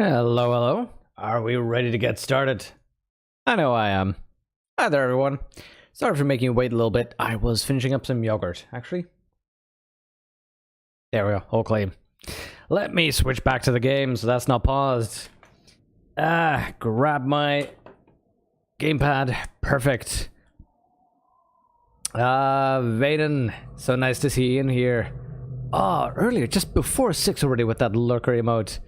Hello, hello. Are we ready to get started? I know I am. Hi there, everyone. Sorry for making you wait a little bit. I was finishing up some yogurt, actually. There we go, whole claim. Let me switch back to the game so that's not paused. Grab my gamepad. Perfect. Vaden, so nice to see you in here. Earlier, just before 6 already with that lurker emote.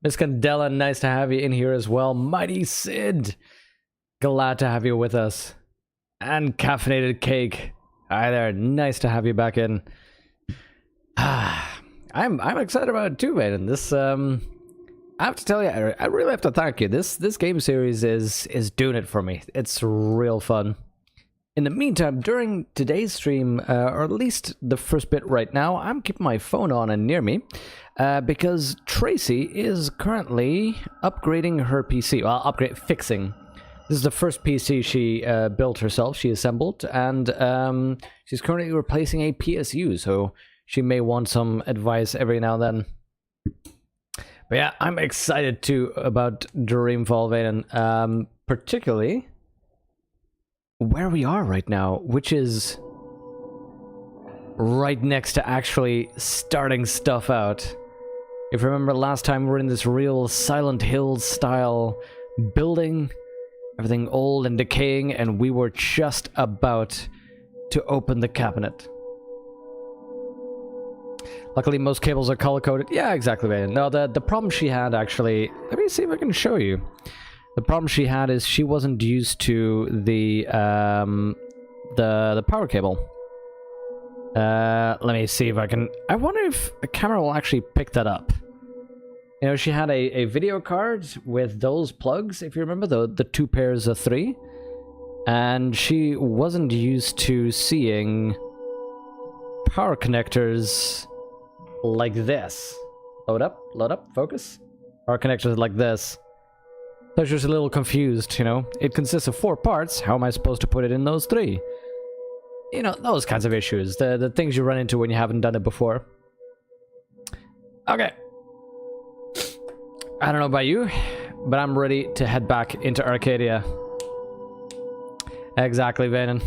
Miss Candela, nice to have you in here as well. Mighty Sid, glad to have you with us. And Caffeinated Cake, hi there, nice to have you back in. I'm excited about it too, Vaden. This I have to tell you, I really have to thank you. This game series is doing it for me. It's real fun. In the meantime, during today's stream, or at least the first bit right now, I'm keeping my phone on and near me, because Tracy is currently upgrading her PC. Well, fixing. This is the first PC she built herself, she assembled, and she's currently replacing a PSU, so she may want some advice every now and then. But yeah, I'm excited too about Dreamfall, Vaden, particularly where we are right now, which is right next to actually starting stuff out. If you remember last time, we were in this real Silent Hill style building, everything old and decaying, and we were just about to open the cabinet. Luckily, most cables are color-coded. Yeah, exactly, man. No, the problem she had, actually... Let me see if I can show you. The problem she had is she wasn't used to the power cable. Let me see if I can... I wonder if the camera will actually pick that up. You know, she had a video card with those plugs, if you remember, the 2 pairs of 3. And she wasn't used to seeing power connectors like this. Load up, focus. Power connectors like this. So she was a little confused, you know. It consists of 4 parts. How am I supposed to put it in those 3? You know, those kinds of issues. The things you run into when you haven't done it before. Okay. I don't know about you, but I'm ready to head back into Arcadia. Exactly, Vaden.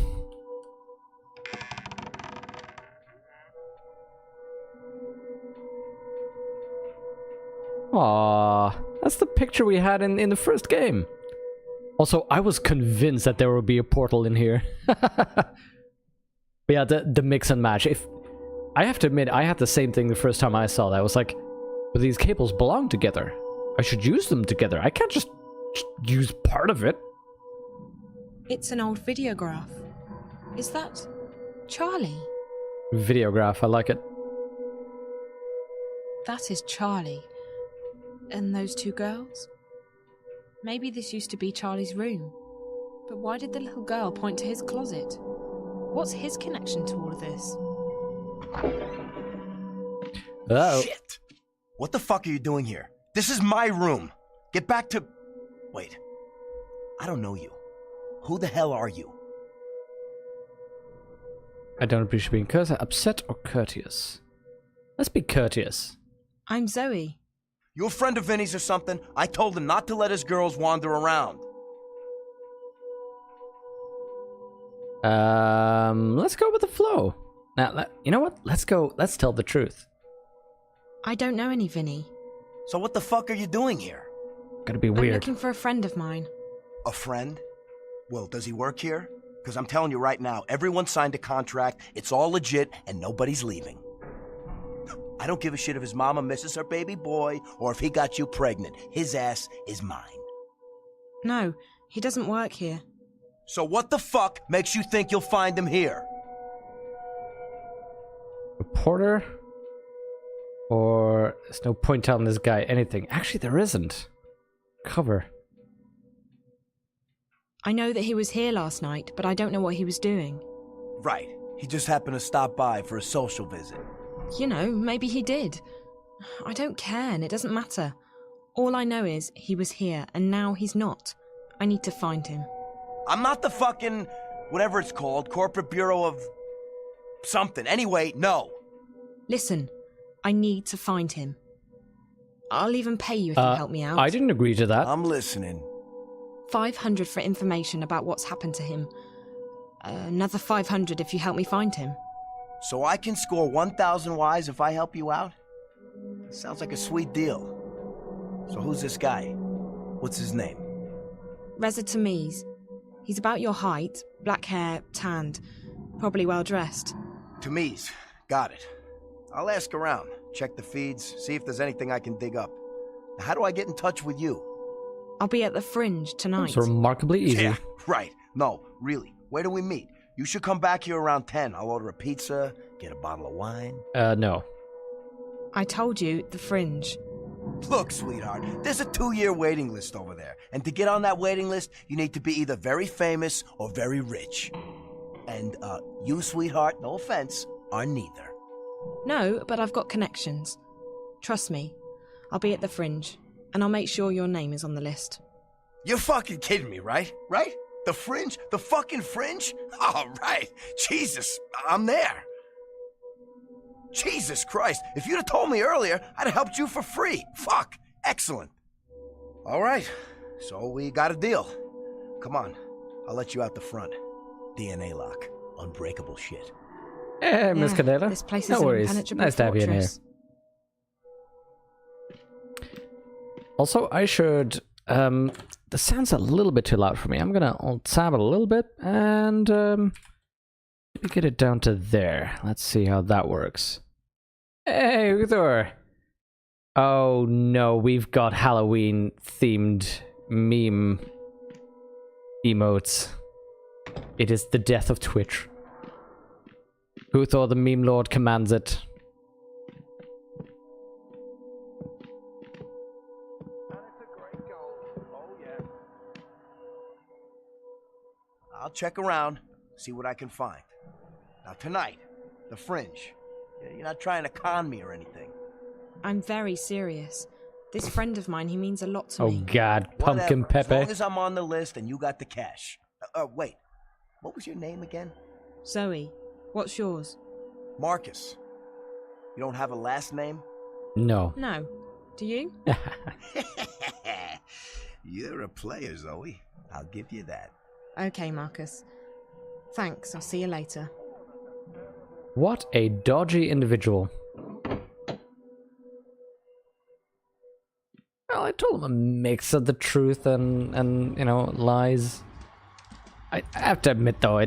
Aww, that's the picture we had in the first game. Also, I was convinced that there would be a portal in here. But yeah, the mix and match. If I have to admit, I had the same thing the first time I saw that. I was like, but these cables belong together. I should use them together. I can't just use part of it. It's an old videograph. Is that Charlie? Videograph, I like it. That is Charlie. And those 2 girls? Maybe this used to be Charlie's room. But why did the little girl point to his closet? What's his connection to all of this? Uh-oh. Shit! What the fuck are you doing here? This is my room! Get back to... Wait. I don't know you. Who the hell are you? I don't appreciate being upset or courteous. Let's be courteous. I'm Zoe. You a friend of Vinny's or something? I told him not to let his girls wander around. Let's go with the flow. Now, you know what? Let's tell the truth. I don't know any Vinny. So what the fuck are you doing here? Gotta be weird. I'm looking for a friend of mine. A friend? Well, does he work here? Because I'm telling you right now, everyone signed a contract, it's all legit, and nobody's leaving. I don't give a shit if his mama misses her baby boy, or if he got you pregnant. His ass is mine. No, he doesn't work here. So what the fuck makes you think you'll find him here? Reporter? Or there's no point telling this guy anything. Actually, there isn't. Cover. I know that he was here last night, but I don't know what he was doing. Right. He just happened to stop by for a social visit. You know, maybe he did. I don't care, and it doesn't matter. All I know is he was here, and now he's not. I need to find him. I'm not the fucking... whatever it's called, Corporate Bureau of... something. Anyway, no. Listen, I need to find him. I'll even pay you if you help me out. I didn't agree to that. I'm listening. 500 for information about what's happened to him. Another 500 if you help me find him. So I can score 1,000 Ys if I help you out? Sounds like a sweet deal. So who's this guy? What's his name? Reza Tamiz. He's about your height, black hair, tanned, probably well dressed. Tamiz. Got it. I'll ask around, check the feeds, see if there's anything I can dig up. How do I get in touch with you? I'll be at the Fringe tonight. It's remarkably easy. Yeah, right. No, really. Where do we meet? You should come back here around 10. I'll order a pizza, get a bottle of wine. No. I told you, the Fringe. Look, sweetheart, there's a 2-year waiting list over there. And to get on that waiting list, you need to be either very famous or very rich. And, you, sweetheart, no offense, are neither. No, but I've got connections. Trust me. I'll be at the Fringe, and I'll make sure your name is on the list. You're fucking kidding me, right? Right? The Fringe? The fucking Fringe? All right. Jesus, I'm there. Jesus Christ, if you'd have told me earlier, I'd have helped you for free. Fuck. Excellent. All right, so we got a deal. Come on, I'll let you out the front. DNA lock. Unbreakable shit. Hey, Miss Canela. This place is no an worries. impenetrable Nice to have you in here. fortress. Also, I should... the sound's a little bit too loud for me. I'm gonna alt-tab it a little bit and maybe get it down to there. Let's see how that works. Hey, Uthor! Oh no, we've got Halloween-themed meme emotes. It is the death of Twitch. Uthor the meme lord commands it. I'll check around, see what I can find. Now tonight, the Fringe. You're not trying to con me or anything. I'm very serious. This friend of mine, he means a lot to Oh me. god, Pumpkin Whatever, as Pepe. long as I'm on the list and you got the cash. Wait. What was your name again? Zoe, what's yours? Marcus. You don't have a last name? No. No. Do you? You're a player, Zoe. I'll give you that. Okay, Marcus. Thanks, I'll see you later. What a dodgy individual. Well, I told him a mix of the truth and you know, lies. I have to admit, though,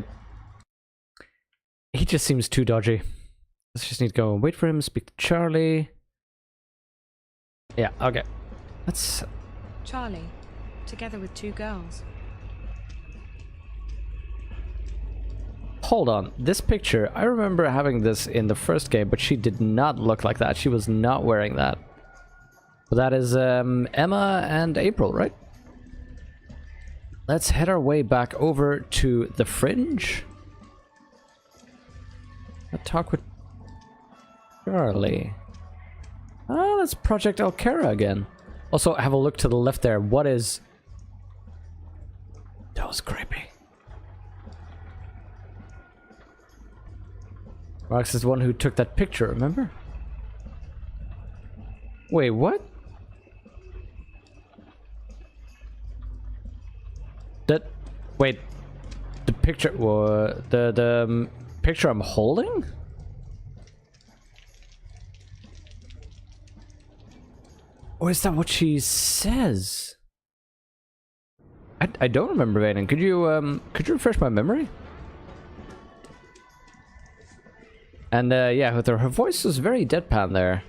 he just seems too dodgy. Let's just need to go and wait for him, speak to Charlie. Yeah, okay. Let's... Charlie, together with 2 girls. Hold on, this picture, I remember having this in the first game, but she did not look like that. She was not wearing that. But that is Emma and April, right? Let's head our way back over to the Fringe. Let's talk with Charlie. Oh, that's Project Alcara again. Also, have a look to the left there. What is... That was creepy. Marx is the one who took that picture, remember? Wait, what? That... Wait. The picture... the picture I'm holding? Or is that what she says? I don't remember, Vaden. Could you refresh my memory? And yeah, with her voice was very deadpan there.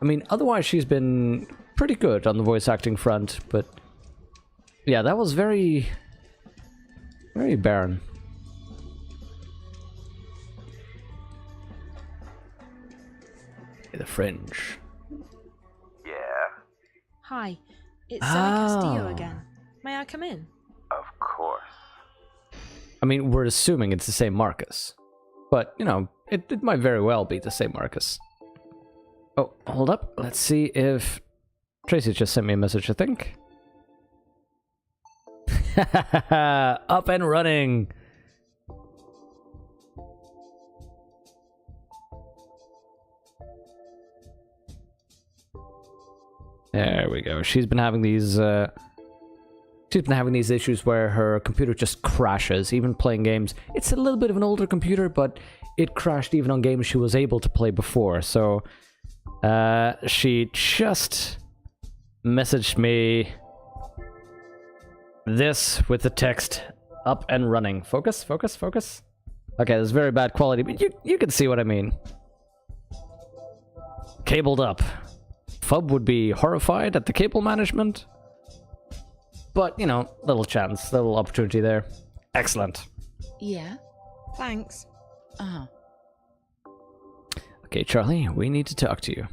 I mean, otherwise she's been pretty good on the voice acting front, but yeah, that was very barren. The Fringe. Yeah, Hi, it's Zoe Castillo again. May I come in? of course. I mean, we're assuming it's the same Marcus. But, you know, it might very well be the same Marcus. Oh, hold up. Let's see if... Tracy just sent me a message, I think. Up and running! There we go. She's been having these issues where her computer just crashes, even playing games. It's a little bit of an older computer, but it crashed even on games she was able to play before. So she just messaged me this with the text up and running. Focus, focus, focus. Okay, this is very bad quality, but you can see what I mean. Cabled up. Fub would be horrified at the cable management. But, you know, little chance, little opportunity there. Excellent. Yeah. Thanks. Okay, Charlie, we need to talk to you.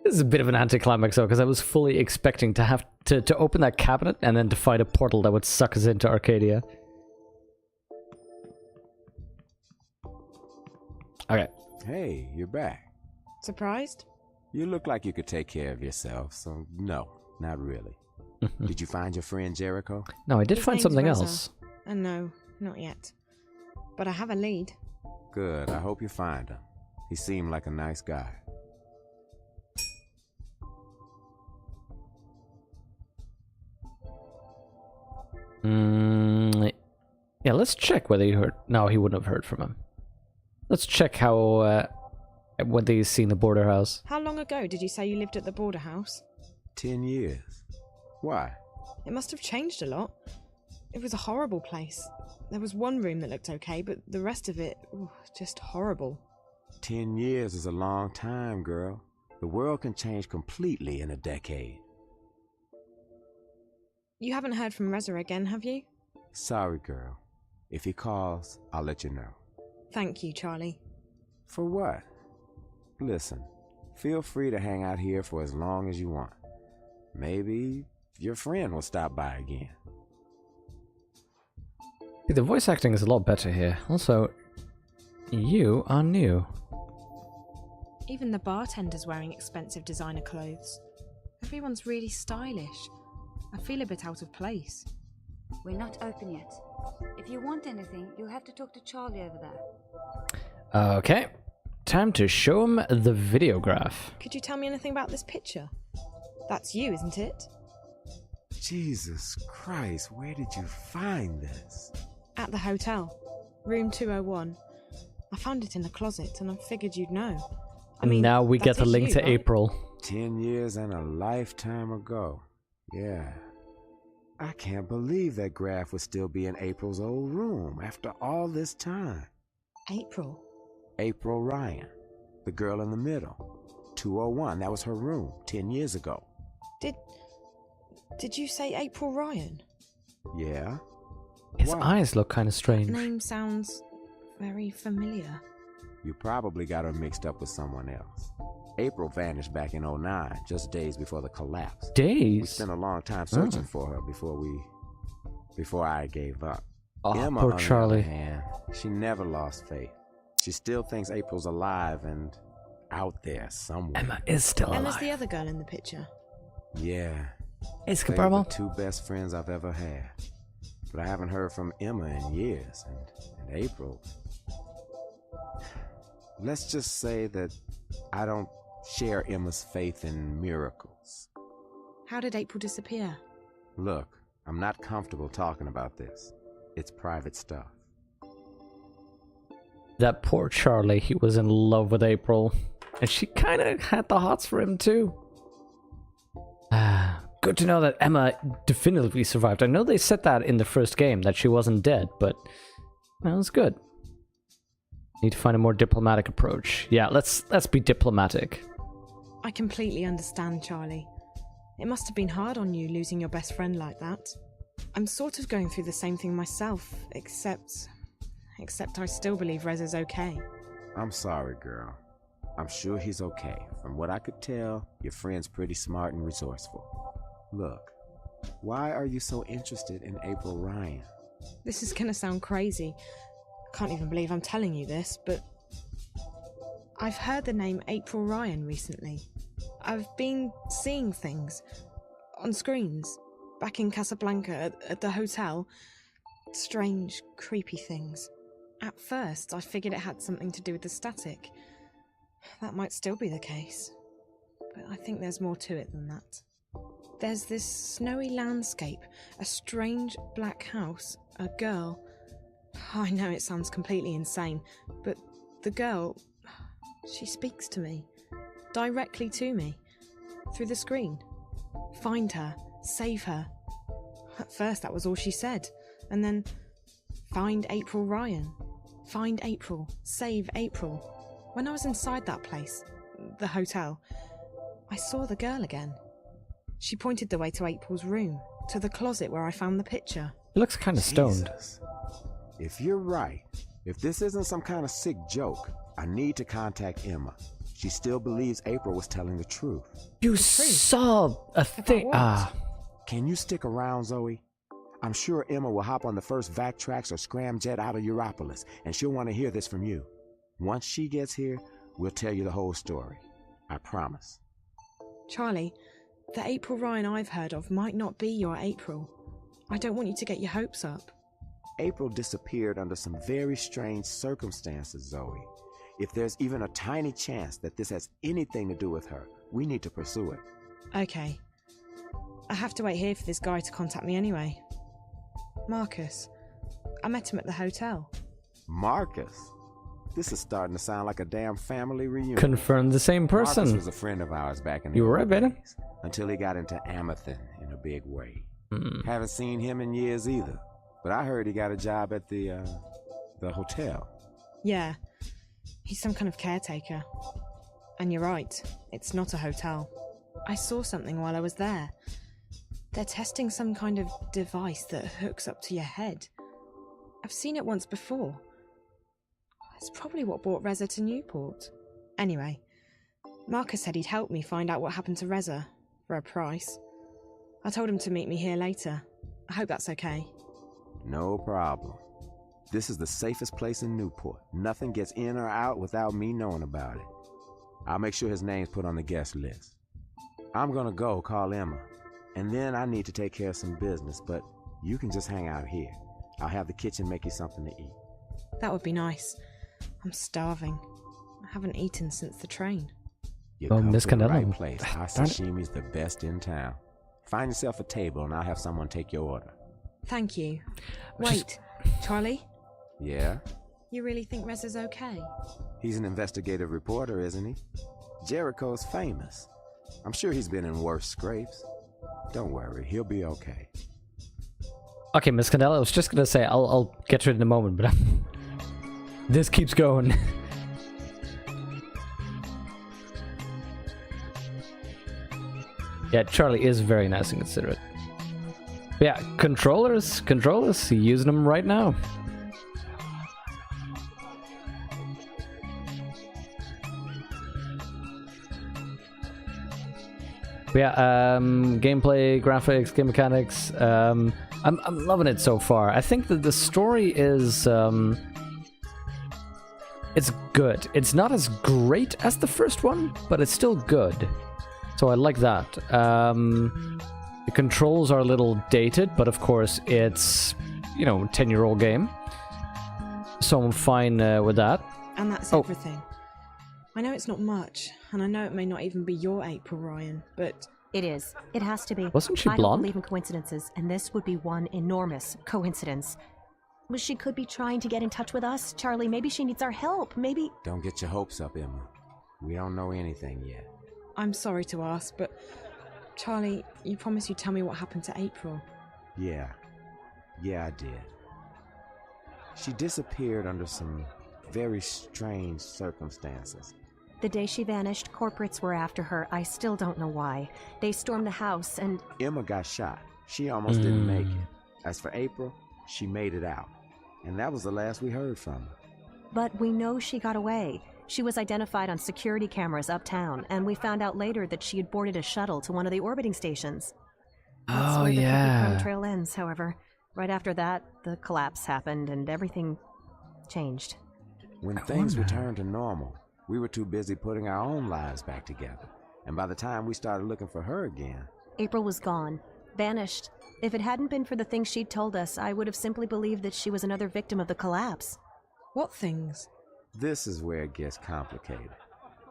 This is a bit of an anticlimax, though, because I was fully expecting to have to open that cabinet and then to find a portal that would suck us into Arcadia. Okay. Hey, you're back. Surprised? You look like you could take care of yourself, so no, not really. Did you find your friend Jericho? No, I did His find name's something Reza. else. No, not yet. But I have a lead. Good, I hope you find him. He seemed like a nice guy. Yeah, let's check whether he heard. No, he wouldn't have heard from him. Let's check how whether he's seen the border house. How long ago did you say you lived at the border house? 10 years. Why? It must have changed a lot. It was a horrible place. There was one room that looked okay, but the rest of it, just horrible. 10 years is a long time, girl. The world can change completely in a decade. You haven't heard from Reza again, have you? Sorry, girl. If he calls, I'll let you know. Thank you, Charlie. For what? Listen, feel free to hang out here for as long as you want. Maybe your friend will stop by again. The voice acting is a lot better here. Also, you are new. Even the bartender's wearing expensive designer clothes. Everyone's really stylish. I feel a bit out of place. We're not open yet. If you want anything, you'll have to talk to Charlie over there. Okay. Time to show him the videograph. Could you tell me anything about this picture? That's you, isn't it? Jesus Christ, where did you find this? At the hotel. Room 201. I found it in the closet and I figured you'd know. I mean, now we get that the is link you, to right? April. 10 years and a lifetime ago. Yeah. I can't believe that graph would still be in April's old room after all this time. April? April Ryan, the girl in the middle. 201, that was her room 10 years ago. Did you say April Ryan? Yeah? His Why? eyes look kind of strange. Name sounds very familiar. You probably got her mixed up with someone else. April vanished back in 09, just days before the collapse. We Days? spent a long time searching for her before I gave up. Oh, Emma, poor on the Charlie. other hand, she never lost faith. She still thinks April's alive and out there somewhere. Emma is still Emma's alive. the other girl in the picture. Yeah. It's They were comparable. the two best friends I've ever had. But I haven't heard from Emma in years, and April. Let's just say that I don't share Emma's faith in miracles. How did April disappear? Look, I'm not comfortable talking about this. It's private stuff. That poor Charlie, he was in love with April. And she kind of had the hots for him too. Good to know that Emma definitively survived. I know they said that in the first game, that she wasn't dead, but that was good. Need to find a more diplomatic approach. Yeah, let's be diplomatic. I completely understand, Charlie. It must have been hard on you losing your best friend like that. I'm sort of going through the same thing myself, except I still believe Reza's okay. I'm sorry, girl. I'm sure he's okay. From what I could tell, your friend's pretty smart and resourceful. Look, why are you so interested in April Ryan? This is gonna sound crazy. I can't even believe I'm telling you this, but I've heard the name April Ryan recently. I've been seeing things on screens back in Casablanca at the hotel. Strange, creepy things. At first, I figured it had something to do with the static. That might still be the case. but I think there's more to it than that. There's this snowy landscape, a strange black house, a girl. I know it sounds completely insane, but the girl, she speaks to me. Directly to me. Through the screen. Find her. Save her. At first that was all she said. And then, find April Ryan. Find April. Save April. When I was inside that place, the hotel, I saw the girl again. She pointed the way to April's room, to the closet where I found the picture. He looks kind of stoned. Jesus. If you're right, if this isn't some kind of sick joke, I need to contact Emma. She still believes April was telling the truth. You saw a thing. Can you stick around, Zoe? I'm sure Emma will hop on the first vac tracks or scramjet out of Europolis, and she'll want to hear this from you. Once she gets here, we'll tell you the whole story. I promise. Charlie, the April Ryan I've heard of might not be your April. I don't want you to get your hopes up. April disappeared under some very strange circumstances, Zoe. If there's even a tiny chance that this has anything to do with her, we need to pursue it. Okay. I have to wait here for this guy to contact me anyway. Marcus. I met him at the hotel. Marcus? This is starting to sound like a damn family reunion. Confirmed the same person. Marcus was a friend of ours back in the You were right, Beta? days, until he got into Amethyst in a big way. Haven't seen him in years either, but I heard he got a job at the hotel. Yeah. He's some kind of caretaker. And you're right, it's not a hotel. I saw something while I was there. They're testing some kind of device that hooks up to your head. I've seen it once before. It's probably what brought Reza to Newport. Anyway, Marcus said he'd help me find out what happened to Reza, for a price. I told him to meet me here later. I hope that's okay. No problem. This is the safest place in Newport. Nothing gets in or out without me knowing about it. I'll make sure his name's put on the guest list. I'm gonna go call Emma, and then I need to take care of some business, but you can just hang out here. I'll have the kitchen make you something to eat. That would be nice. I'm starving. I haven't eaten since the train. You Oh, come Miss to the right Candela. place. Our Darn it. sashimi's the best in town. Find yourself a table, and I'll have someone take your order. Thank you. Just- Wait, Charlie? Yeah? You really think Reza's okay? He's an investigative reporter, isn't he? Jericho's famous. I'm sure he's been in worse scrapes. Don't worry, he'll be okay. Okay, Miss Candela, I was just gonna say I'll get to it in a moment, but this keeps going. Yeah, Charlie is very nice and considerate. But yeah, controllers, using them right now. But yeah, gameplay, graphics, game mechanics. I'm loving it so far. I think that the story is it's good. It's not as great as the first one, but it's still good. So I like that. The controls are a little dated, but of course it's, 10-year-old game. So I'm fine with that. And that's everything. I know it's not much, and I know it may not even be your April, Ryan, but... It is. It has to be. Wasn't she I blonde? don't believe in coincidences, and this would be one enormous coincidence. She could be trying to get in touch with us. Charlie, maybe she needs our help. Maybe... Don't get your hopes up, Emma. We don't know anything yet. I'm sorry to ask, but... Charlie, you promised you'd tell me what happened to April. Yeah, I did. She disappeared under some very strange circumstances. the day she vanished, corporates were after her. I still don't know why. They stormed the house and... Emma got shot. She almost didn't make it. As for April, she made it out. And that was the last we heard from her. But we know she got away. She was identified on security cameras uptown, and we found out later that she had boarded a shuttle to one of the orbiting stations. That's Oh, where the yeah. crumb trail ends, however. Right after that, the collapse happened and everything changed. When things returned to normal, we were too busy putting our own lives back together. And by the time we started looking for her again... April was gone. Vanished. If it hadn't been for the things she'd told us, I would have simply believed that she was another victim of the collapse. What things? This is where it gets complicated.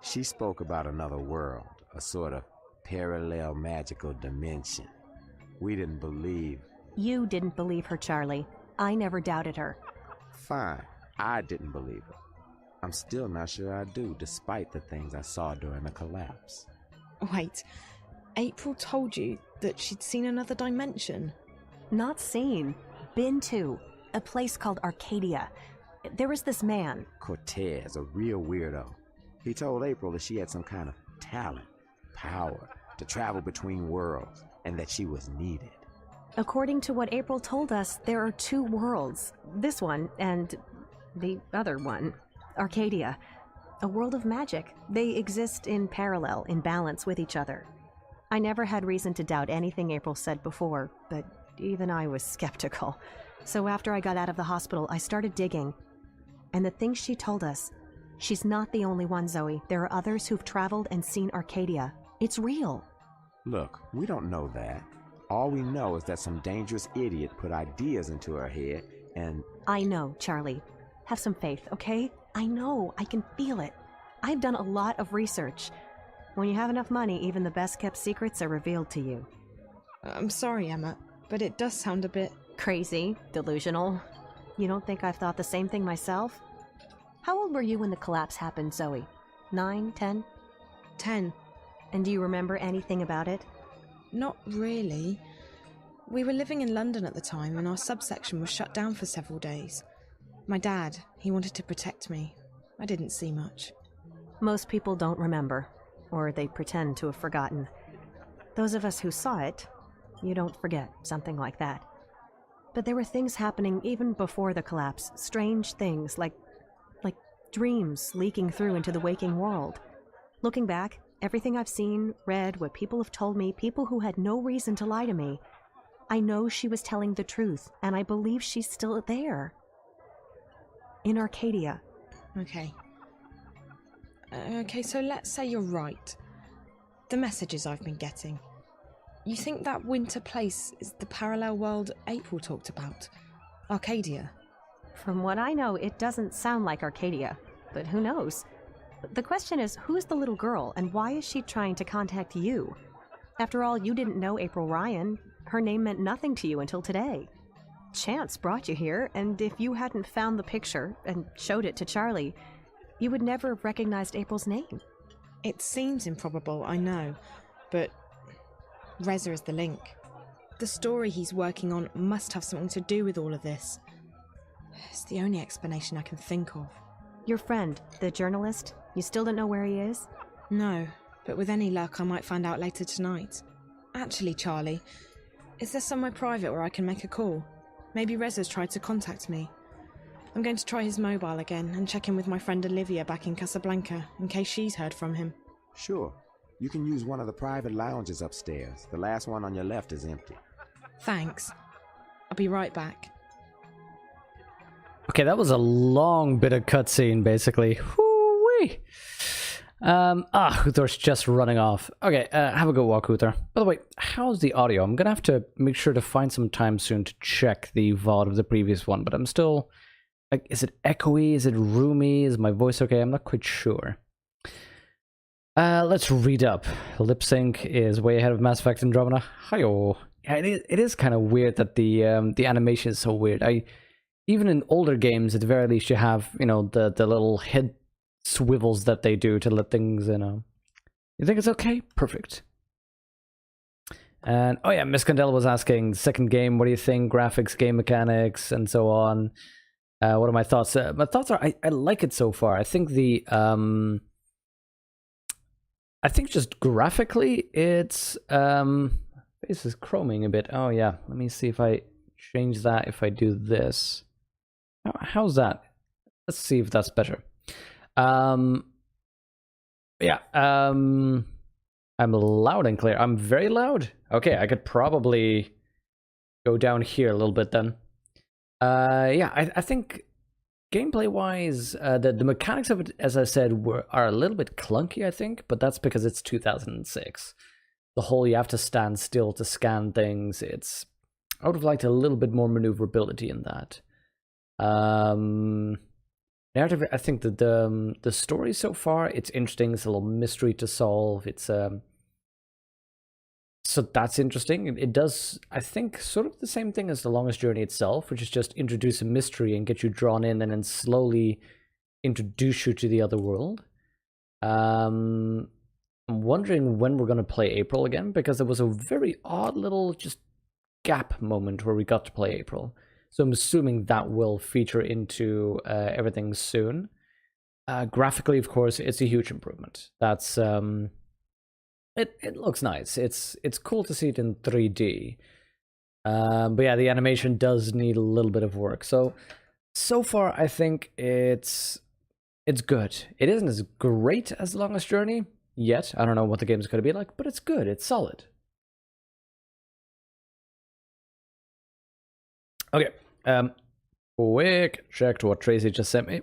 She spoke about another world, a sort of parallel magical dimension. We didn't believe. You didn't believe her, Charlie. I never doubted her. Fine, I didn't believe her. I'm still not sure I do, despite the things I saw during the collapse. Wait, April told you that she'd seen another dimension? Not seen. Been to. A place called Arcadia. There was this man. Cortez, a real weirdo. He told April that she had some kind of talent, power, to travel between worlds, and that she was needed. According to what April told us, there are 2 worlds. This one and the other one. Arcadia. A world of magic. They exist in parallel, in balance with each other. I never had reason to doubt anything April said before, but even I was skeptical. So after I got out of the hospital, I started digging. And the things she told us, she's not the only one, Zoe. There are others who've traveled and seen Arcadia. It's real. Look, we don't know that. All we know is that some dangerous idiot put ideas into her head and... I know, Charlie. Have some faith, okay? I know. I can feel it. I've done a lot of research. When you have enough money, even the best-kept secrets are revealed to you. I'm sorry, Emma, but it does sound a bit... Crazy, delusional. You don't think I've thought the same thing myself? How old were you when the collapse happened, Zoe? 9, 10? 10. And do you remember anything about it? Not really. We were living in London at the time, and our subsection was shut down for several days. My dad, he wanted to protect me. I didn't see much. Most people don't remember, or they pretend to have forgotten. Those of us who saw it, you don't forget something like that. But there were things happening even before the collapse, strange things like dreams leaking through into the waking world. Looking back, everything I've seen, read, what people have told me, people who had no reason to lie to me, I know she was telling the truth, and I believe she's still there. In Arcadia. Okay. Okay, so let's say you're right. The messages I've been getting. You think that winter place is the parallel world April talked about? Arcadia? From what I know, it doesn't sound like Arcadia, but who knows? The question is, who's the little girl, and why is she trying to contact you? After all, you didn't know April Ryan. Her name meant nothing to you until today. Chance brought you here, and if you hadn't found the picture and showed it to Charlie, you would never have recognized April's name. It seems improbable, I know, but Reza is the link. The story he's working on must have something to do with all of this. It's the only explanation I can think of. Your friend, the journalist, you still don't know where he is? No, but with any luck I might find out later tonight. Actually, Charlie, is there somewhere private where I can make a call? Maybe Reza's tried to contact me. I'm going to try his mobile again and check in with my friend Olivia back in Casablanca, in case she's heard from him. Sure. You can use one of the private lounges upstairs. The last one on your left is empty. Thanks. I'll be right back. Okay, that was a long bit of cutscene, basically. Whoo-wee! Huther's just running off. Okay, have a good walk, Huther. By the way, how's the audio? I'm gonna have to make sure to find some time soon to check the VOD of the previous one, but I'm still... Like, is it echoey? Is it roomy? Is my voice okay? I'm not quite sure. Let's read up. Lip sync is way ahead of Mass Effect Andromeda. Hi-oh. Yeah, it is kind of weird that the animation is so weird. Even in older games, at the very least, you have, you know, the little head swivels that they do to let things, you know. You think it's okay? Perfect. And, oh yeah, Miss Candela was asking, second game, what do you think? Graphics, game mechanics, and so on. What are my thoughts? My thoughts are, I like it so far. I think I think just graphically, it's, this is chroming a bit. Oh yeah, let me see if I change that, if I do this. How's that? Let's see if that's better. Yeah, I'm loud and clear. I'm very loud. Okay, I could probably go down here a little bit then. Yeah, I think gameplay-wise, the mechanics of it, as I said, are a little bit clunky, I think, but that's because it's 2006. The whole you have to stand still to scan things, I would have liked a little bit more maneuverability in that. narrative, I think that the story so far, it's interesting. It's a little mystery to solve. It's so that's interesting. It does, I think, sort of the same thing as The Longest Journey itself, which is just introduce a mystery and get you drawn in, and then slowly introduce you to the other world. I'm wondering when we're going to play April again, because there was a very odd little just gap moment where we got to play April. So I'm assuming that will feature into everything soon. Graphically, of course, it's a huge improvement. That's it looks nice. It's cool to see it in 3D. But yeah, the animation does need a little bit of work. So far, I think it's good. It isn't as great as The Longest Journey yet. I don't know what the game's going to be like, but it's good. It's solid. Okay. Quick check to what Tracy just sent me.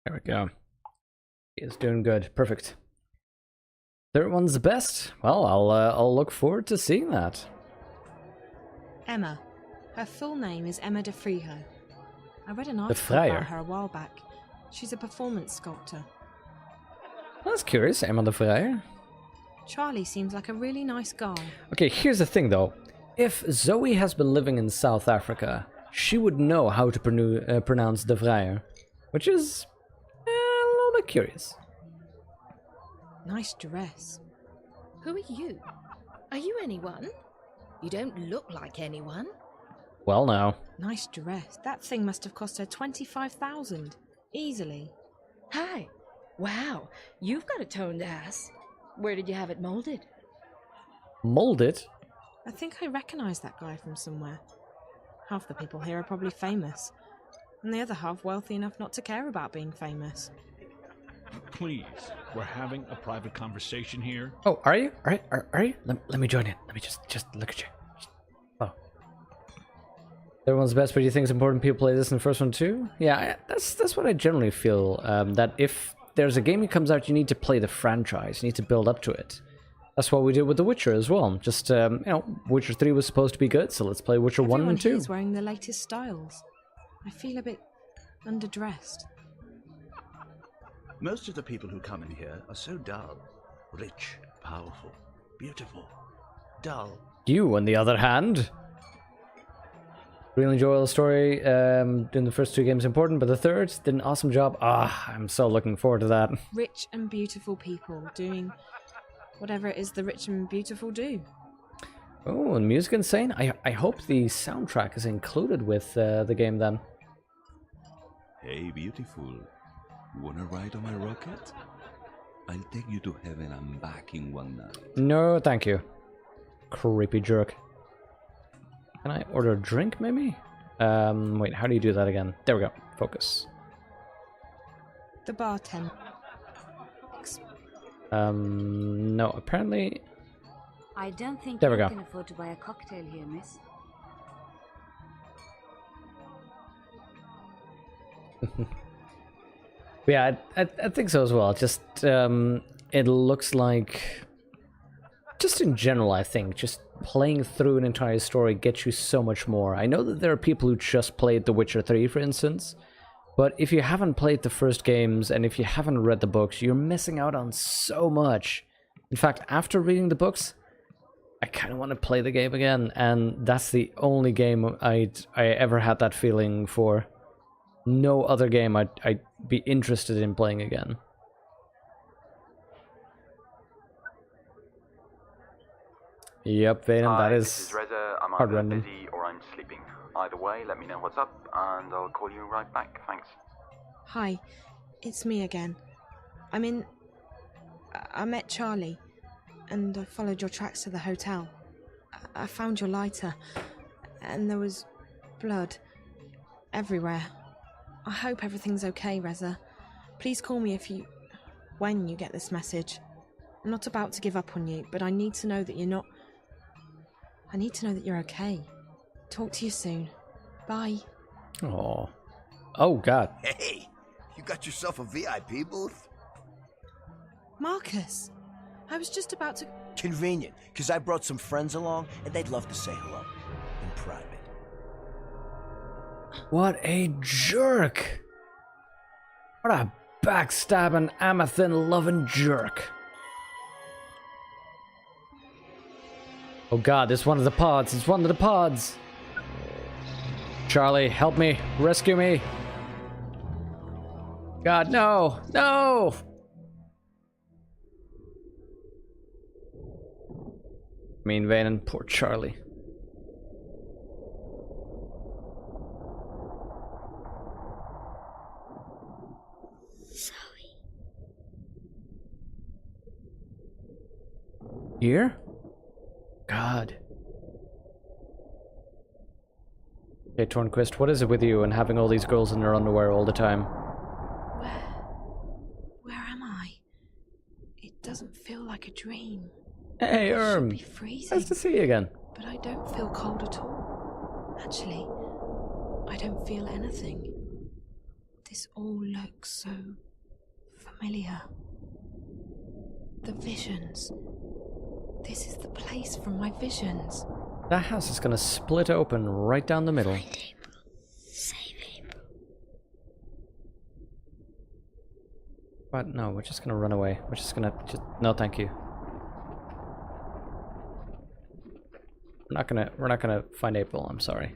There we go. He is doing good. Perfect. Third one's the best. Well, I'll look forward to seeing that. Emma. Her full name is Emma de Friho. I read an De article Frijo. about her a while back. She's a performance sculptor. That's curious. Emma de Frijo. Charlie seems like a really nice guy. Okay, here's the thing though. If Zoe has been living in South Africa, she would know how to pronounce de Frijo, which is a little bit curious. Nice dress. Who are you? Are you anyone? You don't look like anyone. Well, now. Nice dress. That thing must have cost her 25,000. Easily. Hi. Wow, you've got a toned ass. Where did you have it molded? Molded? I think I recognise that guy from somewhere. Half the people here are probably famous, and the other half wealthy enough not to care about being famous. Please, we're having a private conversation here. Oh, are you? Are you? Let me join in. Let me just look at you. Oh. Everyone's best, but do you think it's important people play this in the first one too? Yeah, that's what I generally feel. That if there's a game that comes out, you need to play the franchise. You need to build up to it. That's what we did with The Witcher as well. Just, Witcher 3 was supposed to be good, so let's play Witcher 1 and 2. Everyone here's wearing the latest styles. I feel a bit underdressed. Most of the people who come in here are so dull. Rich, powerful, beautiful, dull. You, on the other hand, really enjoy the story. Doing the first two games important, but the third did an awesome job. I'm so looking forward to that. Rich and beautiful people doing whatever it is the rich and beautiful do. Oh, and music insane. I hope the soundtrack is included with the game then. Hey, beautiful. Wanna ride on my rocket? I'll take you to heaven and back in one night. No, thank you. Creepy jerk. Can I order a drink, maybe? Wait, how do you do that again? There we go. Focus. The bartender. No, apparently... I don't think There we you go. can afford to buy a cocktail here, miss. Yeah, I think so as well. Just, it looks like... Just in general, I think, just playing through an entire story gets you so much more. I know that there are people who just played The Witcher 3, for instance, but if you haven't played the first games and if you haven't read the books, you're missing out on so much. In fact, after reading the books, I kind of want to play the game again, and that's the only game I ever had that feeling for. No other game I'd be interested in playing again. Yep, Vaden, Hi, that this is Reza. I'm hard either random. busy or I'm sleeping. Either way, let me know what's up, and I'll call you right back. Thanks. Hi, it's me again. I met Charlie, and I followed your tracks to the hotel. I found your lighter, and there was blood everywhere. I hope everything's okay, Reza. Please call me when you get this message. I'm not about to give up on you, but I need to know that you're not... I need to know that you're okay. Talk to you soon. Bye. Oh. Oh, God. Hey, you got yourself a VIP booth? Marcus, I was just about to... Convenient, because I brought some friends along, and they'd love to say hello. In private. What a jerk. What a backstabbing, Amethyst-loving jerk. Oh God, it's one of the pods. It's one of the pods. Charlie, help me. Rescue me. God, no. No! Mean Vanen, poor Charlie. Here? God. Okay, Tornquist, what is it with you and having all these girls in their underwear all the time? Where am I? It doesn't feel like a dream. Hey, It should be freezing. Nice to see you again. But I don't feel cold at all. Actually, I don't feel anything. This all looks so familiar. The visions. This is the place from my visions. That house is gonna split open right down the middle. Save April. But no, we're just gonna run away. We're just gonna no, thank you. We're not gonna find April, I'm sorry.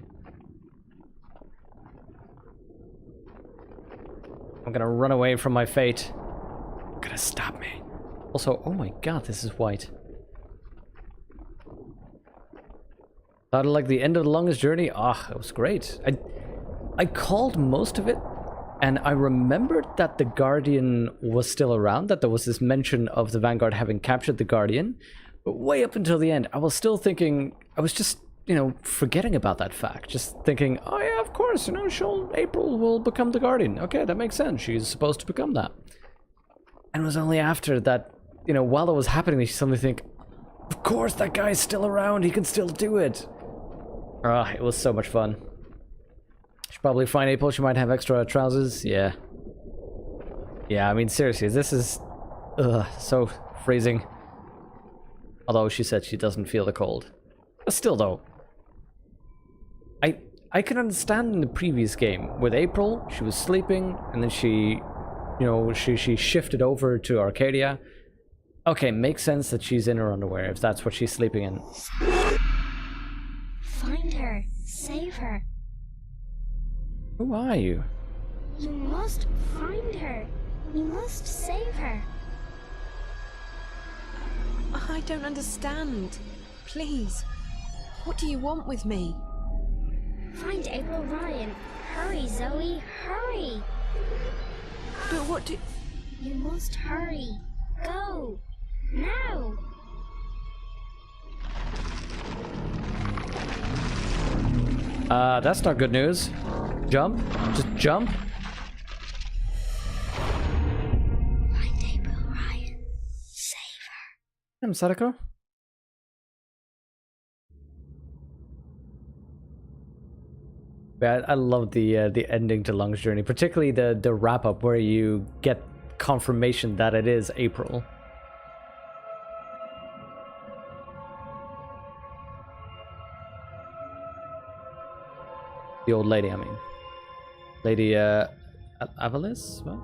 I'm gonna run away from my fate. You're gonna stop me. Also, oh my God, this is white. Thought of like the end of the longest journey. Ah, it was great. I called most of it, and I remembered that the Guardian was still around, that there was this mention of the Vanguard having captured the Guardian. But way up until the end, I was still thinking, I was just, forgetting about that fact. Just thinking, oh yeah, of course, April will become the Guardian. Okay, that makes sense. She's supposed to become that. And it was only after that, while it was happening, you suddenly think, of course, that guy's still around. He can still do it. Ah, it was so much fun. Should probably find April. She might have extra trousers. Yeah. Yeah, I mean, seriously, this is so freezing. Although she said she doesn't feel the cold. But still, though. I can understand in the previous game. With April, she was sleeping, and then she shifted over to Arcadia. Okay, makes sense that she's in her underwear, if that's what she's sleeping in. Find her. Save her. Who are you? You must find her. You must save her. I don't understand. Please. What do you want with me? Find April Ryan. Hurry, Zoe. Hurry. But what do... You must hurry. Go. Now. That's not good news. Jump. Just jump. Find April Ryan. Save her. Sadako. Yeah, I love the ending to Long's Journey, particularly the wrap up where you get confirmation that it is April. The old lady, I mean. Lady, Avalis? What?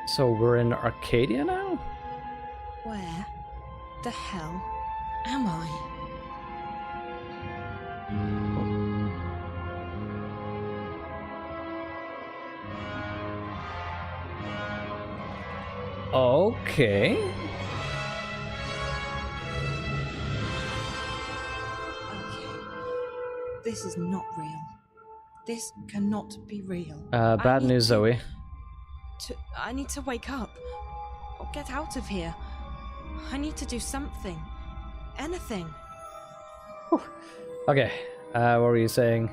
So we're in Arcadia now? Where the hell am I? Okay. Okay. This is not real. This cannot be real. Bad news, Zoe. I need to wake up. Or get out of here. I need to do something. Anything. Okay. What were you saying?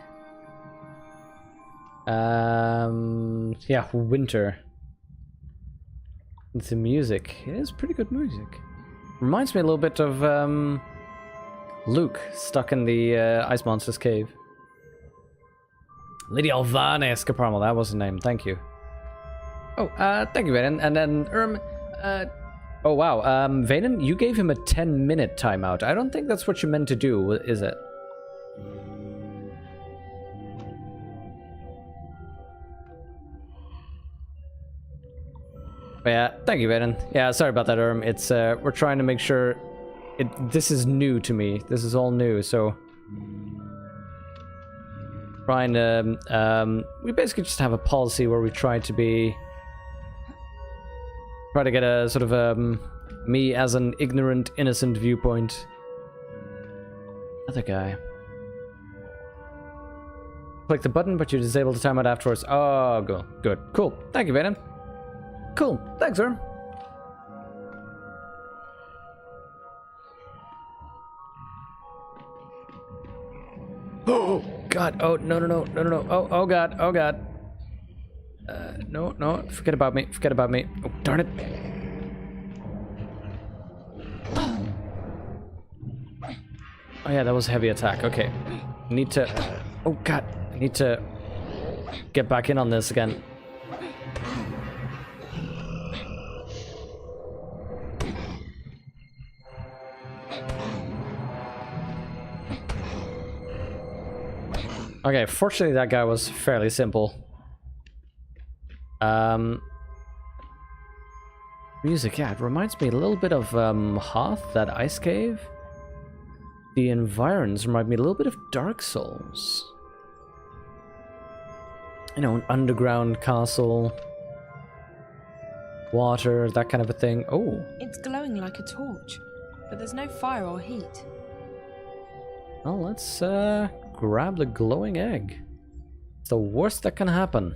Yeah, winter. It's the music. It is pretty good music. Reminds me a little bit of Luke stuck in the Ice Monster's cave. Lady Alvana Escaparmal, that was the name. Thank you. Oh, thank you, Vaden. And then oh wow, Vaden, you gave him a 10-minute timeout. I don't think that's what you meant to do, is it? Yeah, thank you, Vaden. Yeah, sorry about that, It's we're trying to make sure this is new to me. This is all new, so trying to we basically just have a policy where we try to get a sort of me as an ignorant, innocent viewpoint. Other guy. Click the button, but you disable the timeout afterwards. Oh, good. Cool. Thank you, Vaden. Cool. Thanks, sir. Oh, God. Oh, no. Oh, God. No. Forget about me. Oh, darn it. Oh, yeah, that was a heavy attack. Okay. Need to... Oh, God. I need to get back in on this again. Okay, fortunately that guy was fairly simple. Music, yeah, it reminds me a little bit of Hoth, that ice cave. The environs remind me a little bit of Dark Souls. You know, an underground castle. Water, that kind of a thing. Oh. It's glowing like a torch, but there's no fire or heat. Well, let's grab the glowing egg. It's the worst that can happen.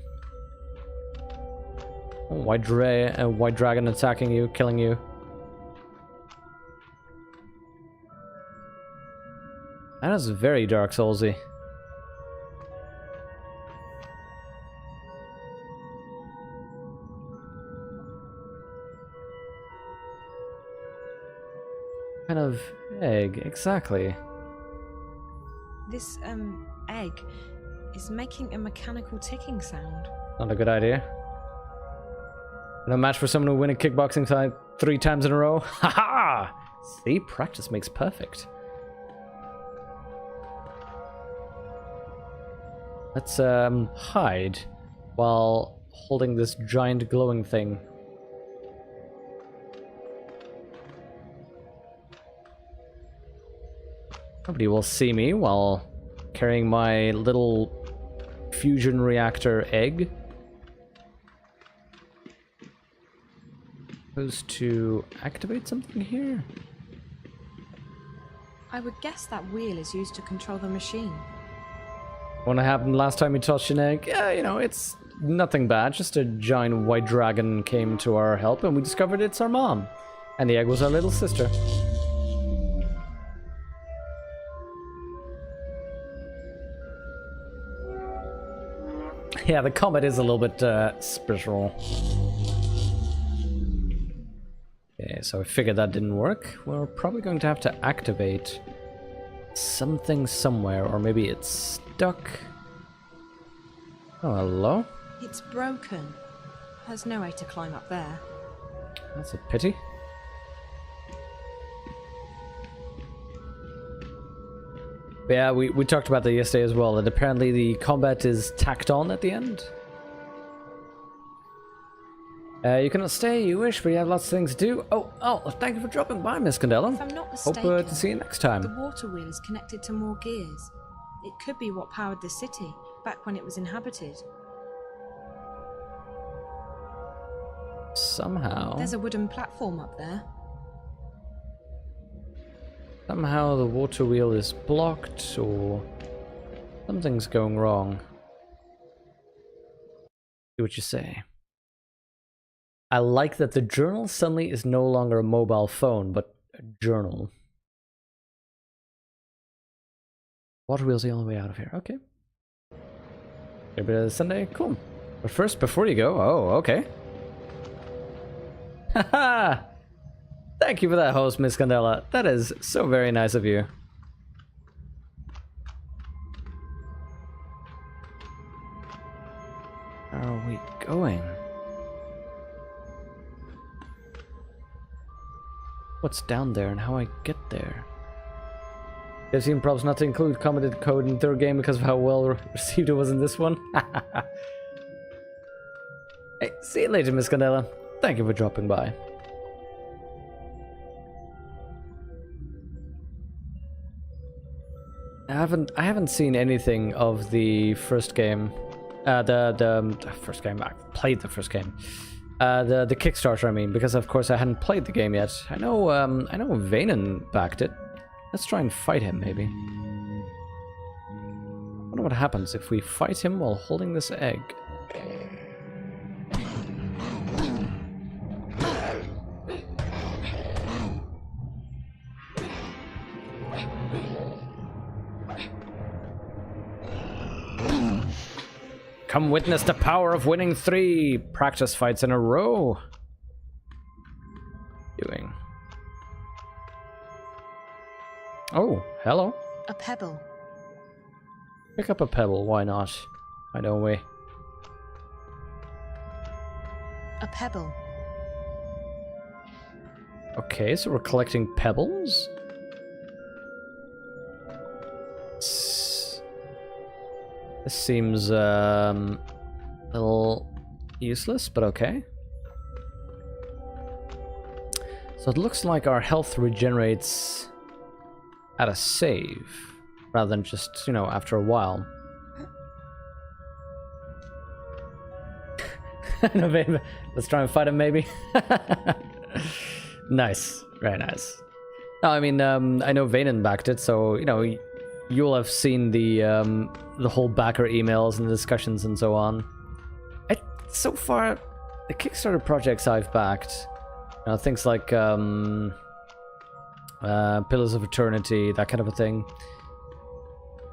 Oh, white dragon attacking you, killing you. That is very Dark Soulsy. Kind of egg, exactly. This, egg is making a mechanical ticking sound. Not a good idea. No match for someone who win a kickboxing fight 3 times in a row. Haha! See, practice makes perfect. Let's hide while holding this giant glowing thing. Nobody will see me while carrying my little fusion reactor egg. Supposed to activate something here? I would guess that wheel is used to control the machine. What happened last time you touched an egg? Yeah, you know, it's nothing bad. Just a giant white dragon came to our help and we discovered it's our mom. And the egg was our little sister. Yeah, the comet is a little bit special. Okay, so I figured that didn't work. We're probably going to have to activate something somewhere, or maybe it's stuck. Oh, hello? It's broken. There's no way to climb up there. That's a pity. But yeah, we talked about that yesterday as well, that apparently the combat is tacked on at the end. You cannot stay, you wish, but you have lots of things to do. Oh, thank you for dropping by, Miss Candela. If I'm not mistaken, Hope to see you next time. The water wheel is connected to more gears. It could be what powered the city, back when it was inhabited. Somehow. There's a wooden platform up there. Somehow the water wheel is blocked, or something's going wrong. See what you say. I like that the journal suddenly is no longer a mobile phone, but a journal. Water wheel's the only way out of here. Okay. A bit of Sunday. Cool. But first, before you go... Oh, okay. Haha! Thank you for that, host, Miss Candela. That is so very nice of you. Where are we going? What's down there and how I get there? I've seen props not to include commented code in third game because of how well received it was in this one. Hey, see you later, Miss Candela. Thank you for dropping by. I haven't seen anything of the first game. The first game. I played the first game. The Kickstarter, I mean, because of course I hadn't played the game yet. I know Vanen backed it. Let's try and fight him, maybe. I wonder what happens if we fight him while holding this egg. Come witness the power of winning 3 practice fights in a row. Doing. Oh, hello. A pebble. Pick up a pebble, why not? Why don't we? A pebble. Okay, so we're collecting pebbles? This seems a little useless, but okay. So it looks like our health regenerates at a save, rather than just, you know, after a while. Let's try and fight him, maybe. Nice, very nice. No, I mean, I know Vanen backed it, so, you know, you'll have seen the whole backer emails and discussions and so on. So far, the Kickstarter projects I've backed, you know, things like Pillars of Eternity, that kind of a thing.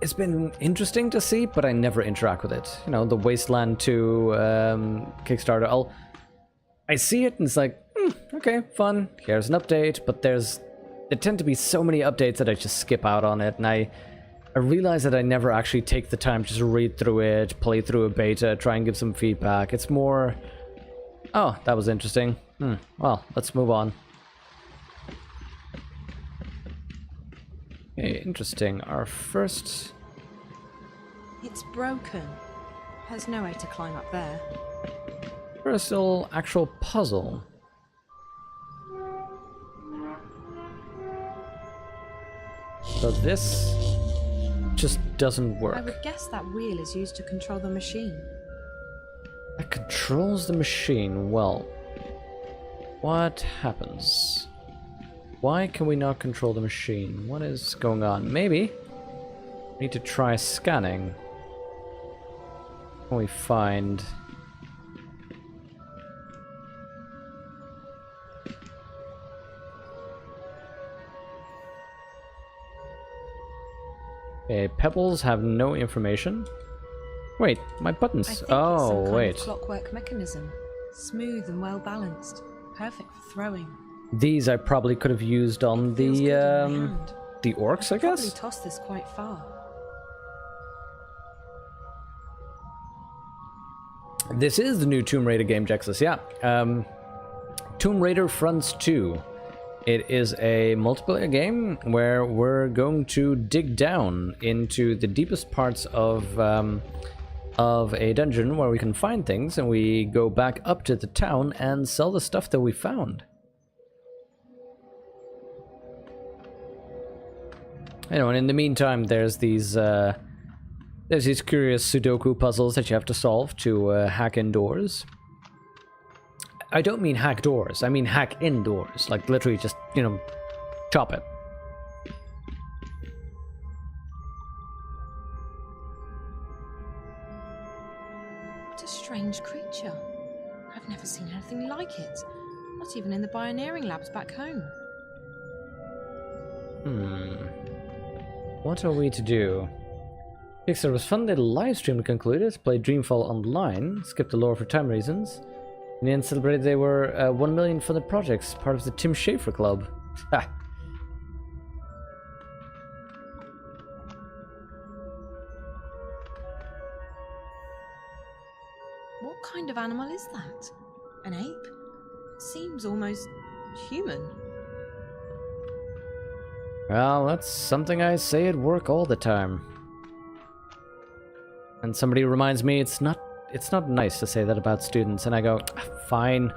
It's been interesting to see, but I never interact with it. You know, the Wasteland 2 Kickstarter, I see it and it's like, okay, fun, here's an update, but there tend to be so many updates that I just skip out on it, and I realize that I never actually take the time to just read through it, play through a beta, try and give some feedback. It's more, oh, that was interesting. Well, let's move on. Okay, interesting. Our first... It's broken. There's no way to climb up there. First little actual puzzle. So this just doesn't work. I would guess that wheel is used to control the machine. That controls the machine. Well, what happens? Why can we not control the machine? What is going on? Maybe we need to try scanning. Can we find... Okay, pebbles have no information. Wait, my buttons. I think oh, it's some kind wait. of clockwork mechanism. Smooth and well balanced. Perfect for throwing. These I probably could have used on the orcs, I guess? Probably tossed this quite far. This is the new Tomb Raider game, Jexus, yeah. Tomb Raider Fronts 2. It is a multiplayer game where we're going to dig down into the deepest parts of a dungeon where we can find things, and we go back up to the town and sell the stuff that we found. You know, and in the meantime, there's these curious Sudoku puzzles that you have to solve to hack indoors. I don't mean hack doors, I mean hack indoors. Like, literally just, you know, chop it. What a strange creature. I've never seen anything like it. Not even in the Byronic labs back home. What are we to do? Kickstarter was fun, did a live stream concluded, played Dreamfall online, skipped the lore for time reasons. Indians celebrated they were 1 million funded projects, part of the Tim Schafer Club. Ha. What kind of animal is that? An ape? Seems almost human. Well, that's something I say at work all the time. And somebody reminds me it's not nice to say that about students, and I go, fine.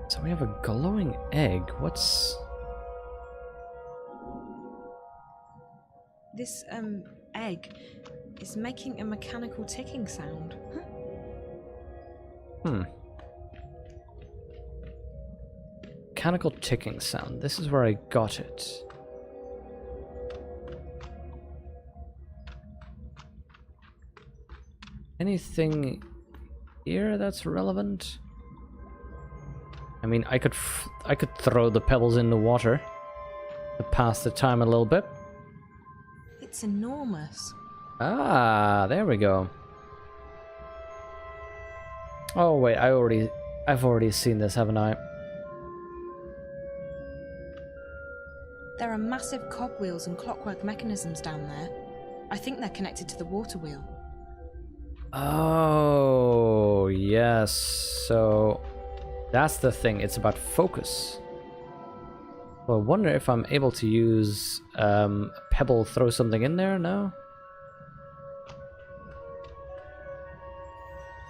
So we have a glowing egg. What's... This, egg is making a mechanical ticking sound. Mechanical ticking sound. This is where I got it. Anything here that's relevant? I mean, I could throw the pebbles in the water to pass the time a little bit. It's enormous. Ah, there we go. Oh wait, I've already seen this, haven't I? There are massive cogwheels and clockwork mechanisms down there. I think they're connected to the water wheel. Oh, yes. So that's the thing. It's about focus. Well, I wonder if I'm able to use a pebble, throw something in there? No?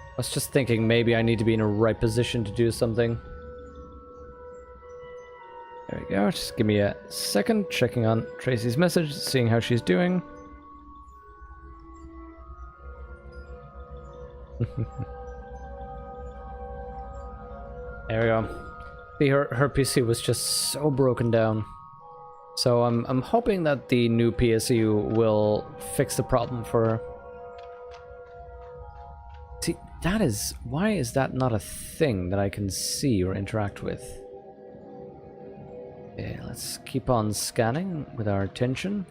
I was just thinking maybe I need to be in a right position to do something. There we go. Just give me a second. Checking on Tracy's message, seeing how she's doing. There we go. See, her PC was just so broken down. So I'm hoping that the new PSU will fix the problem for her. See, that is... Why is that not a thing that I can see or interact with? Okay, let's keep on scanning with our attention.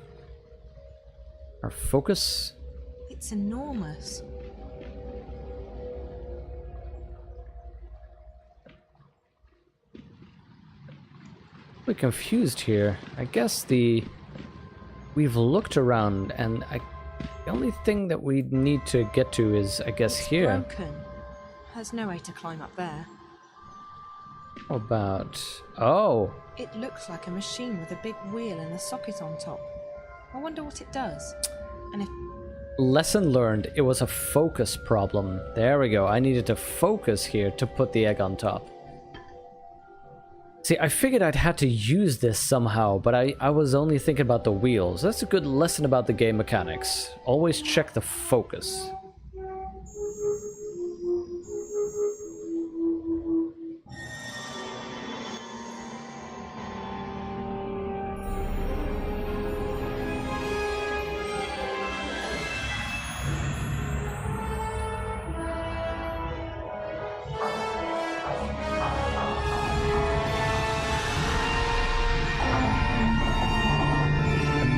Our focus. It's enormous. A bit confused here. I guess we've looked around, and the only thing that we need to get to is, I guess, it's here. Broken. There's no way to climb up there. How about... Oh! It looks like a machine with a big wheel and a socket on top. I wonder what it does. And if... Lesson learned. It was a focus problem. There we go. I needed to focus here to put the egg on top. See, I figured I'd had to use this somehow, but I was only thinking about the wheels. That's a good lesson about the game mechanics. Always check the focus.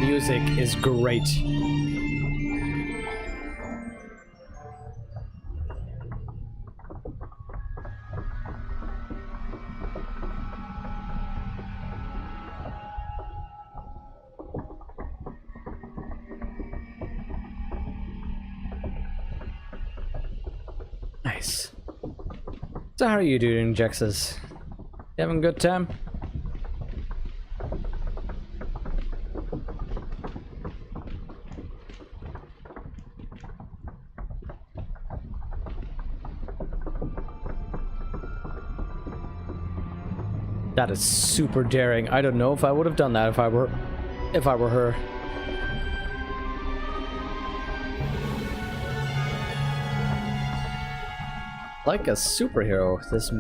Music is great. Nice. So how are you doing, Jexus? You having a good time? That is super daring. I don't know if I would have done that if I were her. Like a superhero, this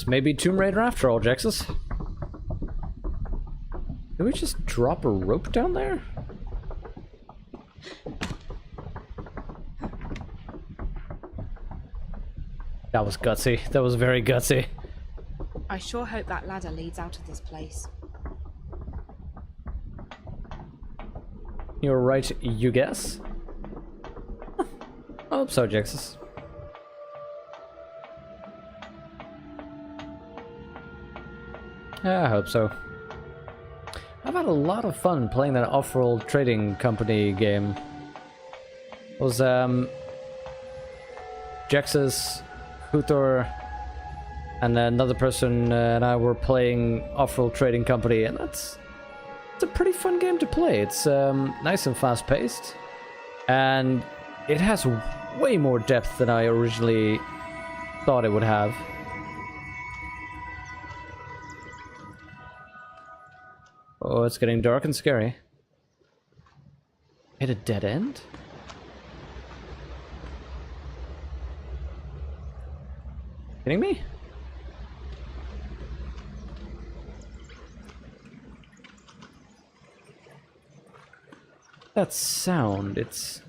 may be Tomb Raider after all, Jexus. Did we just drop a rope down there? That was gutsy. That was very gutsy. I sure hope that ladder leads out of this place. You're right, you guess. I hope so, Jexus. Yeah, I hope so. I've had a lot of fun playing that off-world trading company game. It was, Jexus, Hutor, and another person and I were playing off-world trading company, and it's a pretty fun game to play. It's nice and fast-paced, and it has way more depth than I originally thought it would have. Oh, it's getting dark and scary. Hit a dead end? Kidding me? That sound, that's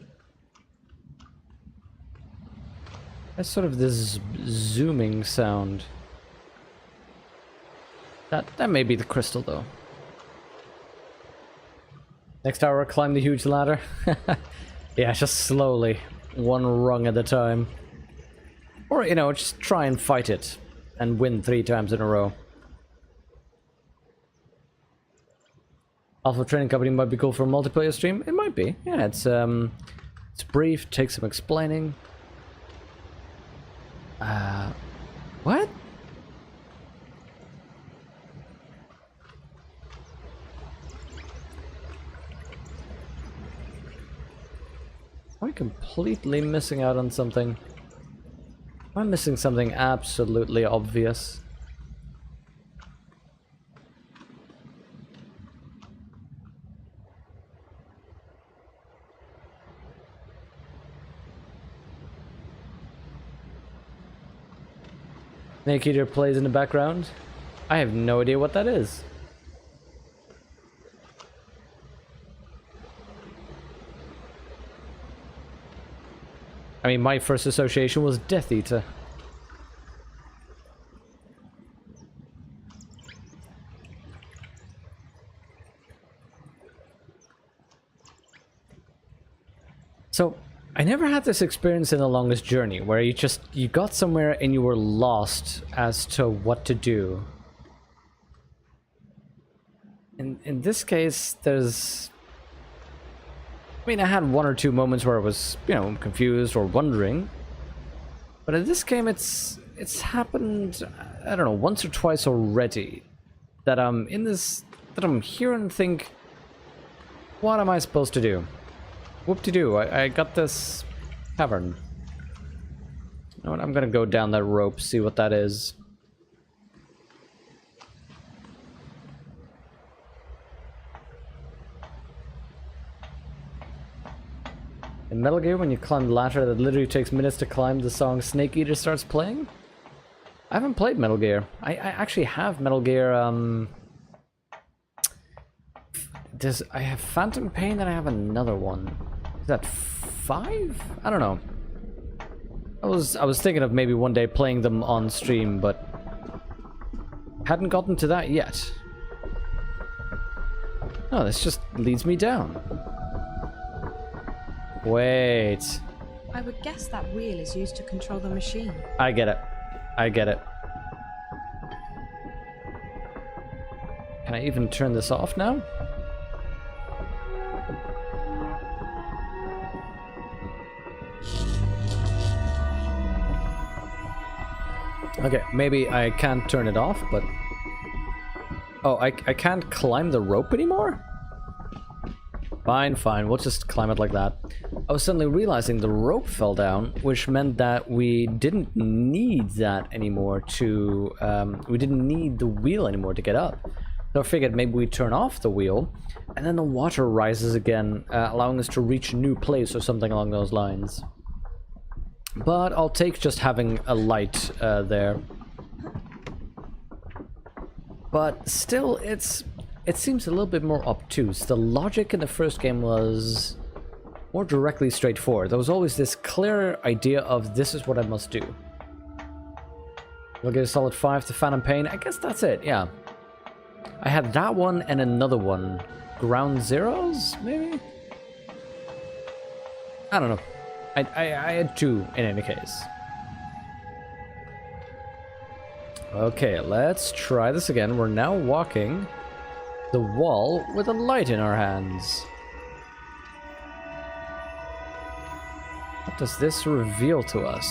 sort of this zooming sound. That may be the crystal, though. Next hour, climb the huge ladder. Yeah, just slowly, one rung at a time. Or, you know, just try and fight it and win 3 times in a row. Alpha Training Company might be cool for a multiplayer stream. It might be. Yeah, it's brief, takes some explaining. What? Am I completely missing out on something? Am I missing something absolutely obvious? Snake Eater plays in the background. I have no idea what that is. I mean, my first association was Death Eater. So, I never had this experience in The Longest Journey, where you got somewhere and you were lost as to what to do. In this case, there's... I mean, I had 1 or 2 moments where I was, you know, confused or wondering. But in this game, it's happened, I don't know, once or twice already. That I'm in this... that I'm here and think... what am I supposed to do? Whoop-de-doo, I got this cavern. You know what, I'm gonna go down that rope, see what that is. In Metal Gear, when you climb the ladder that literally takes minutes to climb, the song Snake Eater starts playing? I haven't played Metal Gear. I actually have Metal Gear, I have Phantom Pain and I have another one. Is that 5? I don't know. I was thinking of maybe one day playing them on stream, but hadn't gotten to that yet. Oh, this just leads me down. Wait. I would guess that wheel is used to control the machine. I get it. I get it. Can I even turn this off now? Okay, maybe I can't turn it off, but... oh, I can't climb the rope anymore? Fine, fine, we'll just climb it like that. I was suddenly realizing the rope fell down, which meant that we didn't need that anymore to... we didn't need the wheel anymore to get up. So I figured maybe we turn off the wheel, and then the water rises again, allowing us to reach a new place or something along those lines. But I'll take just having a light there. But still, it seems a little bit more obtuse. The logic in the first game was more directly straightforward. There was always this clear idea of this is what I must do. We'll get a solid 5 to Phantom Pain. I guess that's it, yeah. I had that one and another one. Ground Zeroes, maybe? I don't know. I had 2 in any case. Okay, let's try this again. We're now walking the wall with a light in our hands. What does this reveal to us?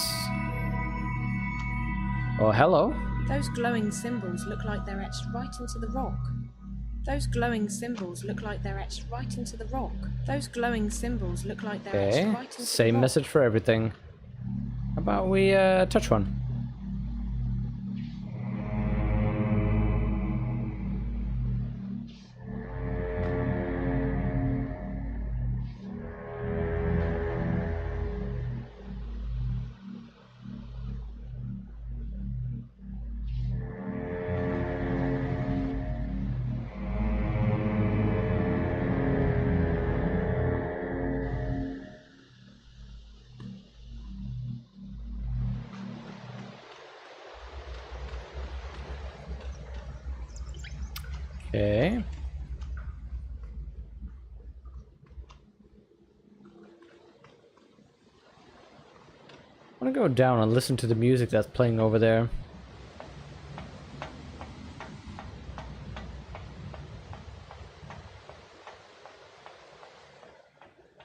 Oh, hello. Those glowing symbols look like they're etched right into the rock. Those glowing symbols look like they're etched right into the rock. Those glowing symbols look like they're etched right into the rock. Same message for everything. How about we touch one? Okay. I want to go down and listen to the music that's playing over there.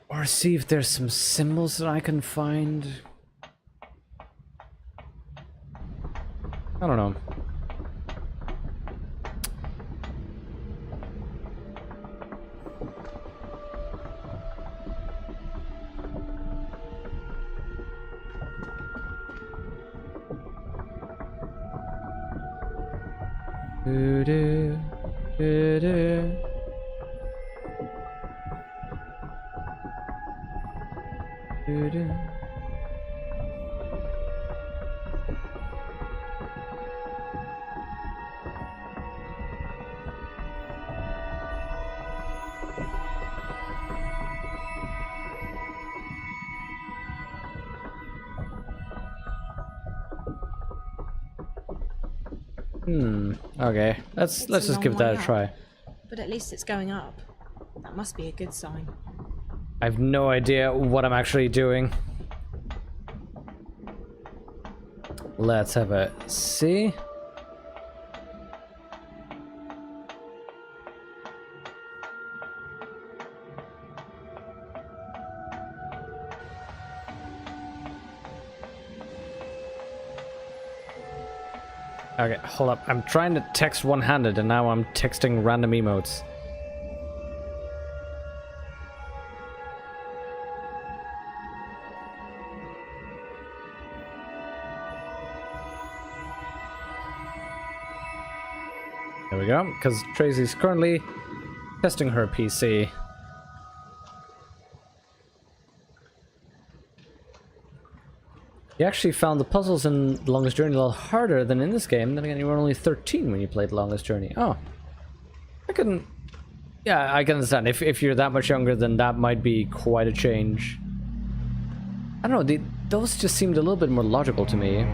Or see if there's some symbols that I can find. I don't know. Okay. Let's just give that a try. But at least it's going up. That must be a good sign. I have no idea what I'm actually doing. Let's have a see. Okay, hold up. I'm trying to text one-handed and now I'm texting random emotes. There we go, because Tracy's currently testing her PC. You actually found the puzzles in The Longest Journey a little harder than in this game. Then again, you were only 13 when you played The Longest Journey. Oh. I couldn't... Yeah, I can understand. If you're that much younger, then that might be quite a change. I don't know, those just seemed a little bit more logical to me.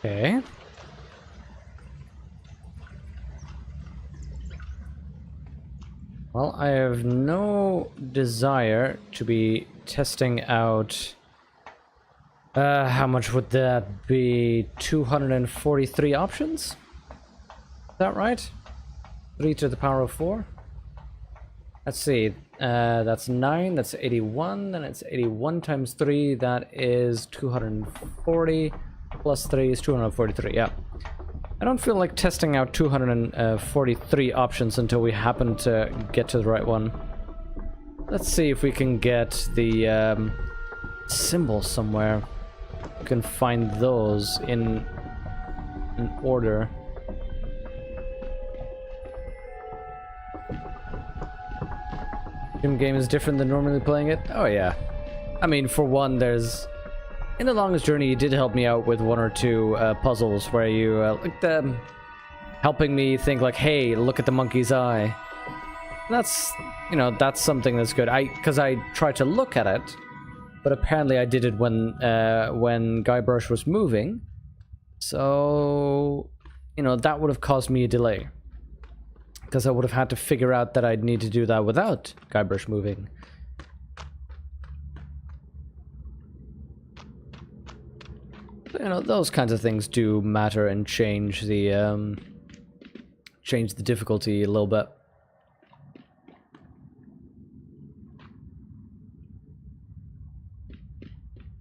Okay. Well, I have no desire to be testing out... how much would that be? 243 options? Is that right? 3 to the power of 4? Let's see. That's 9, that's 81, then it's 81 times 3, that is 240, plus 3 is 243, yeah. I don't feel like testing out 243 options until we happen to get to the right one. Let's see if we can get the symbols somewhere. We can find those in order. Dream game is different than normally playing it? Oh yeah. I mean, for one, there's... In the longest journey, you did help me out with one or two puzzles where you, like helping me think like, hey, look at the monkey's eye. That's, you know, that's something that's good. Because I tried to look at it, but apparently I did it when Guybrush was moving. So, you know, that would have caused me a delay. Because I would have had to figure out that I'd need to do that without Guybrush moving. You know, those kinds of things do matter and change the difficulty a little bit.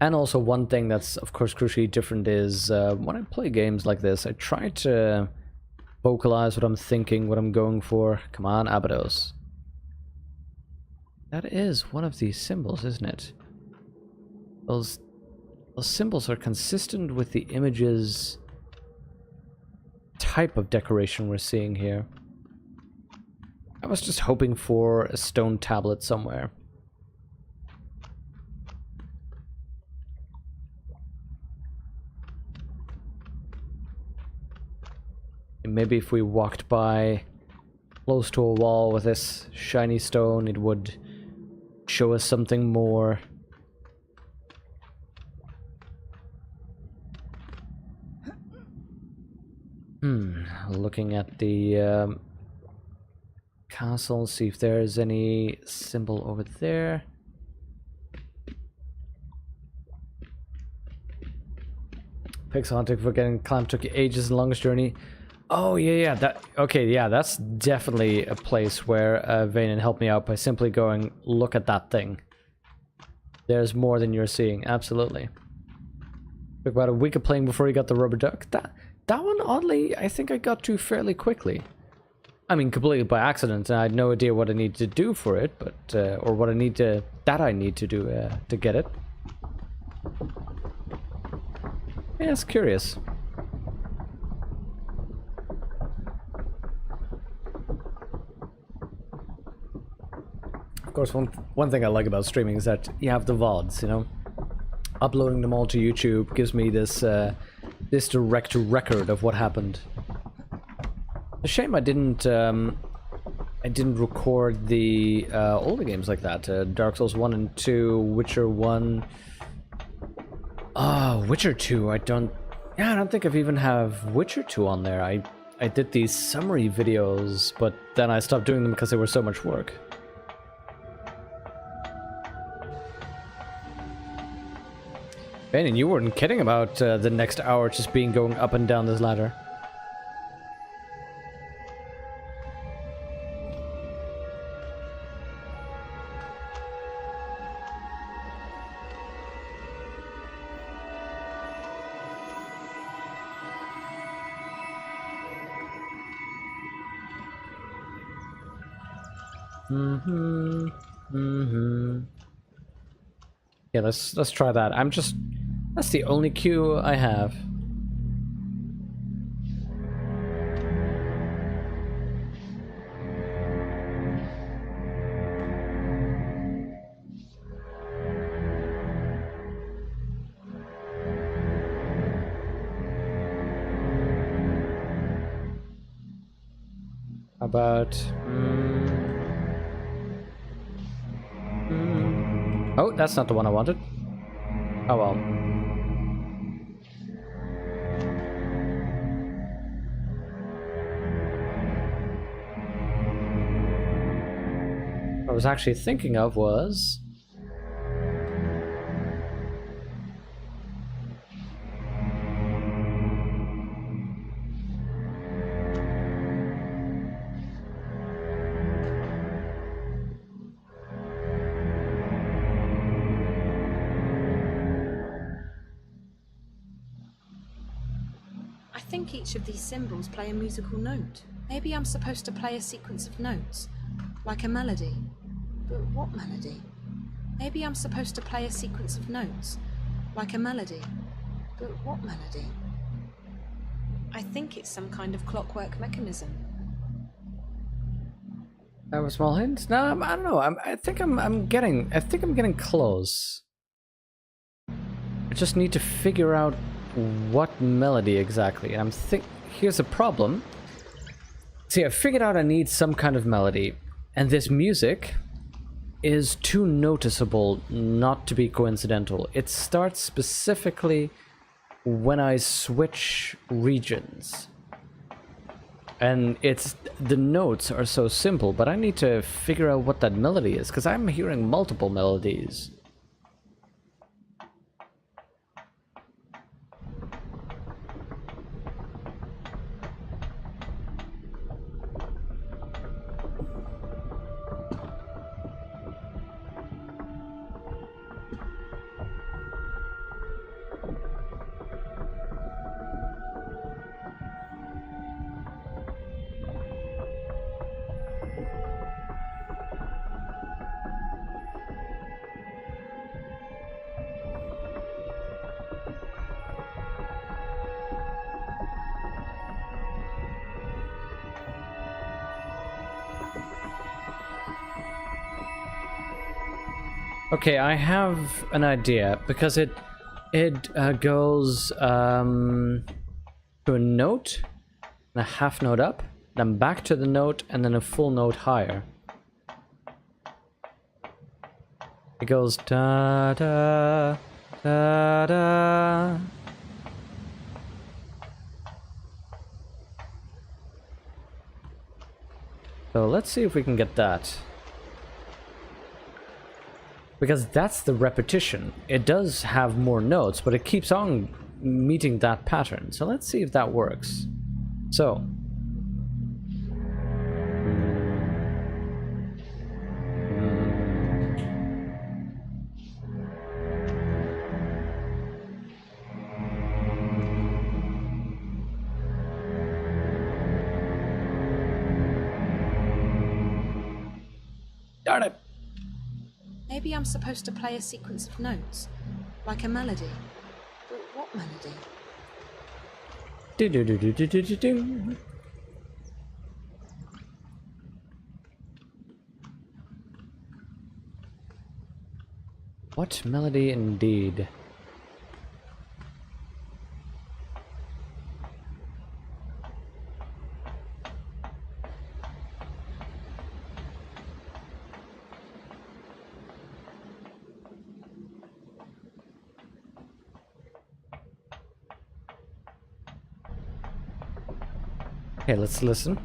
And also one thing that's of course crucially different is when I play games like this, I try to vocalize what I'm thinking, what I'm going for. Come on, Abydos. That is one of these symbols, isn't it? Those symbols are consistent with the image's type of decoration we're seeing here. I was just hoping for a stone tablet somewhere. And maybe if we walked by close to a wall with this shiny stone, it would show us something more. Looking at the castle, see if there's any symbol over there. Pixel hunting for getting climb took ages and longest journey. Oh yeah, that okay, yeah, that's definitely a place where Vanen helped me out by simply going, look at that thing. There's more than you're seeing, absolutely. Took about a week of playing before you got the rubber duck. That one, oddly, I think I got to fairly quickly. I mean, completely by accident, and I had no idea what I needed to do for it, but or what I need to do to get it. Yeah, it's curious. Of course, one thing I like about streaming is that you have the VODs, you know? Uploading them all to YouTube gives me this this direct record of what happened. A shame I didn't record the older games like that. Dark Souls 1 and 2, Witcher 1. Witcher 2, I don't think I've even have Witcher 2 on there. I did these summary videos, but then I stopped doing them because they were so much work. And you weren't kidding about the next hour just being going up and down this ladder. Yeah, let's try that. That's the only cue I have. How about oh, that's not the one I wanted. Oh well. What I was actually thinking of was I think each of these symbols play a musical note. Maybe I'm supposed to play a sequence of notes, like a melody. But what melody? Maybe I'm supposed to play a sequence of notes, like a melody. But what melody? I think it's some kind of clockwork mechanism. Have a small hint? No, I don't know. I think I'm getting close. I just need to figure out what melody exactly. And here's the problem. See, I figured out I need some kind of melody, and this music is too noticeable not to be coincidental. It starts specifically when I switch regions. And the notes are so simple, but I need to figure out what that melody is, because I'm hearing multiple melodies. Okay, I have an idea, because it goes to a note, and a half note up, then back to the note, and then a full note higher. It goes da da da da. So let's see if we can get that. Because that's the repetition. It does have more notes, but it keeps on meeting that pattern. So let's see if that works. So. Darn it! Maybe I'm supposed to play a sequence of notes, like a melody. But what melody? Do do do do do do do do. What melody indeed? Okay, let's listen.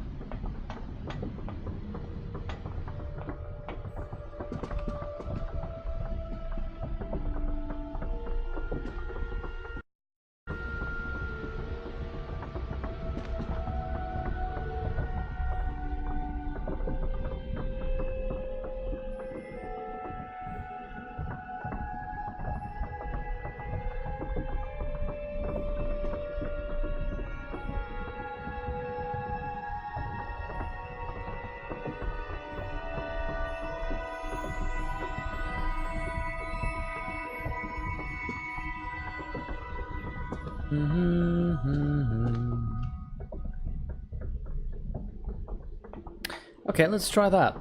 Okay, let's try that.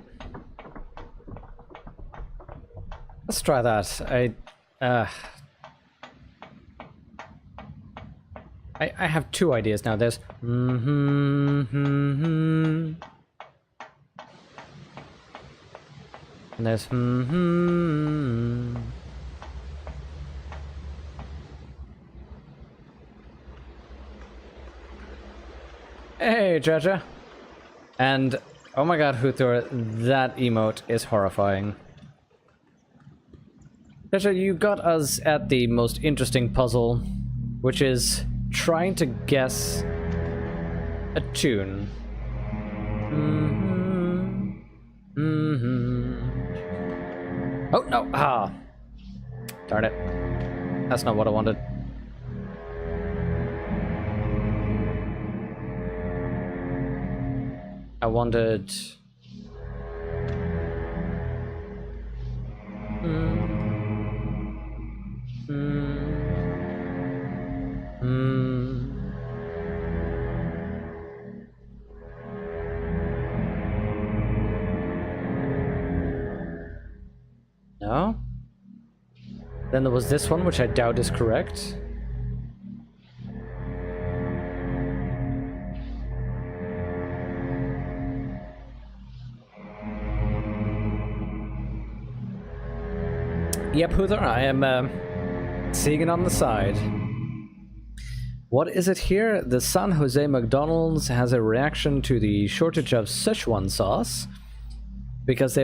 Let's try that. I have two ideas now. There's and there's Hey, Jaja. And oh my god, Huthor, that emote is horrifying. Jaja, you got us at the most interesting puzzle, which is trying to guess a tune. Oh, no! Ah! Darn it. That's not what I wanted. I wanted... No? Then there was this one, which I doubt is correct. Yep, Huther, I am seeing it on the side. What is it here? The San Jose McDonald's has a reaction to the shortage of Szechuan sauce because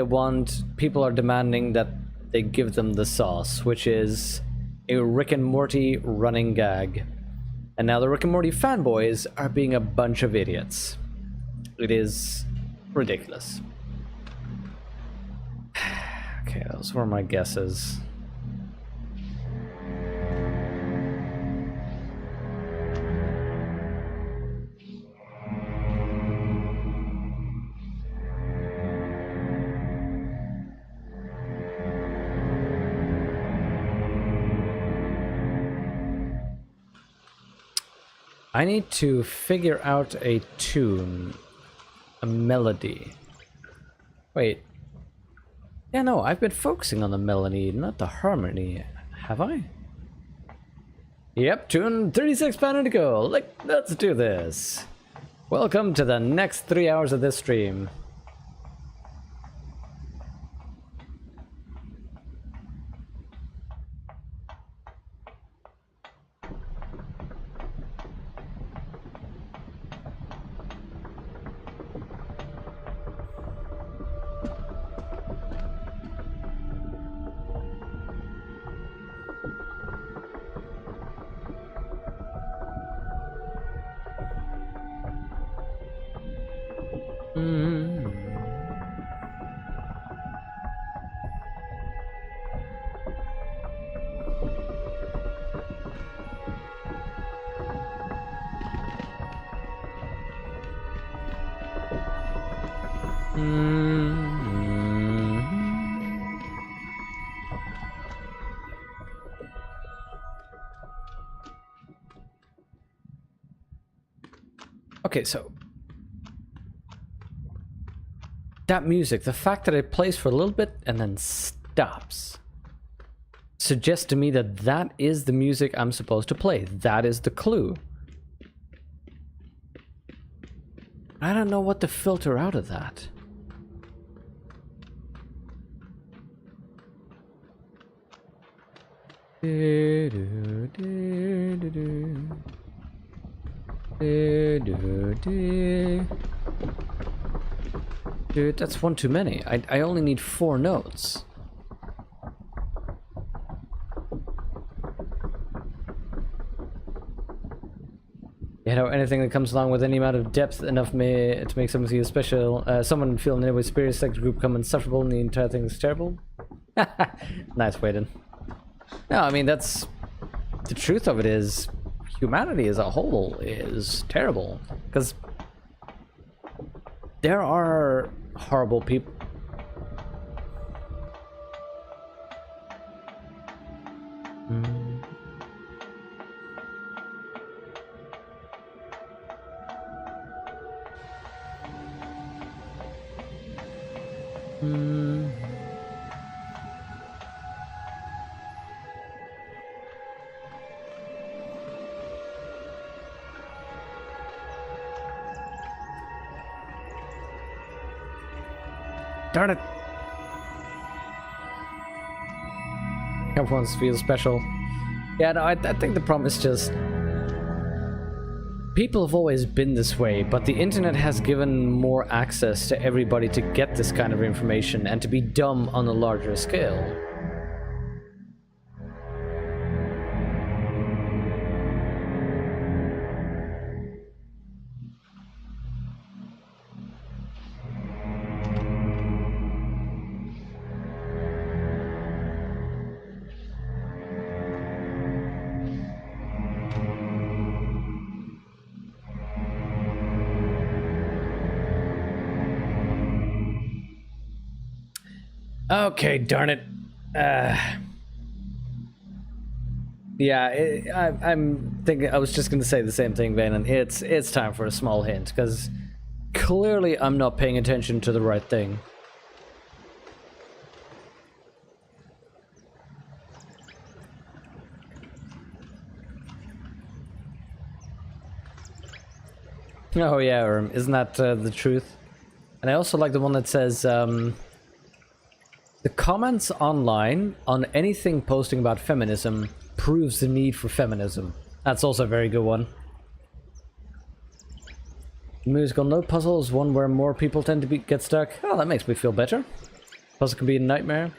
people are demanding that they give them the sauce, which is a Rick and Morty running gag. And now the Rick and Morty fanboys are being a bunch of idiots. It is ridiculous. Okay, those were my guesses. I need to figure out a tune, a melody. Wait. Yeah, no, I've been focusing on the melody, not the harmony. Have I? Yep, tune 36 pound to go. Let's do this. Welcome to the next 3 hours of this stream. Okay, so that music, the fact that it plays for a little bit and then stops, suggests to me that that is the music I'm supposed to play. That is the clue. I don't know what to filter out of that. Dude, that's one too many. I only need 4 notes. You know, anything that comes along with any amount of depth enough to make someone feel special, someone feel in any way superior, sex group come insufferable and the entire thing is terrible. Nice, Wayden. No, I mean, that's... The truth of it is, humanity as a whole is terrible. Because there are horrible people. Darn it! Everyone feels special. Yeah, no, I think the problem is just... People have always been this way, but the internet has given more access to everybody to get this kind of information and to be dumb on a larger scale. Okay, darn it. Yeah, I'm thinking. I was just going to say the same thing, Vane, and it's time for a small hint because clearly I'm not paying attention to the right thing. Oh yeah, isn't that the truth? And I also like the one that says, the comments online on anything posting about feminism proves the need for feminism. That's also a very good one. Musical note puzzle is one where more people tend to get stuck. Oh, that makes me feel better. Puzzle can be a nightmare.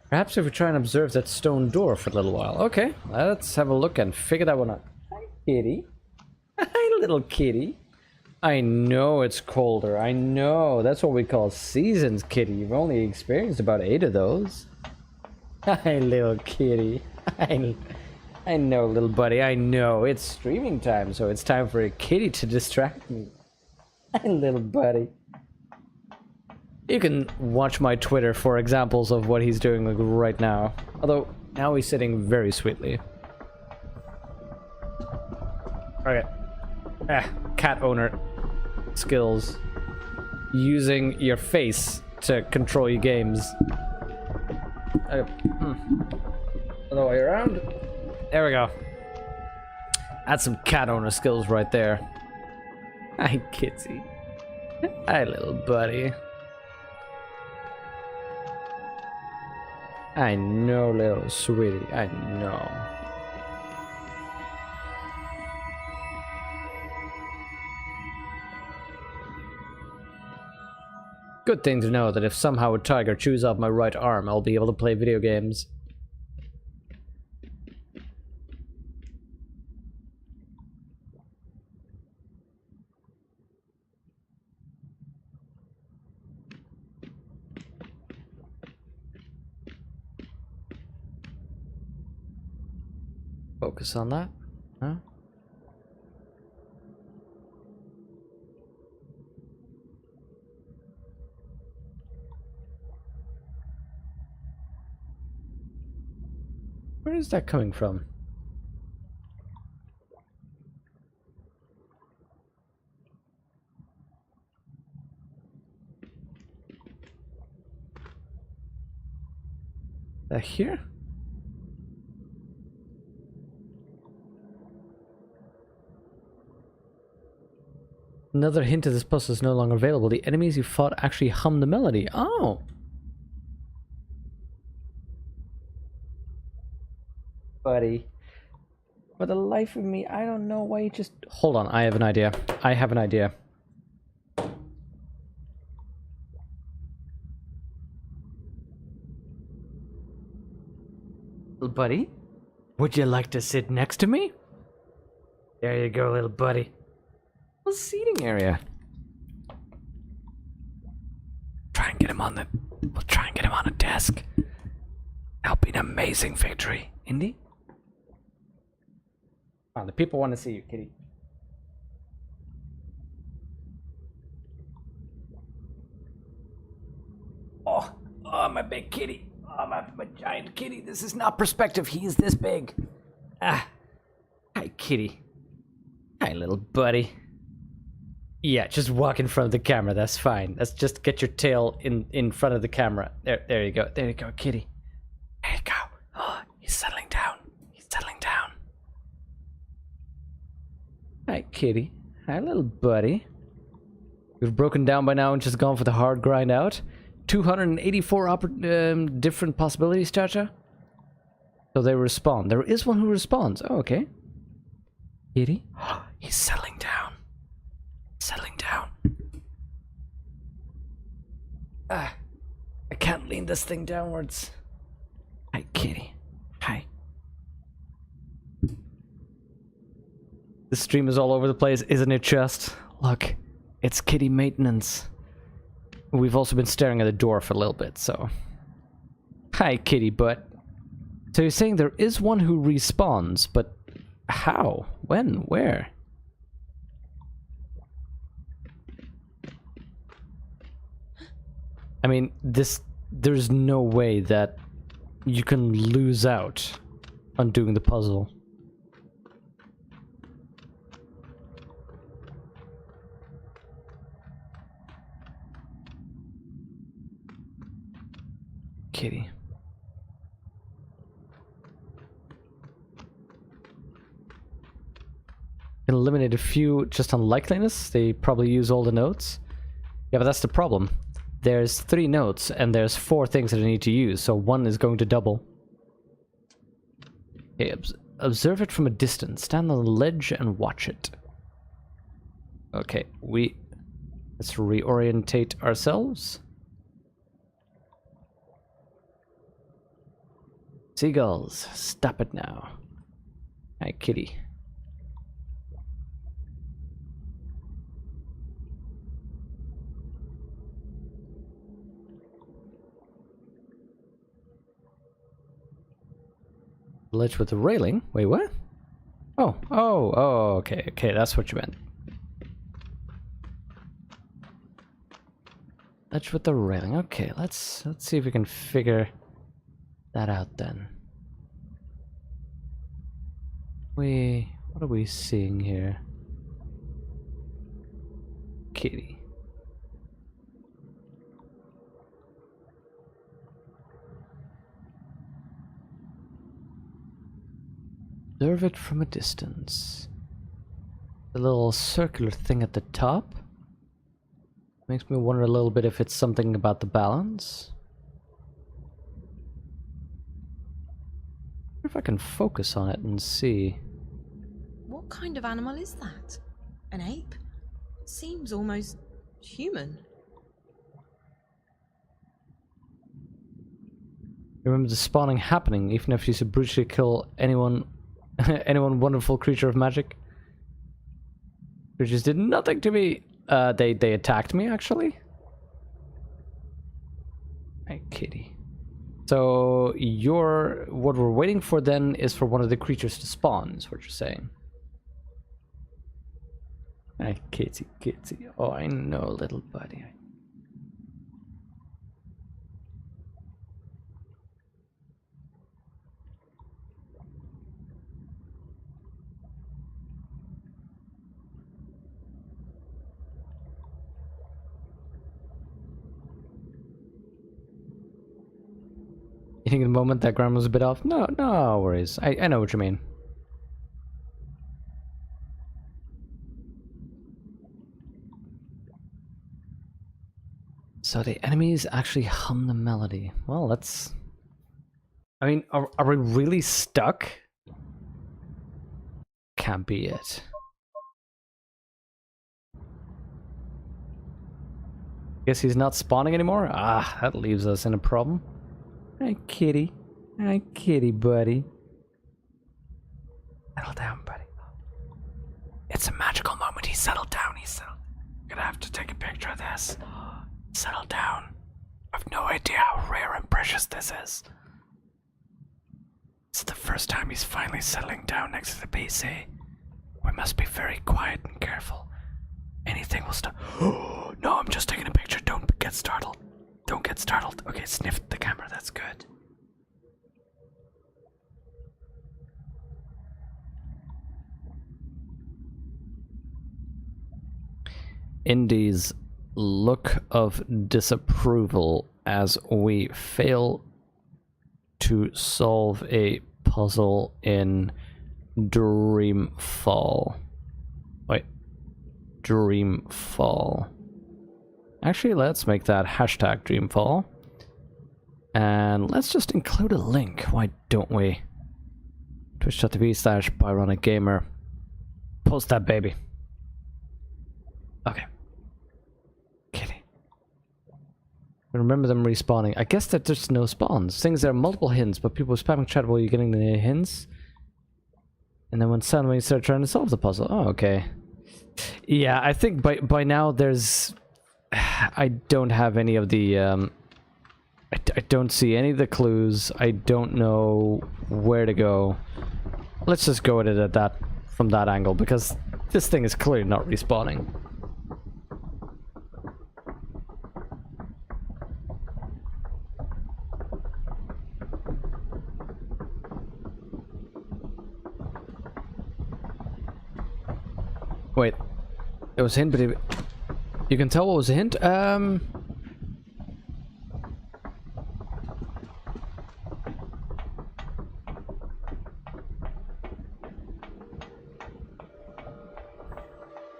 Perhaps if we try and observe that stone door for a little while. Okay, let's have a look and figure that one out. Hi, kitty. Hi, little kitty. I know it's colder. I know. That's what we call seasons, kitty. You've only experienced about 8 of those. Hi, little kitty. I know, little buddy. I know. It's streaming time, so it's time for a kitty to distract me. Hi, little buddy. You can watch my Twitter for examples of what he's doing like right now. Although, now he's sitting very sweetly. Okay. Cat owner skills. Using your face to control your games. Other way around. There we go. That's some cat owner skills right there. Hi, Kitsy. Hi, little buddy. I know, little sweetie. I know. Good thing to know that if somehow a tiger chews off my right arm, I'll be able to play video games. Focus on that. Huh? Where is that coming from? Here? Another hint of this puzzle is no longer available. The enemies you fought actually hum the melody. Oh! Buddy. For the life of me, I don't know why you just... Hold on, I have an idea. I have an idea. Little buddy? Would you like to sit next to me? There you go, little buddy. A seating area. Try and get him on the... We'll try and get him on a desk. That'll be an amazing victory. Indy? Come on, the people want to see you, kitty. Oh, my big kitty. Oh, my giant kitty. This is not perspective. He is this big. Ah. Hi, kitty. Hi, little buddy. Yeah, just walk in front of the camera. That's fine. Let's just get your tail in front of the camera. There you go. There you go, kitty. There you go. Oh, he's settling down. He's settling down. Hi, kitty. Hi, little buddy. We've broken down by now and just gone for the hard grind out. 284 different possibilities, Cha-Cha. So they respond. There is one who responds. Oh, okay. Kitty? He's settling down. Settling down. I can't lean this thing downwards. Hi, kitty. Hi. The stream is all over the place, isn't it just? Look, it's kitty maintenance. We've also been staring at the door for a little bit, so... Hi, kitty butt. So you're saying there is one who respawns, but how? When? Where? I mean, there's no way that you can lose out on doing the puzzle. Kitty. can eliminate a few just on likeliness. They probably use all the notes. Yeah, but that's the problem. There's 3 notes, and there's 4 things that I need to use, so 1 is going to double. Okay, observe it from a distance. Stand on the ledge and watch it. Okay, let's reorientate ourselves. Seagulls, stop it now. Hi, kitty. Ledge with the railing? Wait, what? Oh, okay, that's what you meant. Ledge with the railing. Okay, let's see if we can figure that out then. What are we seeing here? Kitty. Observe it from a distance. The little circular thing at the top makes me wonder a little bit if it's something about the balance. I wonder if I can focus on it and see. What kind of animal is that? An ape? Seems almost human. Remember the spawning happening, even if you should brutally kill anyone wonderful creature of magic. Creatures did nothing to me. They attacked me, actually. Hey, kitty. So what we're waiting for then is for one of the creatures to spawn, is what you're saying. Hey, kitty. Oh, I know, little buddy. You think in the moment that grammar was a bit off? No worries. I know what you mean. So the enemies actually hum the melody. Well, that's... I mean, are we really stuck? Can't be it. Guess he's not spawning anymore? Ah, that leaves us in a problem. Hi, kitty. Hi, kitty, buddy. Settle down, buddy. It's a magical moment. He settled down. I'm gonna have to take a picture of this. Settle down. I've no idea how rare and precious this is. It's the first time he's finally settling down next to the PC. We must be very quiet and careful. Anything will stop. No, I'm just taking a picture. Don't get startled. Don't get startled. Okay, sniff the camera. That's good. Indy's look of disapproval as we fail to solve a puzzle in Dreamfall. Wait. Dreamfall. Actually, let's make that hashtag Dreamfall. And let's just include a link. Why don't we? Twitch.tv/Byronic Gamer. Post that baby. Okay. Kitty. Remember them respawning. I guess that there's no spawns. Things there are multiple hints, but people spamming chat while you're getting the hints. And then when suddenly you start trying to solve the puzzle. Oh, okay. Yeah, I think by now there's... I don't have any of the... I don't see any of the clues. I don't know where to go. Let's just go at it at that, from that angle, because this thing is clearly not respawning. Wait, it was a hint, but you can tell what was a hint?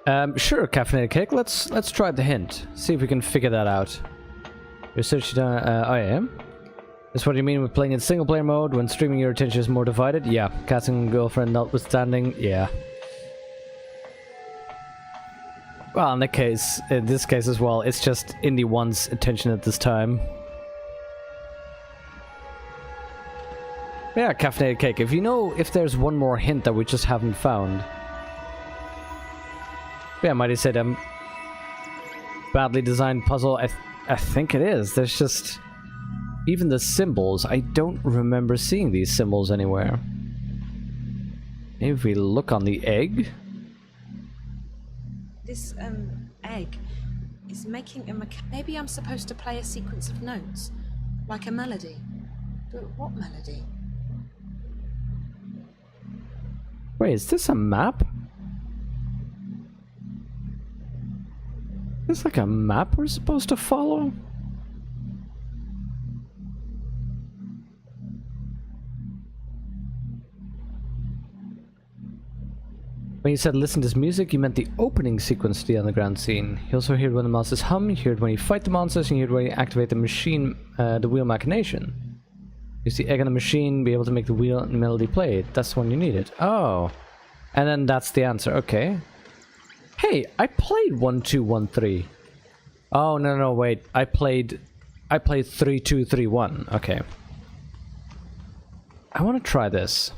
Sure, caffeinated cake. Let's try the hint. See if we can figure that out. Research. I am. That's what you mean with playing in single player mode when streaming your attention is more divided? Yeah. Casting girlfriend notwithstanding, yeah. Well, in this case as well, it's just Indie 1's attention at this time. Yeah, caffeinated cake. If you know if there's one more hint that we just haven't found. Yeah, Mighty said, badly designed puzzle. I think it is. There's just... Even the symbols, I don't remember seeing these symbols anywhere. Maybe if we look on the egg. This, egg is making a maybe I'm supposed to play a sequence of notes, like a melody. But what melody? Wait, is this a map? Is this like a map we're supposed to follow? When you said listen to this music, you meant the opening sequence to the underground scene. You also heard when the monsters hum, you heard when you fight the monsters, and you heard when you activate the machine, the wheel machination. Use the egg on the machine, be able to make the wheel and melody play. That's the one you needed. Oh. And then that's the answer, okay. Hey, I played 1213. Oh, no, wait. I played 3231. Okay. I want to try this.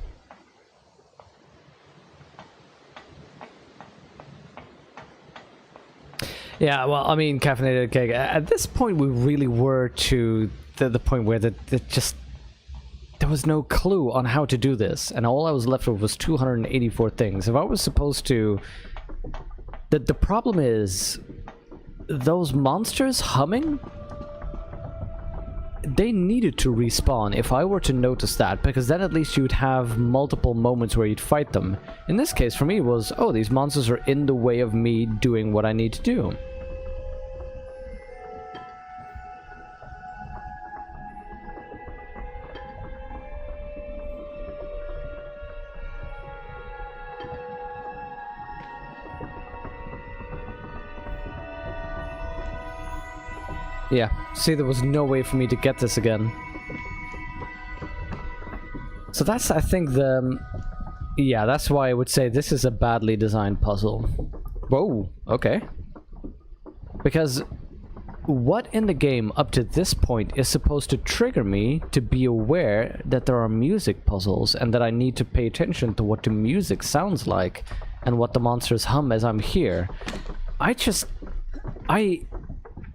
Yeah, well, I mean, caffeinated cake. At this point, we really were to the point where there was no clue on how to do this, and all I was left with was 284 things. If I was supposed to... The problem is... Those monsters humming? They needed to respawn if I were to notice that, because then at least you'd have multiple moments where you'd fight them. In this case, for me, it was, oh, these monsters are in the way of me doing what I need to do. Yeah, see, there was no way for me to get this again. So that's, I think, yeah, that's why I would say this is a badly designed puzzle. Whoa, okay. Because what in the game up to this point is supposed to trigger me to be aware that there are music puzzles and that I need to pay attention to what the music sounds like and what the monsters hum as I'm here. I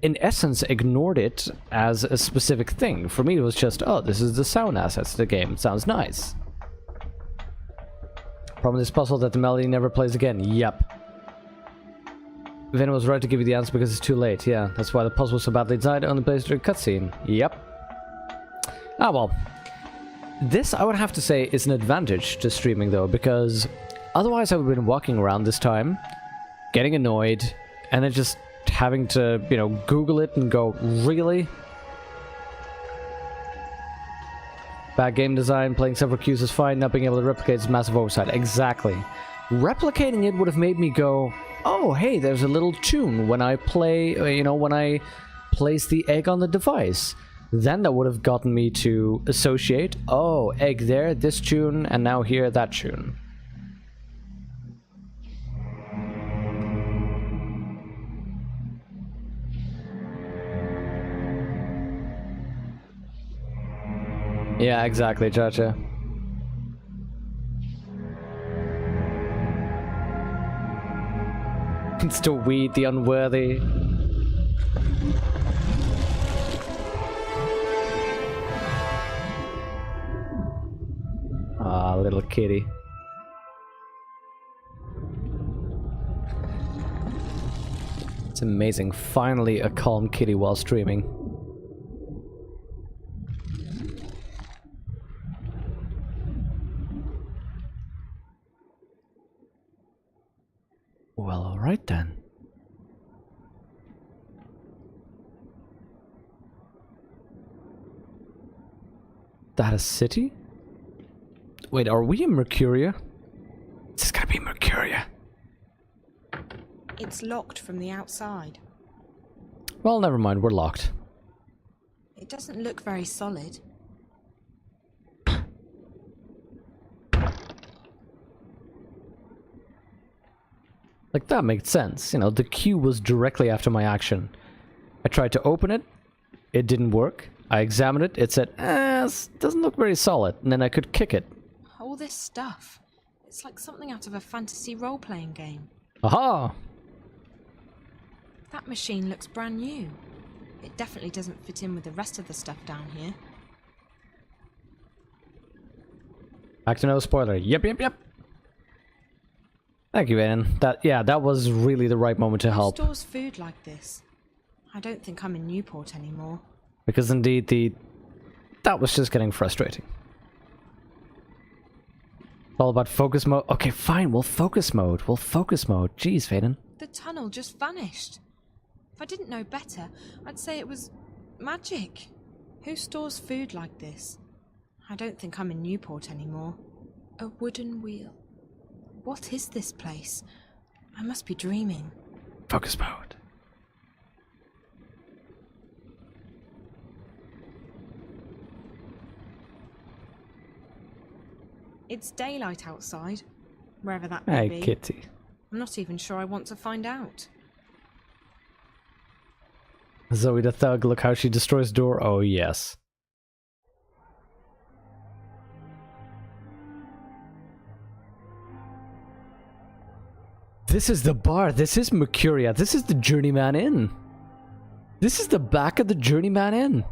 in essence ignored it as a specific thing. For me it was just, oh, this is the sound assets of the game, sounds nice. Problem with this puzzle that the melody never plays again. Yep. Vin was right to give you the answer because it's too late. Yeah, that's why the puzzle was so badly designed, only plays during cutscene. Yep. Ah well. This, I would have to say, is an advantage to streaming though, because otherwise I would have been walking around this time, getting annoyed, and then just having to, you know, Google it and go, really? Bad game design, playing several queues is fine, not being able to replicate is massive oversight. Exactly. Replicating it would have made me go, oh, hey, there's a little tune when I play, you know, when I place the egg on the device. Then that would have gotten me to associate, oh, egg there, this tune, and now here, that tune. Yeah, exactly, Chacha. It's to weed the unworthy. Ah, little kitty. It's amazing. Finally a calm kitty while streaming. Well, alright then. That a city? Wait, are we in Mercuria? This is gonna be Mercuria. It's locked from the outside. Well, never mind, we're locked. It doesn't look very solid. Like, that makes sense. You know, the queue was directly after my action. I tried to open it. It didn't work. I examined it. It said, it doesn't look very solid. And then I could kick it. All this stuff. It's like something out of a fantasy role-playing game. Aha! That machine looks brand new. It definitely doesn't fit in with the rest of the stuff down here. Back to no spoiler. Yep. Thank you, Anne. That was really the right moment to help. Who stores food like this? I don't think I'm in Newport anymore. Because indeed, that was just getting frustrating. It's all about focus mode. Okay, fine, we'll focus mode. Jeez, Faden. The tunnel just vanished. If I didn't know better, I'd say it was magic. Who stores food like this? I don't think I'm in Newport anymore. A wooden wheel. What is this place? I must be dreaming. Focus mode. It's daylight outside, wherever that may be. Hey, kitty. I'm not even sure I want to find out. Zoe the thug, look how she destroys door. Oh, yes. This is the bar. This is Mercuria. This is the Journeyman Inn. This is the back of the Journeyman Inn.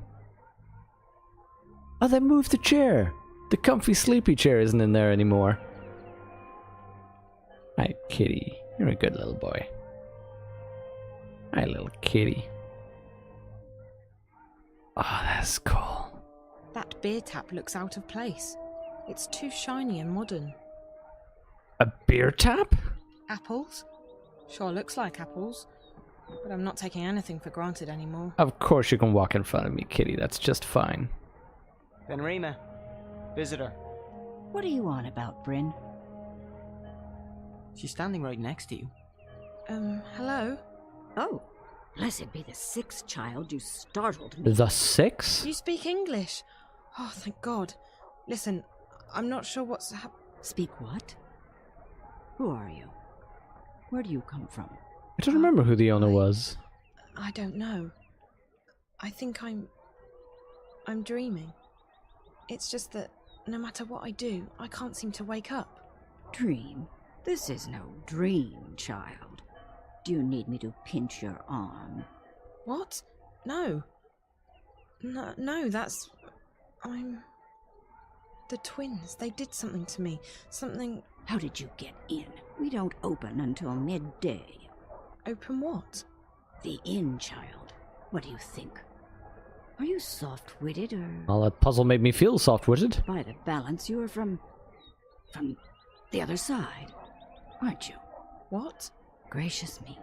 Oh, they moved the chair. The comfy sleepy chair isn't in there anymore. Hi, kitty. You're a good little boy. Hi, little kitty. Oh, that's cool. That beer tap looks out of place. It's too shiny and modern. A beer tap? Apples? Sure looks like apples. But I'm not taking anything for granted anymore. Of course you can walk in front of me, kitty. That's just fine. Benrima. Visitor. What are you on about, Bryn? She's standing right next to you. Hello? Oh, blessed be the sixth child, you startled me. The sixth? You speak English? Oh, thank God. Listen, I'm not sure what's Speak what? Who are you? Where do you come from? I don't remember who the owner was. I don't know. I think I'm dreaming. It's just that no matter what I do, I can't seem to wake up. Dream? This is no dream, child. Do you need me to pinch your arm? What? No. No, that's... The twins, they did something to me. Something... How did you get in? We don't open until midday. Open what? The inn, child. What do you think? Are you soft-witted or... Well, that puzzle made me feel soft-witted. By the balance, you are from the other side, aren't you? What? Gracious me.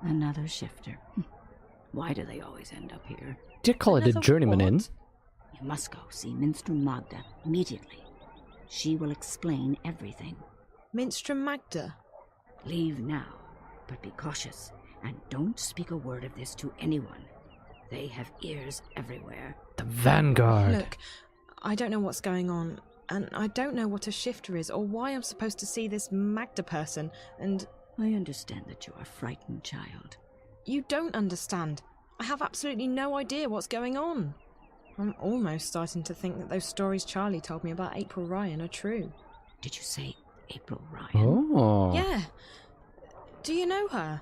Another shifter. Why do they always end up here? Do you call it a Journeyman Inn? You must go see Minstrel Magda immediately. She will explain everything. Minstrel Magda? Leave now, but be cautious, and don't speak a word of this to anyone. They have ears everywhere. The Vanguard. Look, I don't know what's going on, and I don't know what a shifter is, or why I'm supposed to see this Magda person, and... I understand that you are frightened, child. You don't understand. I have absolutely no idea what's going on. I'm almost starting to think that those stories Charlie told me about April Ryan are true. Did you say April Ryan? Oh. Yeah. Do you know her?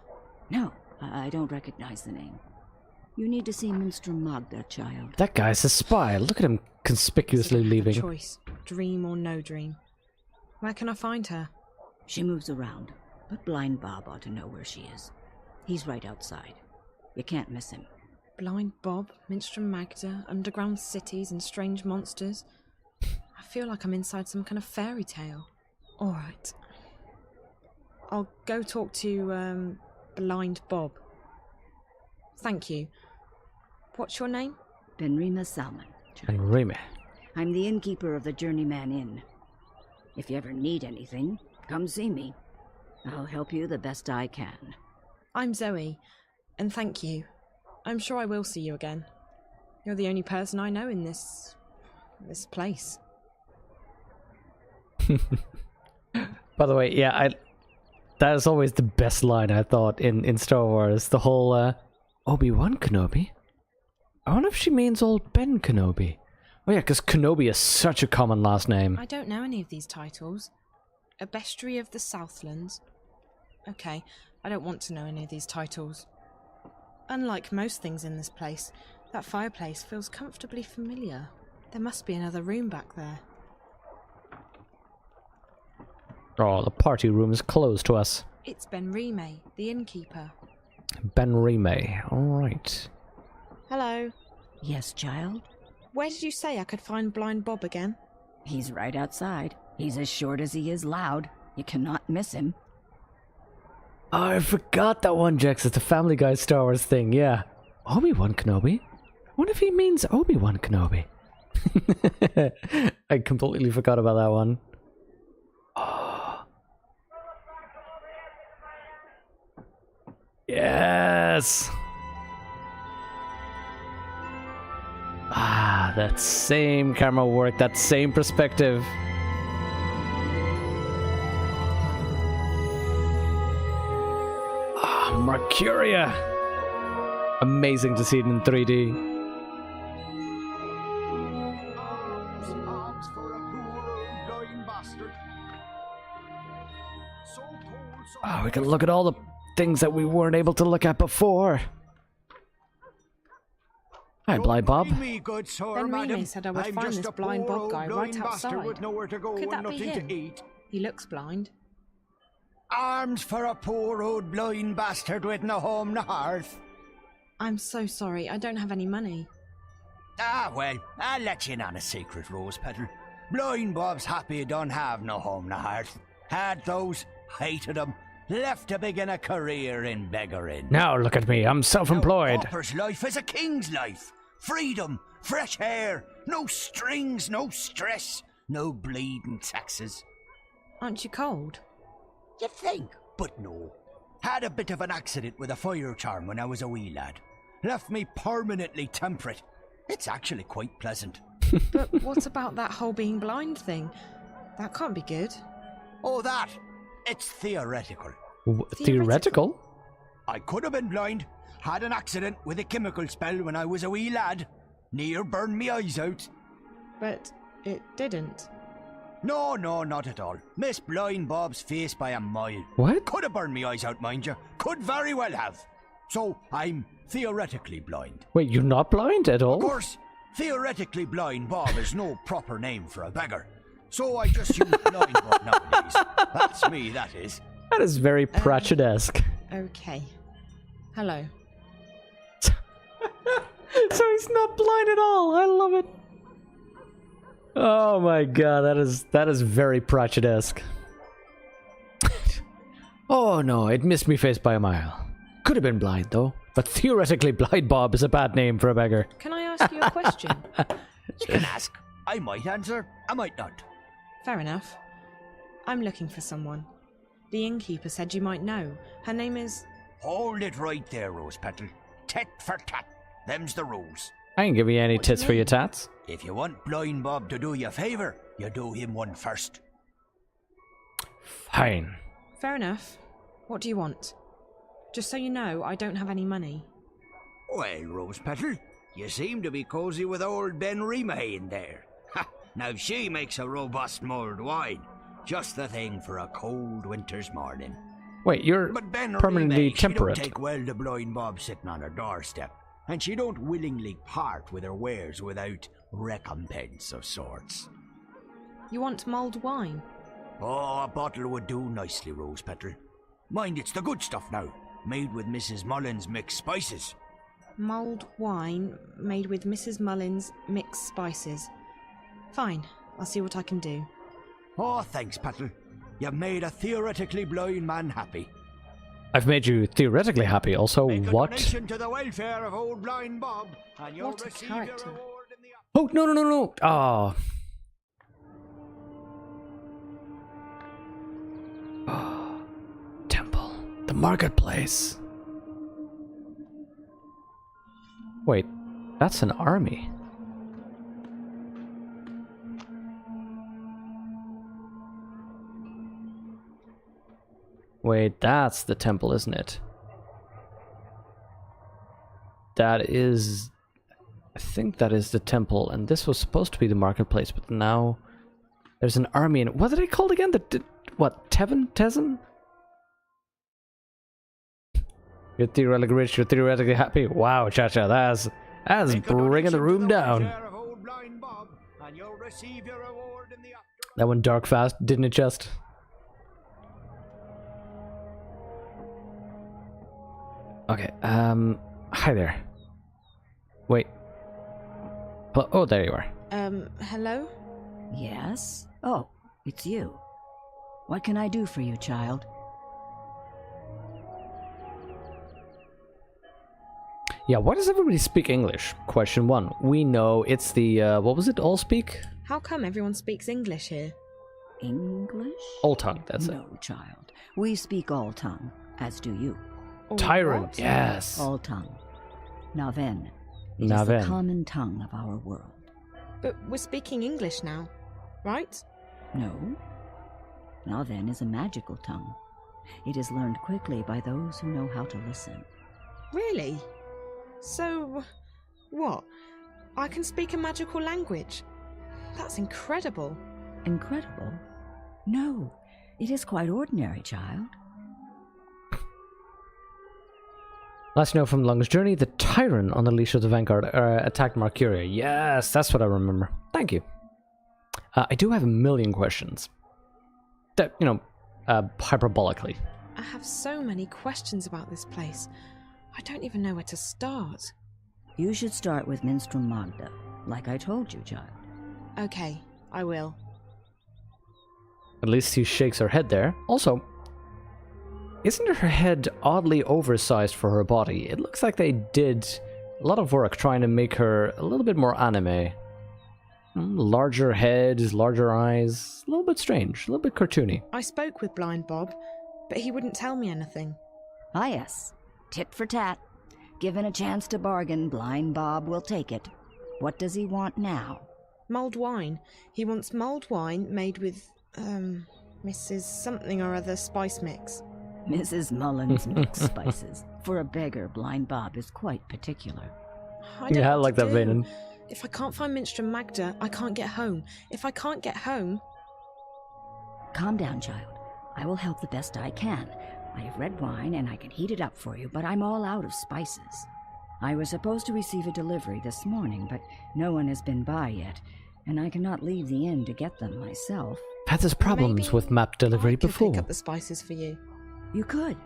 No, I don't recognize the name. You need to see Minstrel Magda, child. That guy's a spy. Look at him conspicuously leaving. Choice, dream or no dream. Where can I find her? She moves around, but Blind Bob ought to know where she is. He's right outside. You can't miss him. Blind Bob, Minstrel Magda, underground cities and strange monsters. I feel like I'm inside some kind of fairy tale. All right. I'll go talk to, Blind Bob. Thank you. What's your name? Benrima Salmon. Benrima. I'm the innkeeper of the Journeyman Inn. If you ever need anything, come see me. I'll help you the best I can. I'm Zoe, and thank you. I'm sure I will see you again. You're the only person I know in this place. By the way, yeah, that is always the best line, I thought, in Star Wars. The whole, Obi-Wan Kenobi? I wonder if she means old Ben Kenobi. Oh yeah, because Kenobi is such a common last name. I don't know any of these titles. A bestiary of the Southlands. Okay, I don't want to know any of these titles. Unlike most things in this place, that fireplace feels comfortably familiar. There must be another room back there. Oh, the party room is closed to us. It's Ben Rime, the innkeeper. Ben Rime, alright. Hello. Yes, child? Where did you say I could find Blind Bob again? He's right outside. He's as short as he is loud. You cannot miss him. Oh, I forgot that one, Jex. It's the Family Guy Star Wars thing, yeah. Obi-Wan Kenobi? What if he means Obi-Wan Kenobi? I completely forgot about that one. Oh. Yes! Ah, that same camera work, that same perspective. Ah, Mercuria! Amazing to see it in 3D. Oh, we can look at all the things that we weren't able to look at before. Hi, Blind Bob. Ben Rime said I would find this Blind Bob guy right outside. Could that be him? He looks blind. Arms for a poor old blind bastard with no home, no hearth. I'm so sorry, I don't have any money. Ah, well, I'll let you in on a secret, Rose Petal. Blind Bob's happy he don't have no home, no hearth. Had those, hated them, left to begin a career in beggaring. Now look at me, I'm self-employed. Pauper's life is a king's life. Freedom, fresh air, no strings, no stress, no bleeding taxes. Aren't you cold? You think, but no. Had a bit of an accident with a fire charm when I was a wee lad. Left me permanently temperate. It's actually quite pleasant. But what about that whole being blind thing? That can't be good. Oh, that? It's theoretical. Theoretical? I could have been blind. Had an accident with a chemical spell when I was a wee lad. Near burned me eyes out. But it didn't. No, not at all. Miss Blind Bob's face by a mile. What? Could have burned me eyes out, mind you. Could very well have. So, I'm theoretically blind. Wait, you're not blind at all? Of course, theoretically blind Bob is no proper name for a beggar. So I just use Blind Bob nowadays. That's me, that is. That is very Pratchett-esque. Okay. Hello. So he's not blind at all. I love it. Oh my god, that is very Pratchett-esque. Oh no, it missed me face by a mile. Could have been blind though, but theoretically Blind Bob is a bad name for a beggar. Can I ask you a question? You can ask. I might answer, I might not. Fair enough. I'm looking for someone. The innkeeper said you might know. Her name is... Hold it right there, Rose Petal. Tit for tat. Them's the rules. I can give you any tits for your tats. If you want Blind Bob to do you a favour, you do him one first. Fine. Fair enough. What do you want? Just so you know, I don't have any money. Well, Rose Petal, you seem to be cosy with old Ben Rime in there. Ha! Now she makes a robust mulled wine. Just the thing for a cold winter's morning. Wait, you're but Ben permanently Rime, temperate. She don't take well to Blind Bob sitting on her doorstep. And she don't willingly part with her wares without recompense of sorts. You want mulled wine? Oh, a bottle would do nicely, Rose Petal. Mind, it's the good stuff now, made with Mrs. Mullins' mixed spices. Mulled wine made with Mrs. Mullins' mixed spices. Fine, I'll see what I can do. Oh, thanks, Petal. You've made a theoretically blind man happy. I've made you theoretically happy. Also, Make a what? donation to the welfare of old Blind Bob, and you'll What a receive character. your reward in the... Oh, no. Oh. Temple. The marketplace. Wait, that's an army. Wait, that's the temple, isn't it? That is... I think that is the temple, and this was supposed to be the marketplace, but now there's an army in it. What are they called again? What, Tevin? Tezen? You're theoretically rich, you're theoretically happy. Wow, Cha-Cha, that's bringing the room down. That went dark fast, didn't it just? Okay, hi there. Wait. Oh, there you are. Hello? Yes? Oh, it's you. What can I do for you, child? Yeah, why does everybody speak English? Question 1. We know it's the, what was it, all speak? How come everyone speaks English here? English? Old tongue, that's it. No, child. We speak all tongue, as do you. Tyrant, What? yes. All tongue. Now then, it is the common tongue of our world. But we're speaking English now, right? No. Naven is a magical tongue. It is learned quickly by those who know how to listen. Really? So, what? I can speak a magical language? That's incredible. Incredible? No, it is quite ordinary, child. Last note from Long's Journey, the Tyrant on the Leash of the Vanguard attacked Marcuria. Yes, that's what I remember. Thank you. I do have a million questions. That, you know, hyperbolically. I have so many questions about this place. I don't even know where to start. You should start with Minstrel Magda, like I told you, child. Okay, I will. At least he shakes her head there. Also, isn't her head oddly oversized for her body? It looks like they did a lot of work trying to make her a little bit more anime. Larger head, larger eyes, a little bit strange, a little bit cartoony. I spoke with Blind Bob, but he wouldn't tell me anything. Ah yes, tit for tat. Given a chance to bargain, Blind Bob will take it. What does he want now? Mulled wine. He wants mulled wine made with, Mrs. Something or other spice mix. Mrs. Mullins mixed spices. For a beggar, Blind Bob is quite particular. I don't Yeah, I know like what that, to do. Vaynen. If I can't find Minstrel Magda, I can't get home. If I can't get home... Calm down, child. I will help the best I can. I have red wine and I can heat it up for you, but I'm all out of spices. I was supposed to receive a delivery this morning, but no one has been by yet, and I cannot leave the inn to get them myself. I've had these problems with map delivery before. Pick up the spices for you. You could.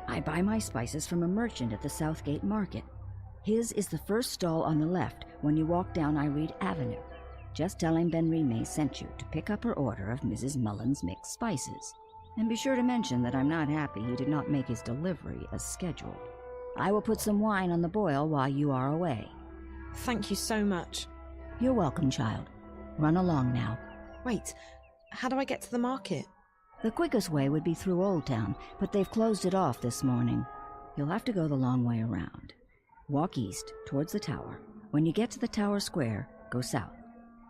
I buy my spices from a merchant at the Southgate Market. His is the first stall on the left when you walk down Irede Avenue. Just tell him Benrime sent you to pick up her order of Mrs. Mullins mixed spices. And be sure to mention that I'm not happy he did not make his delivery as scheduled. I will put some wine on the boil while you are away. Thank you so much. You're welcome, child. Run along now. Wait, how do I get to the market? The quickest way would be through Old Town, but they've closed it off this morning. You'll have to go the long way around. Walk east, towards the tower. When you get to the tower square, go south.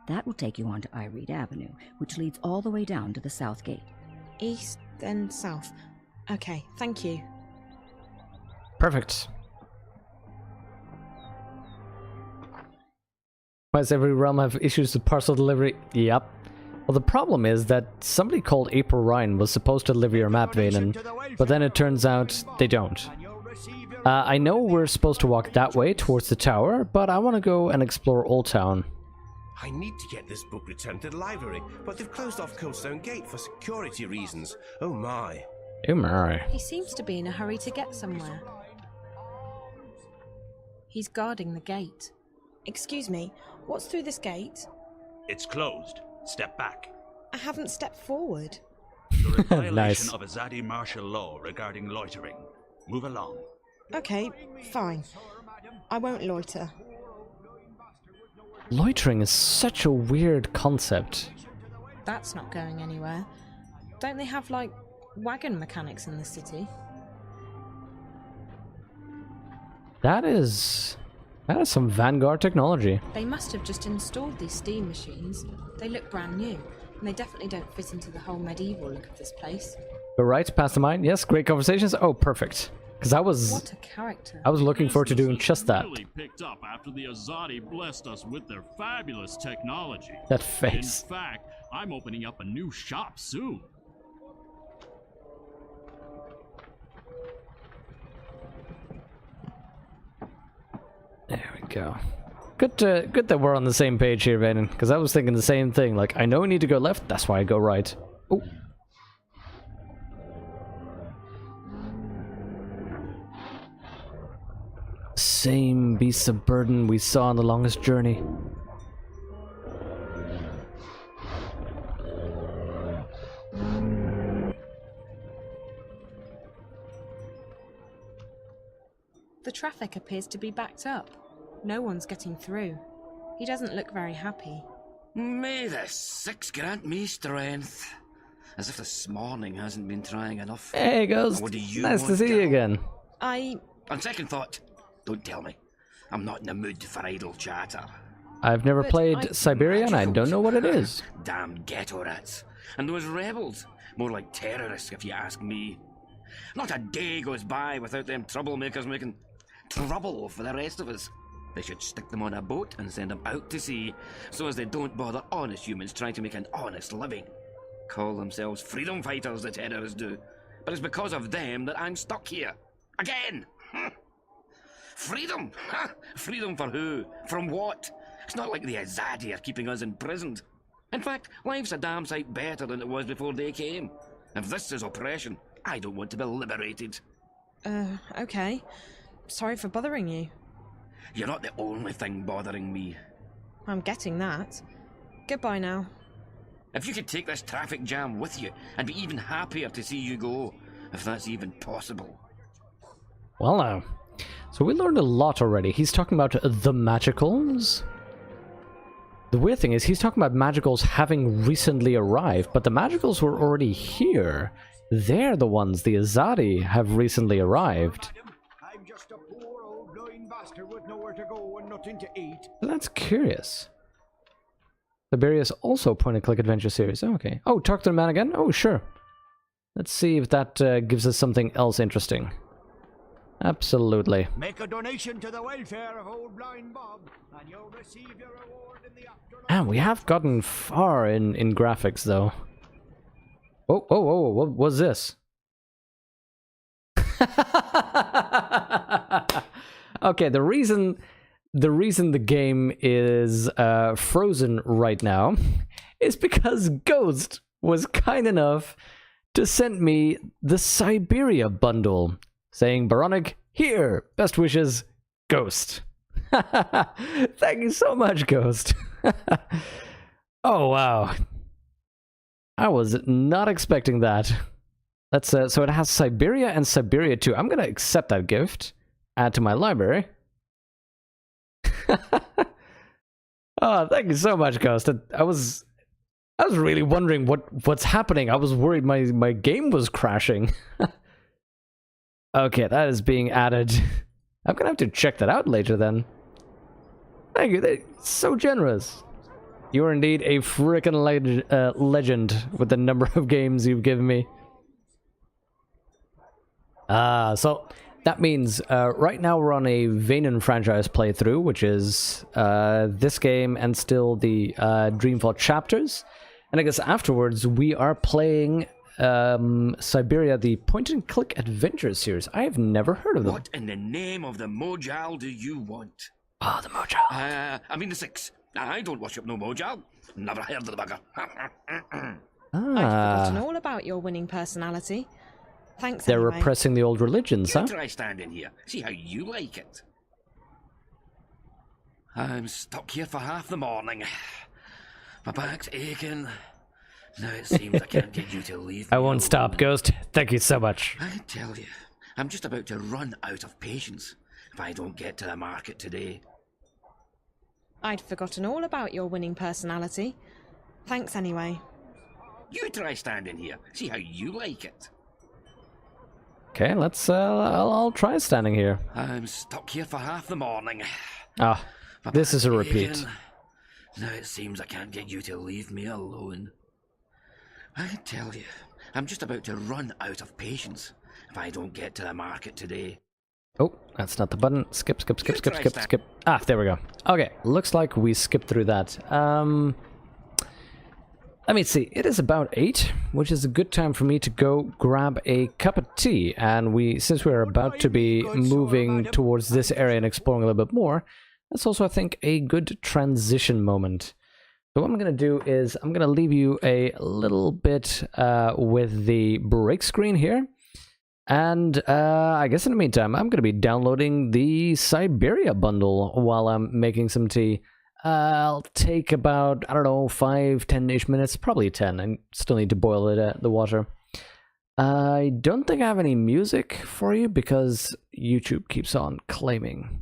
That will take you onto Irede Avenue, which leads all the way down to the south gate. East, then south. Okay, thank you. Perfect. Why does every realm have issues with parcel delivery? Yep. Well, the problem is that somebody called April Ryan was supposed to deliver your map, Vaynen, but then it turns out they don't. I know we're supposed to walk that way towards the tower, but I want to go and explore Old Town. I need to get this book returned to the library, but they've closed off Coldstone Gate for security reasons. Oh my. Oh my. He seems to be in a hurry to get somewhere. He's guarding the gate. Excuse me, what's through this gate? It's closed. Step back. I haven't stepped forward. You're in violation Nice. of Azadi martial law regarding loitering. Move along. Okay, fine. I won't loiter. Loitering is such a weird concept. That's not going anywhere. Don't they have, like, wagon mechanics in the city? That is That is some Vanguard technology. They must have just installed these steam machines. They look brand new, and they definitely don't fit into the whole medieval look of this place. You're right, past the mind. Yes, great conversations. Oh, perfect. Because I was... What a character. I was looking forward to doing just that. Really picked up after the Azadi blessed us with their fabulous technology. That face. In fact, I'm opening up a new shop soon. There we go. Good that we're on the same page here, Vaden, because I was thinking the same thing. Like, I know we need to go left, that's why I go right. Oh. Same beast of burden we saw on the longest journey. The traffic appears to be backed up. No one's getting through. He doesn't look very happy. May the six grant me strength. As if this morning hasn't been trying enough. Hey, Ghost. What do you nice want, to see you again. On second thought, don't tell me. I'm not in the mood for idle chatter. I've never played Siberia and I don't know what it is. Damn ghetto rats. And those rebels. More like terrorists, if you ask me. Not a day goes by without them troublemakers making trouble for the rest of us. They should stick them on a boat and send them out to sea, so as they don't bother honest humans trying to make an honest living. Call themselves freedom fighters, the terrorists do. But it's because of them that I'm stuck here. Again! Freedom? Freedom for who? From what? It's not like the Azadi are keeping us imprisoned. In fact, life's a damn sight better than it was before they came. If this is oppression, I don't want to be liberated. Okay. Sorry for bothering you. You're not the only thing bothering me. I'm getting that. Goodbye now. If you could take this traffic jam with you, I'd be even happier to see you go, if that's even possible. Well now, so we learned a lot already. He's talking about the magicals. The weird thing is he's talking about magicals having recently arrived, but the magicals were already here. They're the ones, the Azadi, have recently arrived. I'm just a poor old blind bastard with nowhere to go and nothing to eat. That's curious. Siberia's also point-and-click adventure series. Oh, okay. Oh, talk to the man again? Oh, sure. Let's see if that gives us something else interesting. Absolutely. Make a donation to the welfare of old blind Bob, and you'll receive your reward in the afterlife. And we have gotten far in graphics, though. Oh, what was this? Okay, the reason the game is frozen right now is because Ghost was kind enough to send me the Siberia bundle, saying, Byronic, here, best wishes, Ghost. Thank you so much, Ghost. Oh, wow. I was not expecting that. Let's so it has Siberia and Siberia 2. I'm gonna accept that gift. Add to my library. Oh, thank you so much, Ghost. I was really wondering what's happening. I was worried my game was crashing. Okay, that is being added. I'm gonna have to check that out later then. Thank you. They're so generous. You are indeed a frickin' legend with the number of games you've given me. So that means right now we're on a Vanen franchise playthrough, which is this game and still the Dreamfall chapters. And I guess afterwards we are playing Siberia, the point-and-click adventure series. I have never heard of them. What in the name of the Mojal do you want? Ah, the Mojal. I mean the six. I don't worship no Mojal. Never heard of the bugger. I'd forgotten all about your winning personality. Thanks They're anyway. repressing the old religions, huh? Try standing here. See how you like it. I'm stuck here for half the morning. My back's aching. Now it seems I can't get you to leave me I won't stop, Ghost. Thank you so much. I tell you, I'm just about to run out of patience if I don't get to the market today. I'd forgotten all about your winning personality. Thanks anyway. You try standing here. See how you like it. Okay, let's I'll try standing here. I'm stuck here for half the morning. Ah, this is a repeat. Now it seems I can't get you to leave me alone. I can tell you, I'm just about to run out of patience if I don't get to the market today. Oh, that's not the button. Skip, skip, skip, skip, skip, skip. Ah, there we go. Okay, looks like we skipped through that. Let me see. It is about 8, which is a good time for me to go grab a cup of tea. And since we're about to be moving towards this area and exploring a little bit more, that's also, I think, a good transition moment. So what I'm going to do is I'm going to leave you a little bit with the break screen here. And I guess in the meantime, I'm going to be downloading the Siberia bundle while I'm making some tea. I'll take about, I don't know, 5-10-ish minutes, probably 10. I still need to boil it the water. I don't think I have any music for you because YouTube keeps on claiming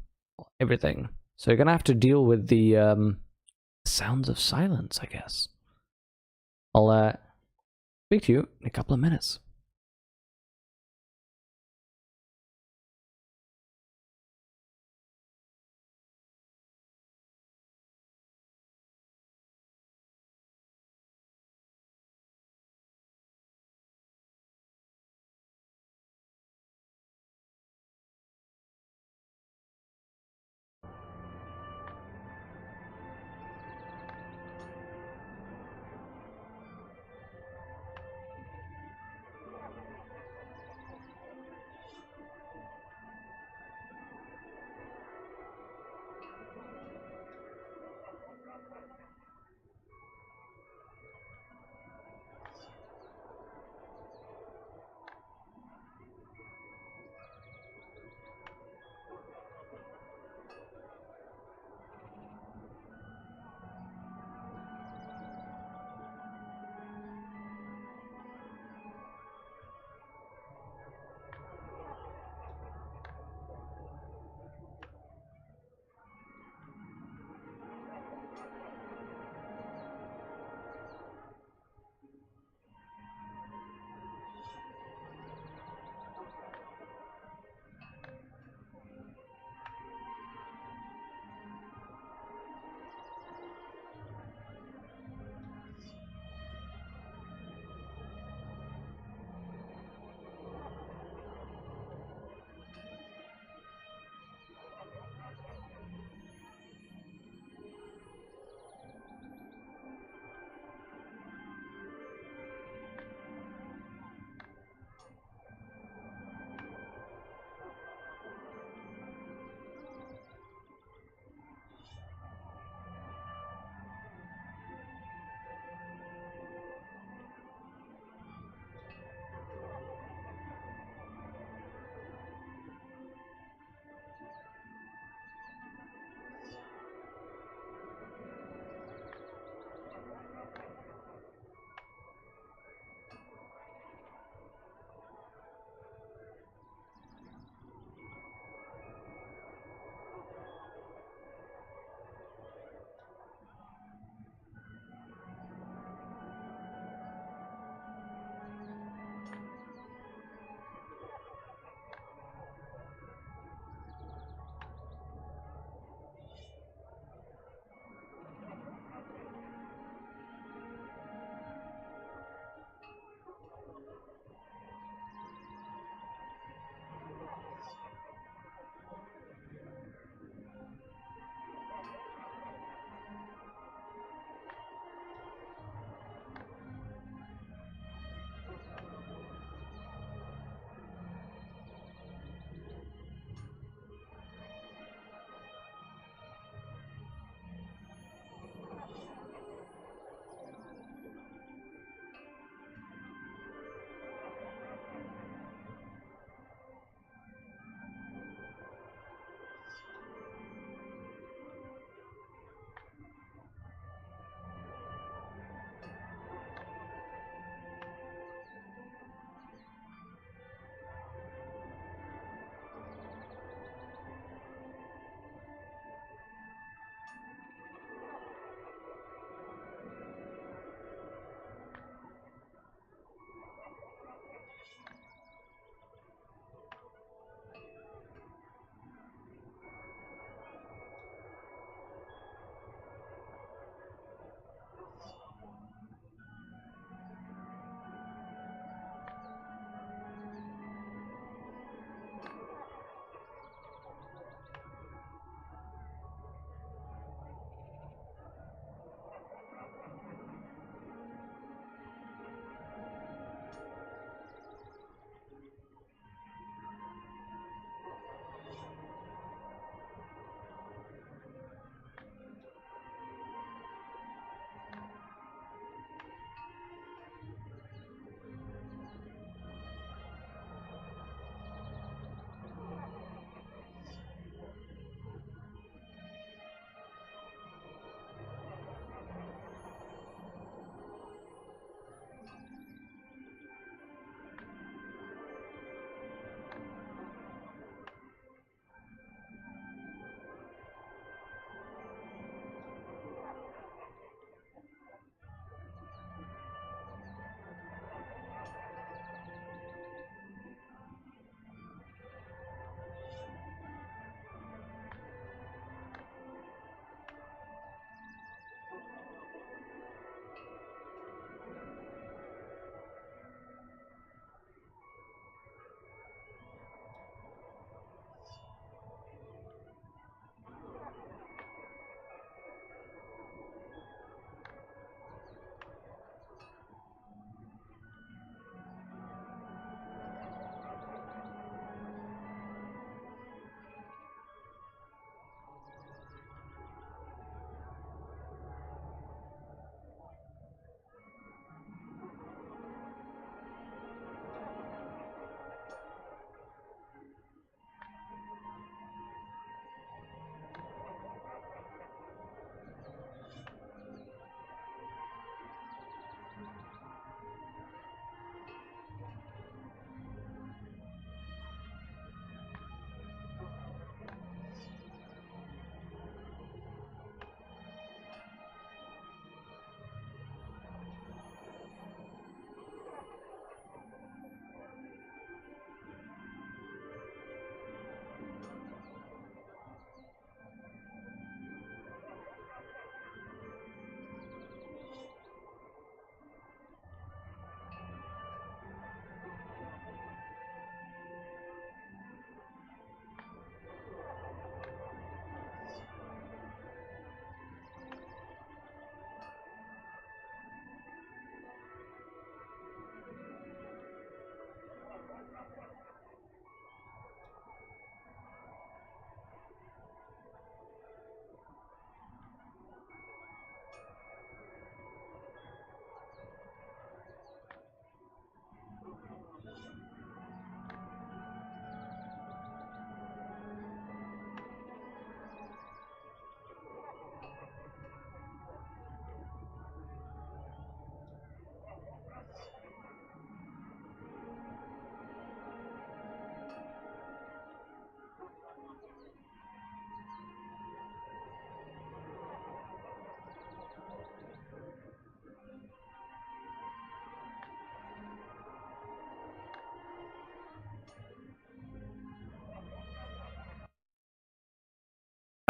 everything. So you're going to have to deal with the sounds of silence, I guess. I'll speak to you in a couple of minutes.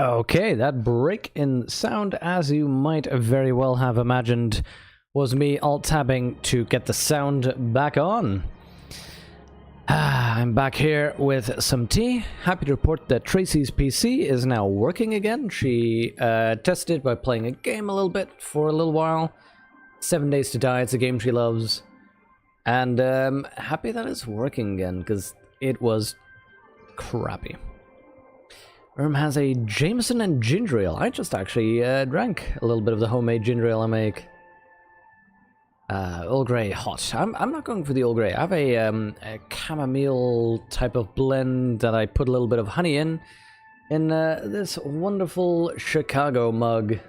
Okay, that break in sound, as you might very well have imagined, was me alt-tabbing to get the sound back on. I'm back here with some tea. Happy to report that Tracy's PC is now working again. She tested by playing a game a little bit for a little while. 7 Days to Die, it's a game she loves. And happy that it's working again, because it was crappy. Has a Jameson and ginger ale. I just actually drank a little bit of the homemade ginger ale I make. Earl Grey hot. I'm not going for the Earl Grey. I have a chamomile type of blend that I put a little bit of honey in this wonderful Chicago mug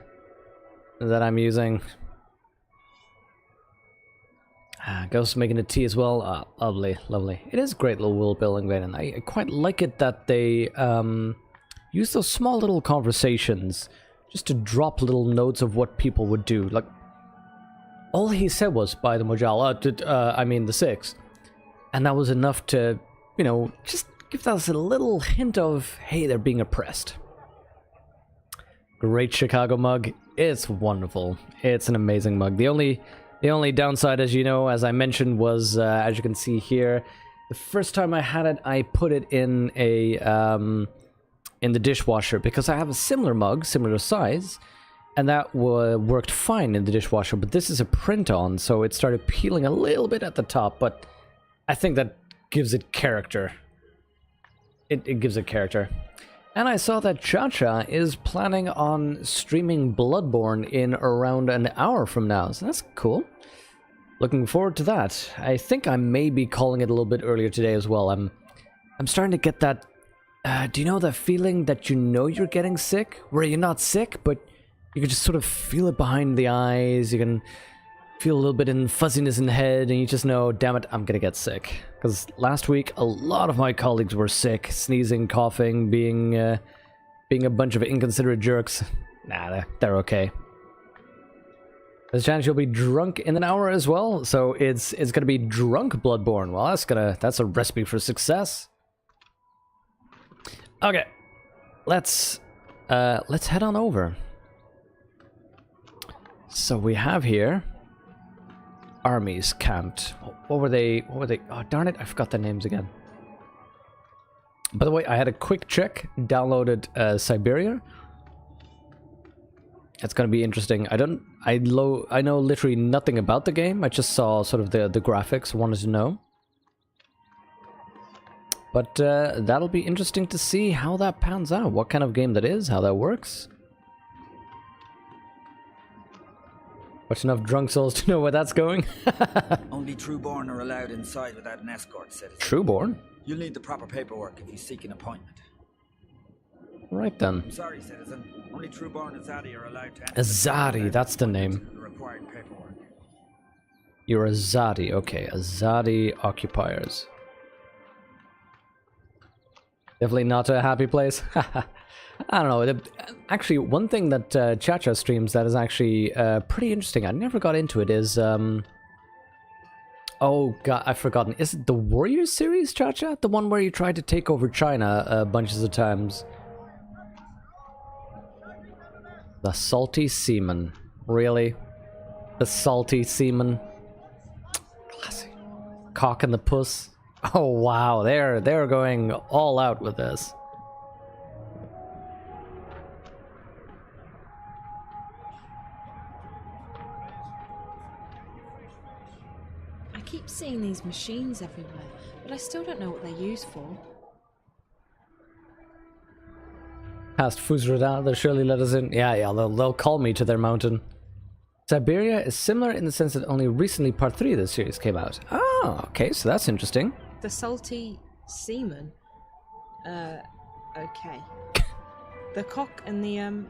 that I'm using. Ghost making a tea as well. Lovely, lovely. It is a great little world building game, and I quite like it that they use those small little conversations just to drop little notes of what people would do. Like, all he said was, by the Mojala, I mean the 6. And that was enough to, you know, just give us a little hint of, hey, they're being oppressed. Great Chicago mug. It's wonderful. It's an amazing mug. The only downside, as you know, as I mentioned, was, as you can see here, the first time I had it, I put it in in the dishwasher, because I have a similar mug, similar size, and that worked fine in the dishwasher, but this is a print-on, so it started peeling a little bit at the top, but I think that gives it character. It gives it character. And I saw that Cha-Cha is planning on streaming Bloodborne in around an hour from now, so that's cool. Looking forward to that. I think I may be calling it a little bit earlier today as well. I'm starting to get that... do you know that feeling that you know you're getting sick? Where you're not sick, but you can just sort of feel it behind the eyes. You can feel a little bit in fuzziness in the head, and you just know, damn it, I'm gonna get sick. Because last week, a lot of my colleagues were sick, sneezing, coughing, being a bunch of inconsiderate jerks. Nah, they're okay. There's a chance you'll be drunk in an hour as well, so it's gonna be drunk Bloodborne. Well, that's a recipe for success. Okay, let's head on over. So we have here armies camped. What were they? Oh, darn it, I forgot their names again. By the way, I had a quick check, downloaded Siberia. It's gonna be interesting. I know literally nothing about the game. I just saw sort of the graphics, wanted to know. But that'll be interesting to see how that pans out. What kind of game that is, how that works. Watch enough drunk souls to know where that's going. Only Trueborn are allowed inside without an escort, citizen. Trueborn? You'll need the proper paperwork if you seek an appointment. Right then. I'm sorry, citizen. Only Trueborn and Zaddy are allowed to enter. Zaddy, that's the name. The required paperwork. You're a Zaddy, okay. A Zaddy occupiers. Definitely not a happy place. I don't know. Actually, one thing that Cha-Cha streams that is actually pretty interesting, I never got into it, is... oh, God, I've forgotten. Is it the Warrior series, Cha-Cha? The one where you tried to take over China bunches of times. The Salty Seaman. Really? The Salty Seaman? Classic. Cock and the Puss. Oh, wow. They're going all out with this. I keep seeing these machines everywhere, but I still don't know what they're used for. Past Fuzrada, they'll surely let us in. Yeah, they'll call me to their mountain. Siberia is similar in the sense that only recently part 3 of the series came out. Ah, okay, so that's interesting. The Salty Seaman? Okay. The cock and the,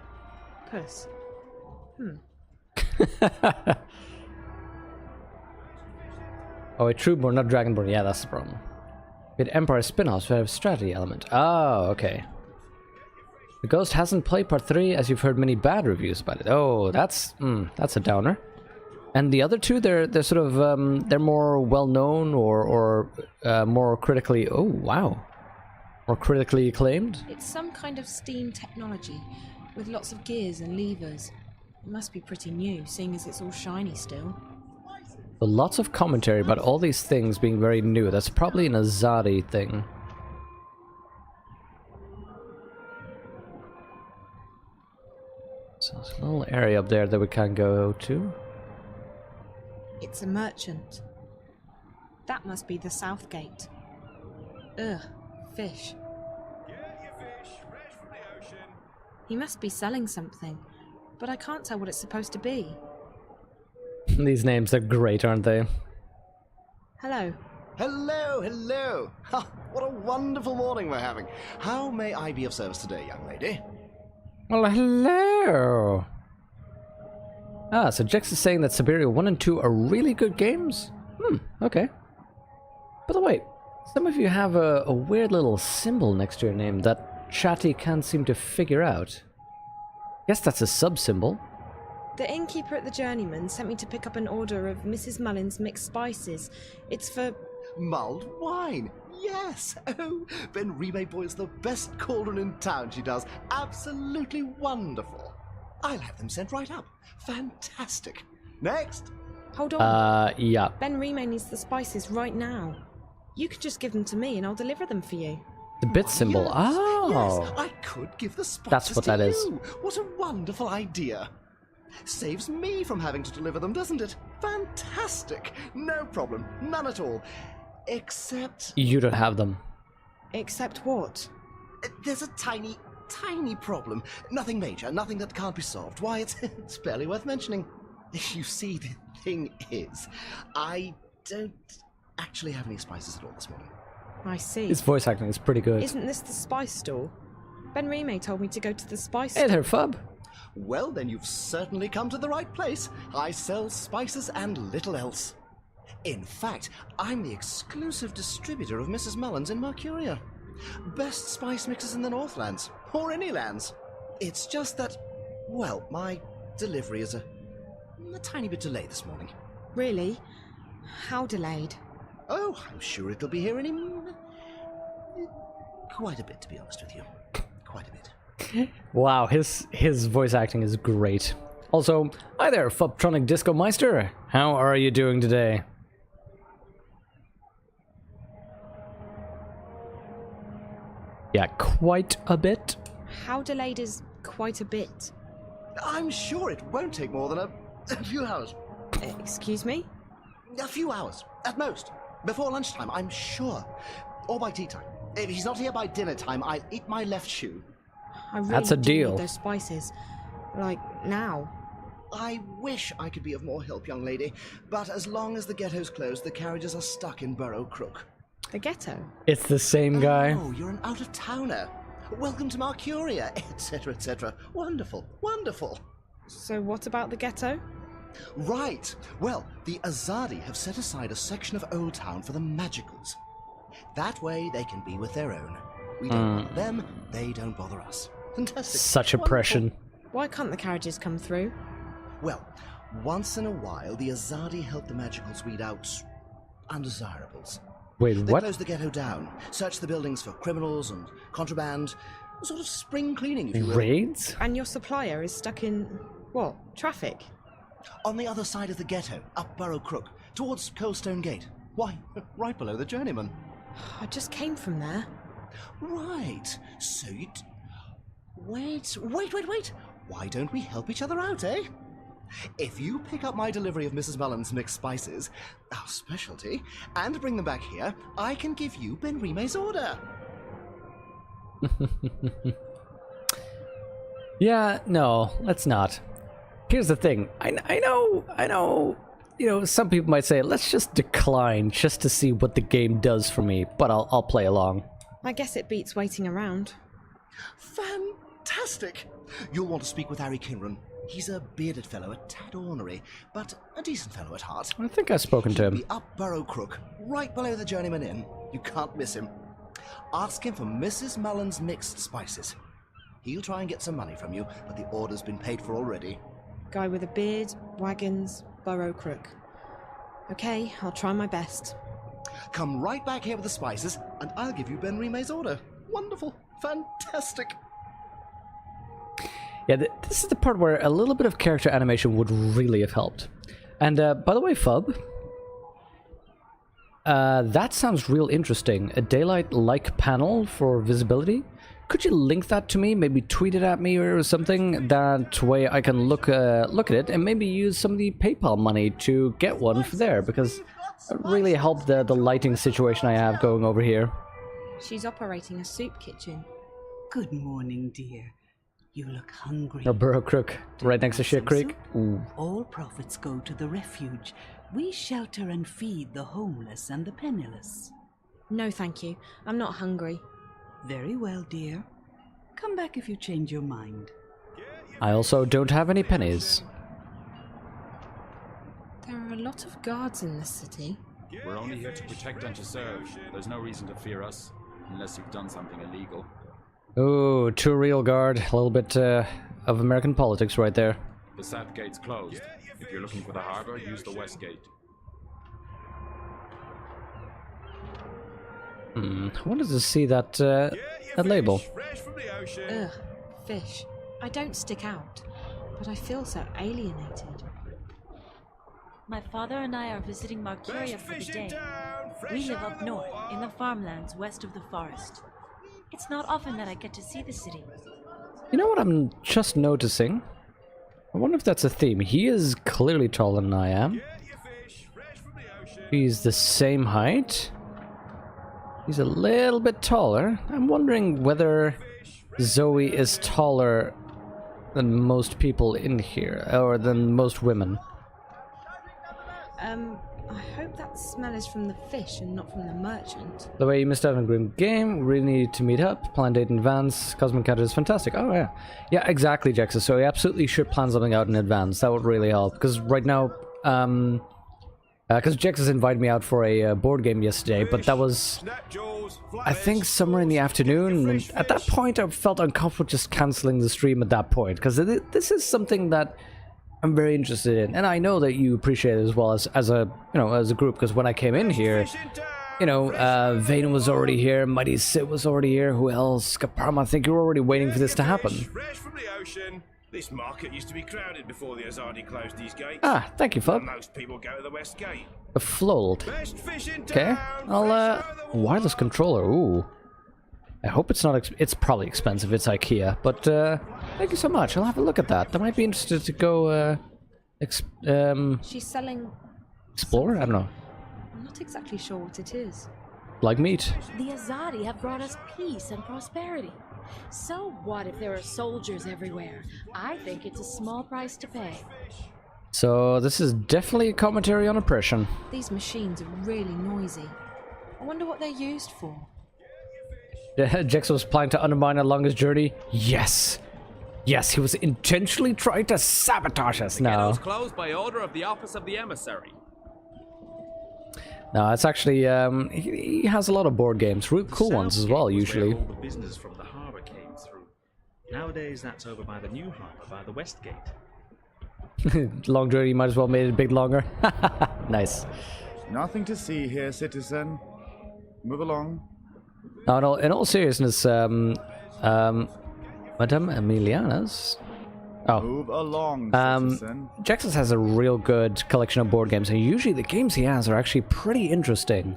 puss. Oh, a Trueborn, not Dragonborn. Yeah, that's the problem. With Empire spin-offs, we have a strategy element. Oh, okay. The Ghost hasn't played part 3, as you've heard many bad reviews about it. Oh, that's a downer. And the other two, they're sort of they're more well known or more critically. Oh, wow. Or critically acclaimed? It's some kind of steam technology, with lots of gears and levers. It must be pretty new, seeing as it's all shiny still. But lots of commentary about all these things being very new. That's probably an Azadi thing. So there's a little area up there that we can go to. It's a merchant. That must be the South Gate. Ugh, fish. He must be selling something, but I can't tell what it's supposed to be. These names are great, aren't they? Hello. Hello, hello! Ha, what a wonderful morning we're having. How may I be of service today, young lady? Well, hello! Ah, so Jex is saying that Siberia 1 and 2 are really good games? Okay. By the way, some of you have a weird little symbol next to your name that Chatty can't seem to figure out. Guess that's a sub-symbol. The innkeeper at the Journeyman sent me to pick up an order of Mrs. Mullen's mixed spices. It's for... Mulled wine! Yes! Oh, Ben Rime boils the best cauldron in town, she does. Absolutely wonderful. I'll have them sent right up. Fantastic. Next! Hold on. Yeah. Ben Rime needs the spices right now. You could just give them to me and I'll deliver them for you. The bit symbol. Yes, Oh! yes, I could give the spices That's what to that you. is. What a wonderful idea. Saves me from having to deliver them, doesn't it? Fantastic. No problem. None at all. Except... You don't have them. Except what? There's a tiny problem. Nothing major, nothing that can't be solved. Why, it's barely worth mentioning. You see, the thing is, I don't actually have any spices at all this morning. I see. His voice acting is pretty good. Isn't this the spice store? Ben Rime told me to go to the spice Hey there, Fub. Well, then you've certainly come to the right place. I sell spices and little else. In fact, I'm the exclusive distributor of Mrs. Mullen's in Mercuria. Best spice mixers in the Northlands, or any lands. It's just that, well, my delivery is a tiny bit delayed this morning. Really? How delayed? Oh, I'm sure it'll be here any... quite a bit, to be honest with you. Quite a bit. Wow, his voice acting is great. Also, hi there, Fubtronic Disco Meister. How are you doing today? Yeah, quite a bit. How delayed is quite a bit? I'm sure it won't take more than a few hours. Excuse me? A few hours, at most. Before lunchtime, I'm sure. Or by tea time. If he's not here by dinner time, I'll eat my left shoe. I really That's a do deal. need those spices. Like, now. I wish I could be of more help, young lady, but as long as the ghetto's closed, the carriages are stuck in Burrow Crook. The ghetto? It's the same guy. Oh, you're an out-of-towner. Welcome to Mercuria, etc., etc. Wonderful, wonderful. So what about the ghetto? Right. Well, the Azadi have set aside a section of Old Town for the Magicals. That way they can be with their own. We don't bother them, they don't bother us. Fantastic. Such oppression. Why can't the carriages come through? Well, once in a while, the Azadi help the Magicals weed out undesirables. Wait, They what? close the ghetto down, search the buildings for criminals and contraband, sort of spring cleaning, if you will. Raids? And your supplier is stuck in, what, traffic? On the other side of the ghetto, up Burrow Crook, towards Coldstone Gate. Why, right below the Journeyman. I just came from there. Right, so you... Wait. Why don't we help each other out, eh? If you pick up my delivery of Mrs. Mullen's mixed spices, our specialty, and bring them back here, I can give you Ben Rime's order. Yeah, no, let's not. Here's the thing. I know, you know, some people might say, let's just decline just to see what the game does for me, but I'll play along. I guess it beats waiting around. Fantastic! You'll want to speak with Harry Kinran. He's a bearded fellow, a tad ornery, but a decent fellow at heart. I think I've spoken to He'll him. be up Burrow Crook, right below the Journeyman Inn. You can't miss him. Ask him for Mrs. Mullen's mixed spices. He'll try and get some money from you, but the order's been paid for already. Guy with a beard, wagons, Burrow Crook. Okay, I'll try my best. Come right back here with the spices, and I'll give you Ben Rime's order. Wonderful. Fantastic. Yeah, this is the part where a little bit of character animation would really have helped. And by the way, Fub, that sounds real interesting. A daylight-like panel for visibility. Could you link that to me? Maybe tweet it at me or something. That way I can look at it and maybe use some of the PayPal money to get one for there, because it really helped the lighting situation I have going over here. She's operating a soup kitchen. Good morning, dear. You look hungry. Or Burrow Crook, right next to Shit Creek. Ooh. All profits go to the refuge. We shelter and feed the homeless and the penniless. No, thank you. I'm not hungry. Very well, dear. Come back if you change your mind. I also don't have any pennies. There are a lot of guards in this city. We're only here to protect and to serve. There's no reason to fear us, unless you've done something illegal. Ooh, too real, guard. A little bit of American politics right there. The south gate's closed. If you're looking for the harbor, use the west gate. I wanted to see that label. Ugh, fish. I don't stick out, but I feel so alienated. My father and I are visiting Marcuria for the day. We live up north, in the farmlands west of the forest. It's not often that I get to see the city. You know what I'm just noticing? I wonder if that's a theme. He is clearly taller than I am. He's the same height. He's a little bit taller. I'm wondering whether Zoe is taller than most people in here, or than most women. I hope that smell is from the fish and not from the merchant. The way you missed out on a grim game, we really need to meet up, plan date in advance. Cosmic Encounter is fantastic. Oh yeah. Yeah, exactly, Jexa. So we absolutely should plan something out in advance. That would really help. Because right now, because Jexa's invited me out for a board game yesterday, but that was, I think, somewhere in the afternoon. And at that point, I felt uncomfortable just cancelling the stream at that point. Because this is something that I'm very interested in, and I know that you appreciate it as well as a group. Because when I came in here, Vayne was already here, Mighty Sid was already here. Who else? Kaparma. I think you were already waiting for this to happen. Fresh from the ocean. This market used to be crowded before the Azadi closed these gates. Ah, thank you, Fub. Most people go to the west gate. A flold. Okay, I'll wireless controller. Ooh. I hope it's not. It's probably expensive. It's IKEA, but thank you so much. I'll have a look at that. I might be interested to go. She's selling. Explore? I don't know. I'm not exactly sure what it is. Like meat. The Azadi have brought us peace and prosperity. So what if there are soldiers everywhere? I think it's a small price to pay. So this is definitely a commentary on oppression. These machines are really noisy. I wonder what they're used for. Jex was planning to undermine our longest journey. Yes. Yes, he was intentionally trying to sabotage us. No. It was closed by order of the office of the emissary. No, it's actually, he has a lot of board games. Real cool ones as well, usually. All the business from the harbour came through. Nowadays, that's over by the new harbour, by the west gate. Long journey, might as well made it a bit longer. Nice. Nothing to see here, citizen. Move along. No, in all seriousness, Madame Emiliana's. Oh. Move along, citizen. Jaxus has a real good collection of board games, and usually the games he has are actually pretty interesting.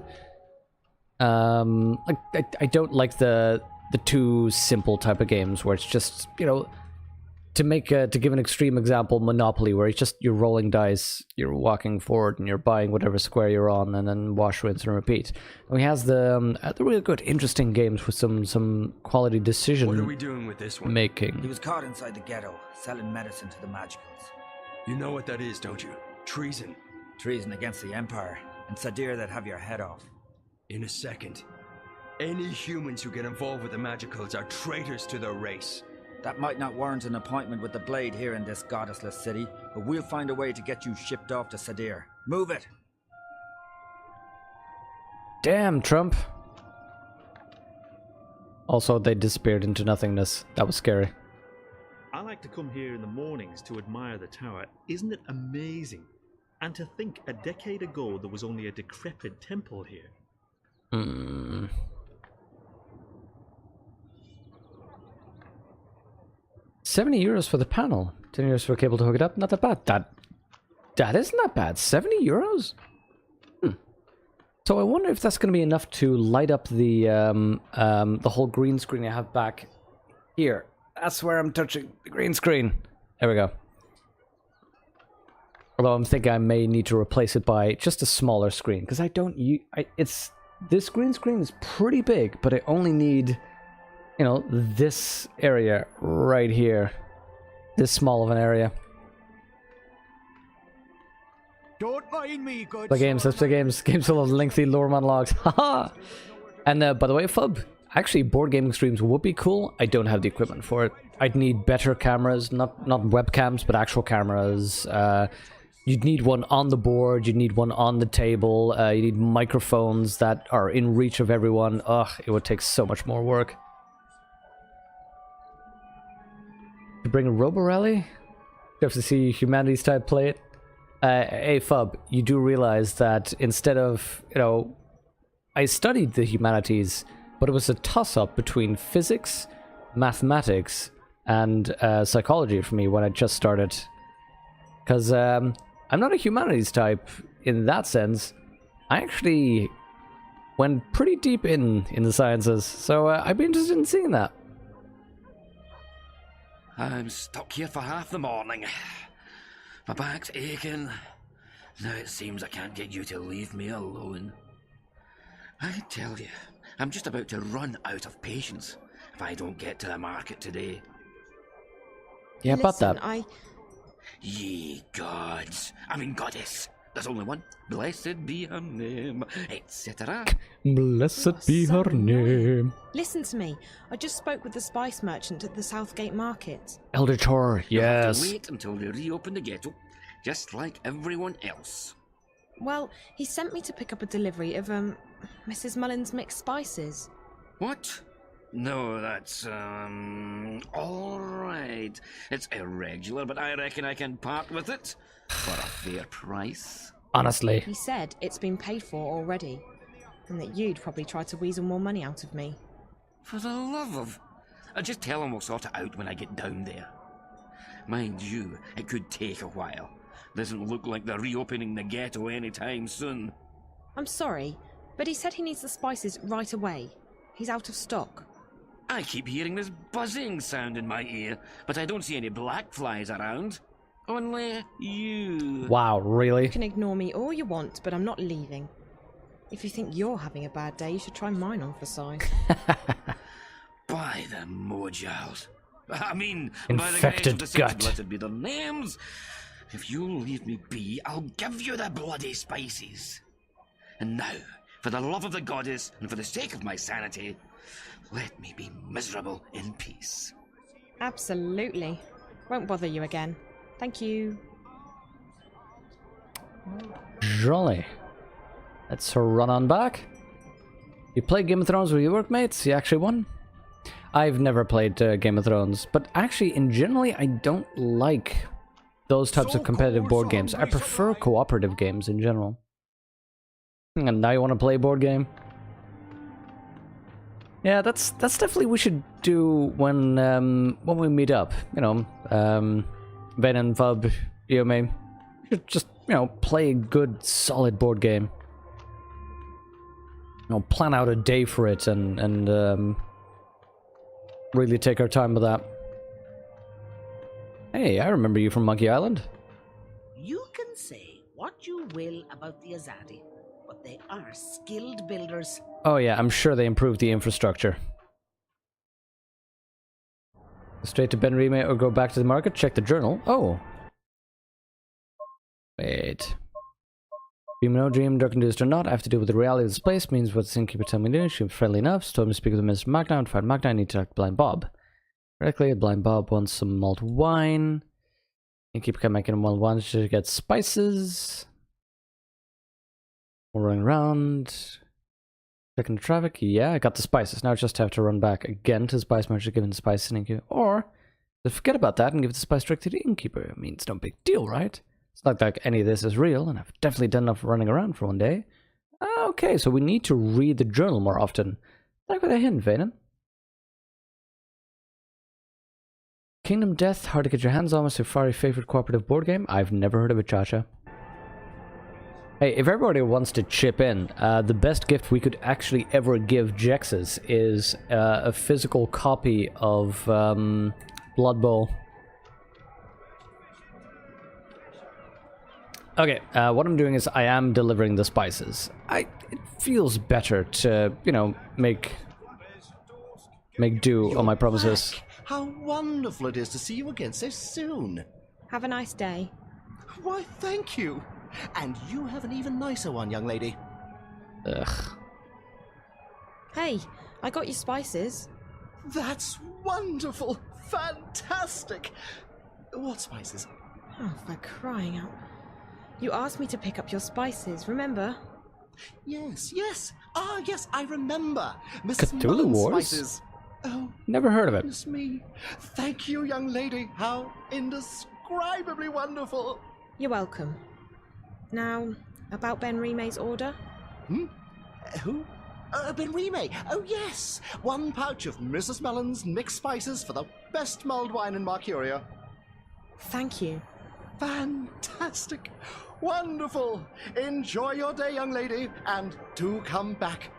Like I don't like the too simple type of games where it's just, to give an extreme example, Monopoly, where it's just you're rolling dice, you're walking forward, and you're buying whatever square you're on, and then wash, rinse, and repeat. And he has the really good, interesting games with some quality decision. What are we doing with this one? Making. He was caught inside the ghetto, selling medicine to the magicals. You know what that is, don't you? Treason. Treason against the Empire, and Sadir that'd have your head off. In a second. Any humans who get involved with the magicals are traitors to their race. That might not warrant an appointment with the Blade here in this goddessless city, but we'll find a way to get you shipped off to Sadir. Move it! Damn, Trump. Also, they disappeared into nothingness. That was scary. I like to come here in the mornings to admire the tower. Isn't it amazing? And to think a decade ago there was only a decrepit temple here. €70 for the panel. €10 for a cable to hook it up. Not that bad. That isn't that bad. €70? So I wonder if that's going to be enough to light up the whole green screen I have back here. That's where I'm touching the green screen. There we go. Although I'm thinking I may need to replace it by just a smaller screen, because I don't use... This green screen is pretty big, but I only need, you know, this area right here. This small of an area. Don't mind me, good Play games, let's play games. Games full of lengthy lore monologues. Haha! And by the way, Fub, actually board gaming streams would be cool. I don't have the equipment for it. I'd need better cameras, not webcams, but actual cameras. You'd need one on the board, you'd need one on the table, you need microphones that are in reach of everyone. Ugh, it would take so much more work. To bring a Roborally? You have to see Humanities type play it. Hey Fub, you do realize that instead of, you know, I studied the humanities, but it was a toss-up between physics, mathematics, and psychology for me when I just started. Because I'm not a humanities type in that sense. I actually went pretty deep in the sciences, so I'd be interested in seeing that. I'm stuck here for half the morning. My back's aching. Now it seems I can't get you to leave me alone. I tell you, I'm just about to run out of patience if I don't get to the market today. Yeah, about that. Ye gods, I mean goddess. There's only one. Blessed be her name, etc. Blessed be her name. Listen to me. I just spoke with the spice merchant at the Southgate Market. Elder Tor, You'll have yes. to wait until they reopen the ghetto, just like everyone else. Well, he sent me to pick up a delivery of, Mrs. Mullen's mixed spices. What? No, that's, alright. It's irregular, but I reckon I can part with it for a fair price. Honestly. He said it's been paid for already, and that you'd probably try to weasel more money out of me. For the love of... I'll just tell him we'll sort it out when I get down there. Mind you, it could take a while. Doesn't look like they're reopening the ghetto anytime soon. I'm sorry, but he said he needs the spices right away. He's out of stock. I keep hearing this buzzing sound in my ear, but I don't see any black flies around. Only you. Wow, really? You can ignore me all you want, but I'm not leaving. If you think you're having a bad day, you should try mine on for size. By the Mojals. I mean, Infected by the grace of the six gut. blessed be their names. If you'll leave me be, I'll give you the bloody spices. And now, for the love of the goddess and for the sake of my sanity, let me be miserable in peace. Absolutely. Won't bother you again. Thank you. Jolly. Let's run on back. You played Game of Thrones with your workmates? You actually won? I've never played Game of Thrones, but actually, in generally, I don't like those types of competitive board games. I prefer cooperative games in general. And now you want to play a board game? Yeah, that's definitely we should do when we meet up. You know, Ben and Fub, you and me. We should just, you know, play a good, solid board game. You know, plan out a day for it and really take our time with that. Hey, I remember you from Monkey Island. You can say what you will about the Azadi, but they are skilled builders. Oh yeah, I'm sure they improved the infrastructure. Straight to Ben Rime or go back to the market? Check the journal. Oh. Wait. Dream no dream, dark induced or not, I have to do with the reality of this place, means what the innkeeper tell me to do. She's friendly enough, so told me to speak with Mr. Magna and find Magna. I need to talk to Blind Bob. Correctly, Blind Bob wants some malt wine. Innkeeper can make him malt wine to get spices. We're running around. Checking the traffic. Yeah, I got the spices. Now I just have to run back again to the spice merchant, give him the spice to the innkeeper. Or, just forget about that and give the spice direct to the innkeeper. I mean, it's no big deal, right? It's not like any of this is real, and I've definitely done enough running around for one day. Okay, so we need to read the journal more often. Thank you for the hint, Vaden. Kingdom Death, hard to get your hands on. What's your fiery favorite cooperative board game? I've never heard of it, Chacha. Hey, if everybody wants to chip in, the best gift we could actually ever give Jexes is a physical copy of Blood Bowl. Okay, what I'm doing is I am delivering the spices. It feels better to, you know, make do on my promises. Back. How wonderful it is to see you again so soon. Have a nice day. Why, thank you. And you have an even nicer one, young lady. Ugh. Hey, I got your spices. That's wonderful. Fantastic. What spices? Oh, for crying out. You asked me to pick up your spices, remember? Yes, yes. Ah, yes, I remember. Cthulhu Mullen's Wars? spices. Oh, never heard of it. Goodness me. Thank you, young lady. How indescribably wonderful. You're welcome. Now, about Ben Rime's order? Hmm? Who? Ben Rime. Oh, yes. 1 pouch of Mrs. Mellon's mixed spices for the best mulled wine in Mercuria. Thank you. Fantastic. Wonderful. Enjoy your day, young lady, and do come back.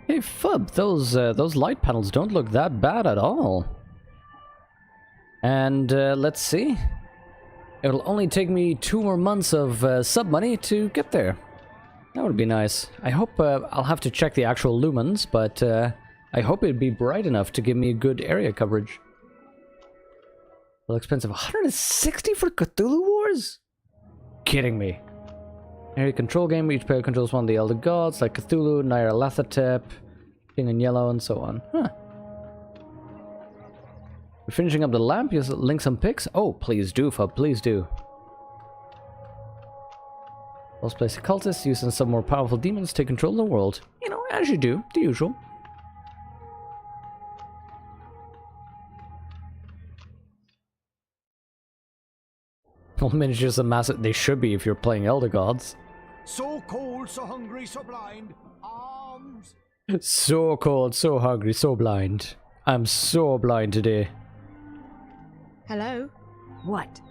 Hey, Fub, those light panels don't look that bad at all. And let's see. It'll only take me 2 more months of sub money to get there. That would be nice. I hope I'll have to check the actual lumens, but I hope it'd be bright enough to give me good area coverage. Well, expensive. 160 for Cthulhu Wars? Kidding me. Area control game. Each player controls one of the Elder Gods, like Cthulhu, Nyarlathotep, King in Yellow, and so on. Huh. We're finishing up the lamp. You link some pics? Oh, please do, Fub. Please do. Lost place occultists using some more powerful demons to take control of the world. You know, as you do. The usual. All miniatures are massive. They should be if you're playing Elder Gods. So cold, so hungry, so blind. Arms. So cold, so hungry, so blind. I'm so blind today. Hello? What?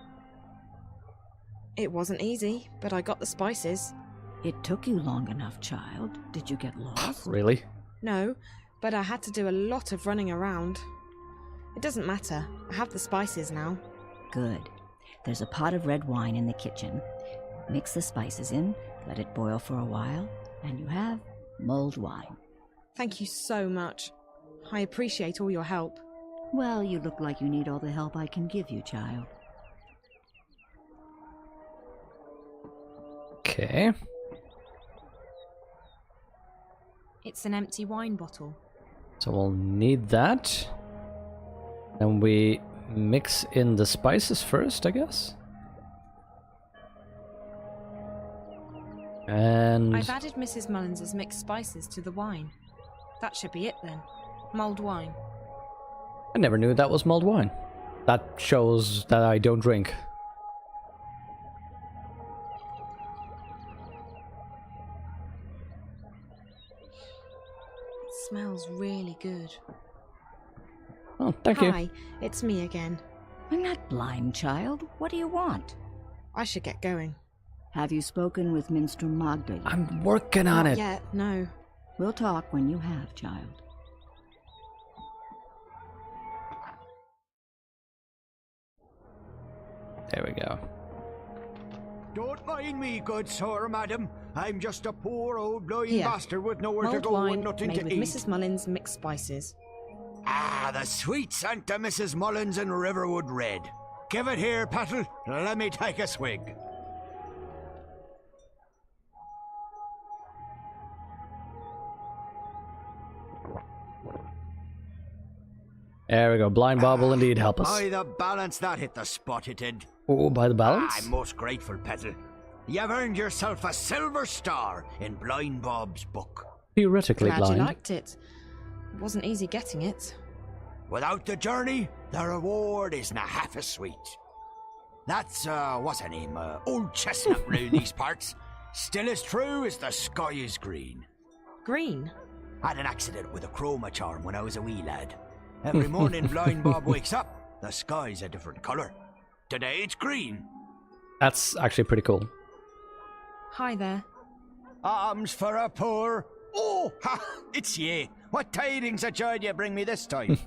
It wasn't easy, but I got the spices. It took you long enough, child. Did you get lost? Really? No, but I had to do a lot of running around. It doesn't matter. I have the spices now. Good. There's a pot of red wine in the kitchen. Mix the spices in, let it boil for a while, and you have mulled wine. Thank you so much. I appreciate all your help. Well, you look like you need all the help I can give you, child. Okay. It's an empty wine bottle. So we'll need that. Then we mix in the spices first, I guess. And I've added Mrs. Mullins's mixed spices to the wine. That should be it then. Mulled wine. I never knew that was mulled wine. That shows that I don't drink. It smells really good. Oh, thank you. Hi, it's me again. I'm not blind, child. What do you want? I should get going. Have you spoken with Minstrel Magda yet? I'm working on Not it. yet, no. We'll talk when you have, child. There we go. Don't mind me, good sir, madam. I'm just a poor old blind Here. bastard with nowhere to Mulled go wine and nothing made to with eat. Mrs. Mullins mixed spices. Ah, the sweet scent of Mrs. Mullins and Riverwood Red. Give it here, Pattle. Let me take a swig. There we go. Blind Bob will indeed help us. By the balance, that hit the spot it did. Oh, by the balance? I'm most grateful, Petal. You've earned yourself a silver star in Blind Bob's book. Theoretically Glad blind. you liked it. It wasn't easy getting it. Without the journey, the reward isn't half as sweet. That's, what's her name? Old Chestnut round these parts. Still as true as the sky is green. Green? Had an accident with a chroma charm when I was a wee lad. Every morning Blind Bob wakes up, the sky's a different colour. Today it's green. That's actually pretty cool. Hi there. Arms for a poor. Oh, ha! It's ye. What tidings of joy do you bring me this time?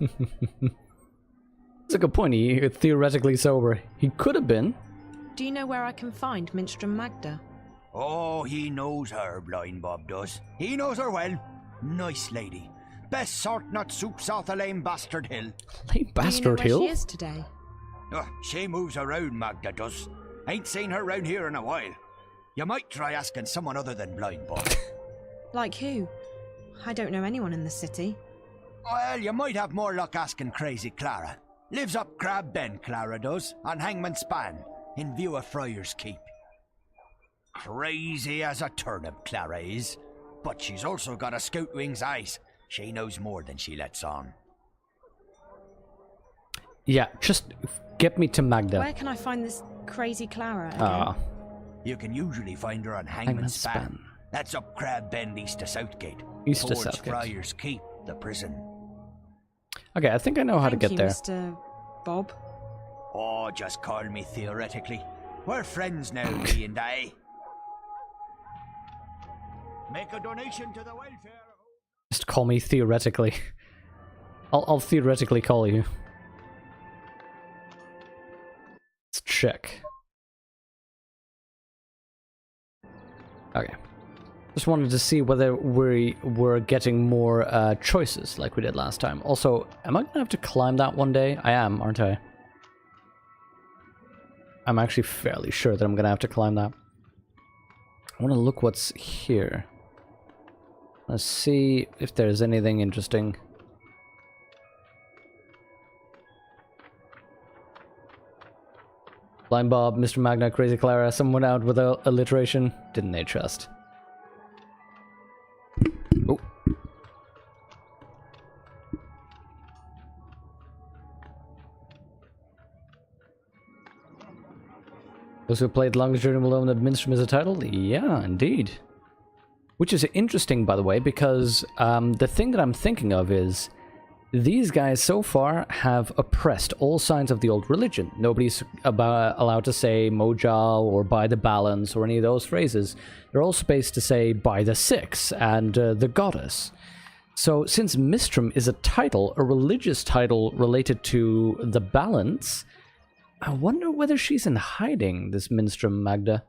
That's a good point. He theoretically sober. He could have been. Do you know where I can find Minstrom Magda? Oh, he knows her, Blind Bob does. He knows her well. Nice lady. Best sort not soup south of Lame Bastard Hill. Lame Bastard Hill? Where she is today? Oh, she moves around, Magda does. Ain't seen her round here in a while. You might try asking someone other than Blind Bob. Like who? I don't know anyone in the city. Well, you might have more luck asking Crazy Clara. Lives up Crab Bend, Clara does, on Hangman's Span, in view of Friar's Keep. Crazy as a turnip, Clara is. But she's also got a scout wing's eyes. She knows more than she lets on. Yeah, just get me to Magda. Where can I find this Crazy Clara again? Ah. You can usually find her on Hangman's Span. That's up Crab Bend east to Southgate. East to towards Southgate. Friar's Keep, the prison. Okay, I think I know how to get you, there. Mr. Bob. Oh, just call me theoretically. We're friends now, me and I. Make a donation to the welfare. Just call me theoretically. I'll theoretically call you. Let's check. Okay. Just wanted to see whether we were getting more choices like we did last time. Also, am I gonna have to climb that one day? I am, aren't I? I'm actually fairly sure that I'm gonna have to climb that. I want to look what's here. Let's see if there's anything interesting. Blind Bob, Mr. Magna, Crazy Clara, someone out with alliteration. Didn't they trust? Oh. Those who played Longest Journey will know that Minstrom is a title? Yeah, indeed. Which is interesting, by the way, because the thing that I'm thinking of is these guys so far have oppressed all signs of the old religion. Nobody's allowed to say Mojal or by the balance or any of those phrases. They're all spaced to say by the six and the goddess. So since Minstrom is a title, a religious title related to the balance, I wonder whether she's in hiding, this Minstrom Magda.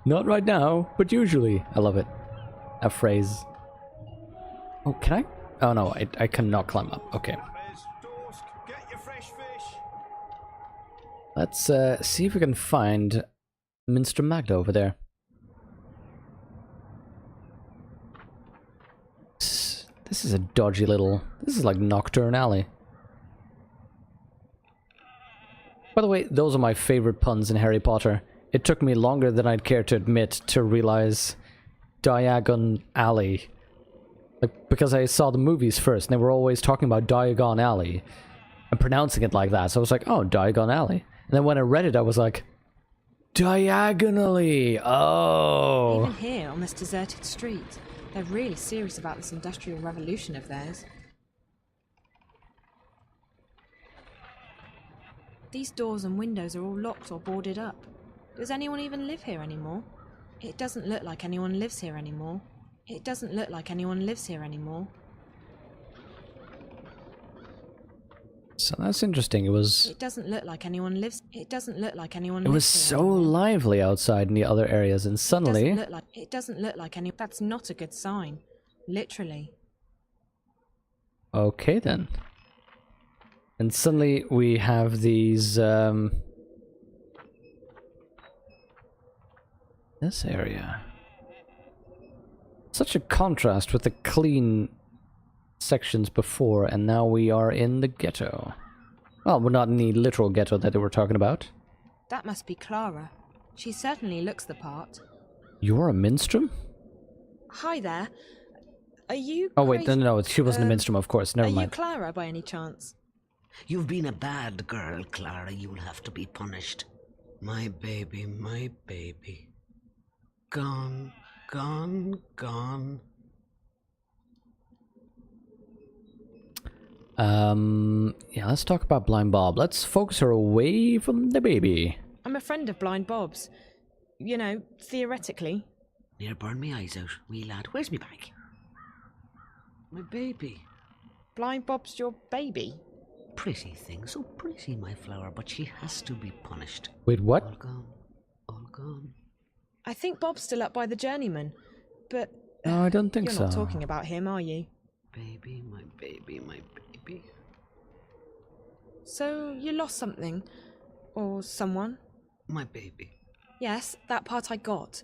Not right now, but usually. I love it. A phrase. Oh, can I? Oh no, I cannot climb up. Okay. Let's see if we can find Minstrom Magda over there. This is a dodgy little... This is like Nocturne Alley. By the way, those are my favorite puns in Harry Potter. It took me longer than I'd care to admit to realize Diagon Alley. Like, because I saw the movies first, and they were always talking about Diagon Alley and pronouncing it like that. So I was like, oh, Diagon Alley. And then when I read it, I was like, diagonally. Oh. Even here on this deserted street, they're really serious about this industrial revolution of theirs. These doors and windows are all locked or boarded up. Does anyone even live here anymore? It doesn't look like anyone lives here anymore. It doesn't look like anyone lives here anymore. So that's interesting. It was... It doesn't look like anyone lives... It doesn't look like anyone It was so lively outside in the other areas, and suddenly... It doesn't look like any... That's not a good sign. Literally. Okay, then. And suddenly we have these, this area. Such a contrast with the clean sections before, and now we are in the ghetto. Well, we're not in the literal ghetto that they were talking about. That must be Clara. She certainly looks the part. You're a Minstrom? Hi there. Are you Oh wait, crazy? no, she wasn't a minstrel, of course. Never Are you mind. Clara by any chance? You've been a bad girl, Clara. You'll have to be punished. My baby, my baby. Gone, gone, gone. Yeah, let's talk about Blind Bob. Let's focus her away from the baby. I'm a friend of Blind Bob's. You know, theoretically. Near burn me eyes out, wee lad. Where's me bag? My baby. Blind Bob's your baby? Pretty thing, so pretty, my flower, but she has to be punished. Wait, what? All gone, all gone. I think Bob's still up by the journeyman, but... No, I don't think you're so. not talking about him, are you? Baby, my baby, my baby. So, you lost something? Or someone? My baby. Yes, that part I got.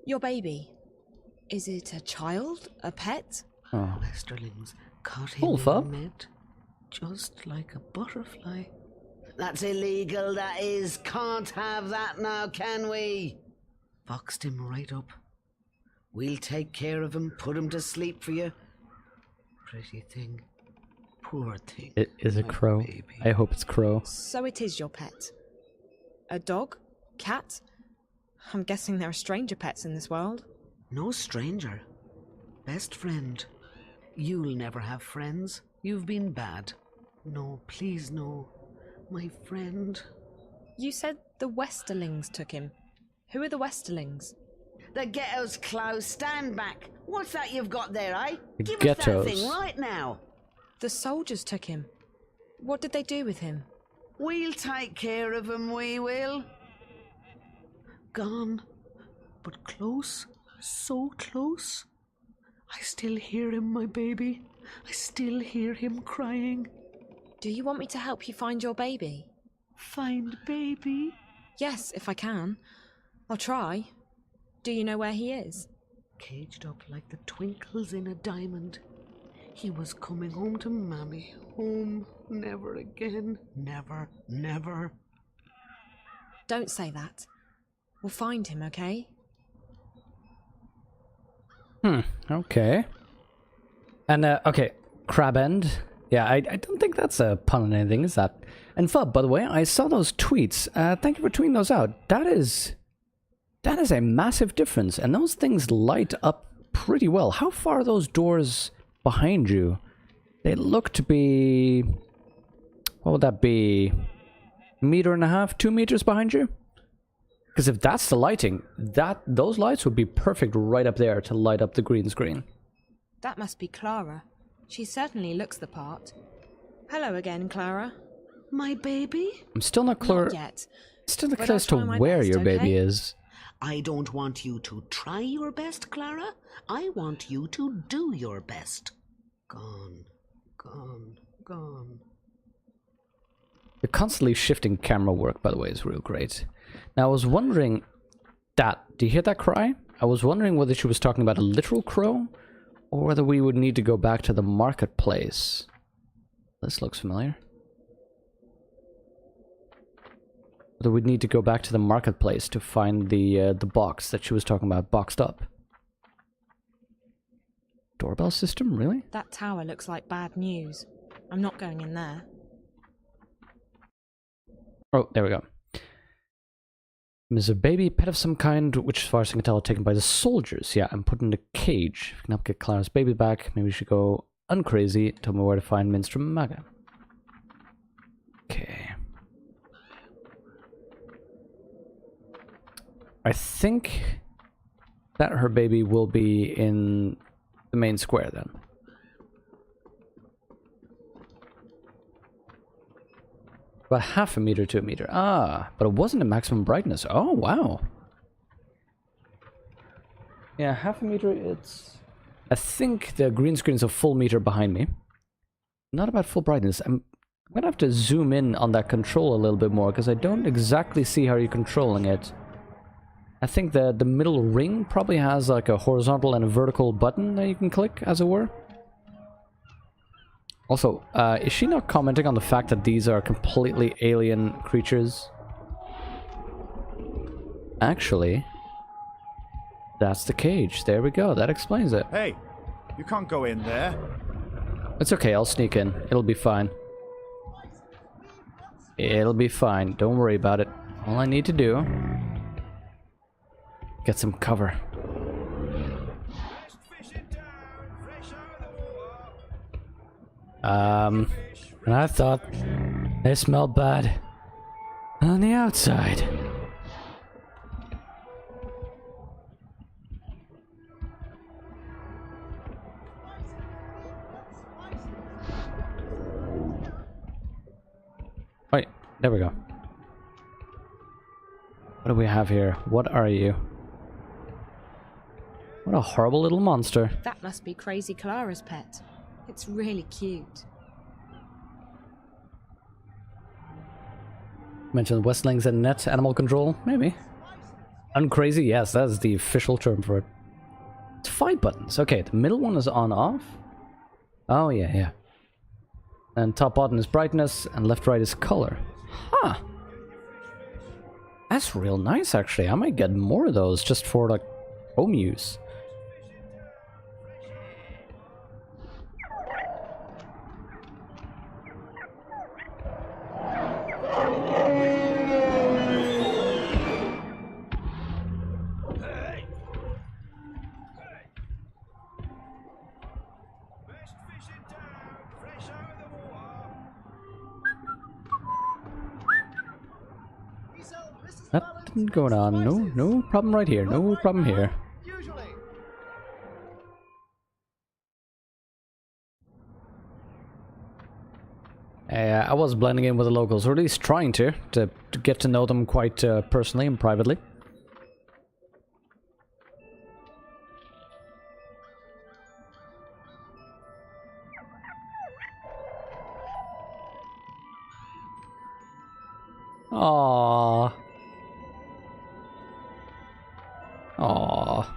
Your baby. Is it a child? A pet? Oh. Westerlings caught him Cool, in fub. the net, just like a butterfly. That's illegal, that is. Can't have that now, can we? Boxed him right up. We'll take care of him, put him to sleep for you. Pretty thing. Poor thing. It is a My crow. baby. I hope it's crow. So it is your pet. A dog? Cat? I'm guessing there are stranger pets in this world. No stranger. Best friend. You'll never have friends. You've been bad. No, please no. My friend. You said the Westerlings took him. Who are the Westerlings? The ghettos, Klaus. Stand back. What's that you've got there, eh? The Give us that ghettos. thing right now. The soldiers took him. What did they do with him? We'll take care of him, we will. Gone. But close. So close. I still hear him, my baby. I still hear him crying. Do you want me to help you find your baby? Find baby? Yes, if I can. I'll try. Do you know where he is? Caged up like the twinkles in a diamond. He was coming home to Mammy. Home. Never again. Never, never. Don't say that. We'll find him, okay? Okay. And, okay, Crab End. Yeah, I don't think that's a pun on anything, is that? And Fub, by the way, I saw those tweets. Thank you for tweeting those out. That is a massive difference, and those things light up pretty well. How far are those doors behind you? They look to be... What would that be? 1.5 meters, 2 meters behind you? Because if that's the lighting, those lights would be perfect right up there to light up the green screen. That must be Clara. She certainly looks the part. Hello again, Clara. My baby? I'm still not clear. Not yet. Still not But clear I'll as to try my where best, your baby okay? is. I don't want you to try your best, Clara. I want you to do your best. Gone, gone, gone. The constantly shifting camera work, by the way, is real great. Now, I was wondering... do you hear that cry? I was wondering whether she was talking about a literal crow, or whether we would need to go back to the marketplace. This looks familiar. Whether we'd need to go back to the marketplace to find the box that she was talking about, boxed up. Doorbell system, really? That tower looks like bad news. I'm not going in there. Oh, there we go. There's a baby pet of some kind, which as far as I can tell, taken by the soldiers. Yeah, and put in a cage. If we can help get Clara's baby back, maybe we should go uncrazy. Tell me where to find Minstrel Maga. Okay. I think that her baby will be in the main square then. About 0.5 meter to 1 meter. Ah, but it wasn't a maximum brightness. Oh, wow. Yeah, 0.5 meter, it's... I think the green screen is a full meter behind me. Not about full brightness. I'm gonna have to zoom in on that control a little bit more, because I don't exactly see how you're controlling it. I think the middle ring probably has like a horizontal and a vertical button that you can click, as it were. Also, is she not commenting on the fact that these are completely alien creatures? Actually, that's the cage. There we go. That explains it. Hey, You can't go in there. It's okay, I'll sneak in. It'll be fine. It'll be fine. Don't worry about it. All I need to do... get some cover. And I thought they smelled bad on the outside. Wait, there we go. What do we have here? What are you? What a horrible little monster. That must be Crazy Clara's pet. It's really cute. Mentioned Westlings and net animal control? Maybe. Uncrazy? Yes, that's the official term for it. It's 5 buttons. Okay, the middle one is on off. Oh, yeah. And top button is brightness, and left right is color. Huh. That's real nice, actually. I might get more of those just for, like, home use. Nothing going on. No problem right here. No problem here. I was blending in with the locals, or at least trying to get to know them quite personally and privately. Aww. Aww.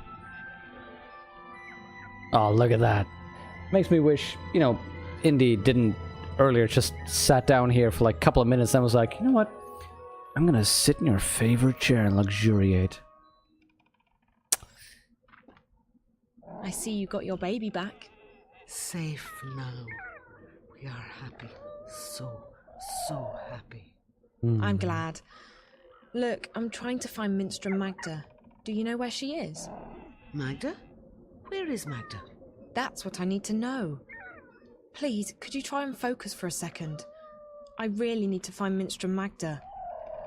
Oh, look at that. Makes me wish, you know, Indy didn't earlier just sat down here for like a couple of minutes and was like, you know what? I'm gonna sit in your favorite chair and luxuriate. I see you got your baby back. Safe now. We are happy. So happy. I'm glad. Look, I'm trying to find Minstrel Magda. Do you know where she is? Magda? Where is Magda? That's what I need to know. Please, could you try and focus for a second? I really need to find Minstrel Magda.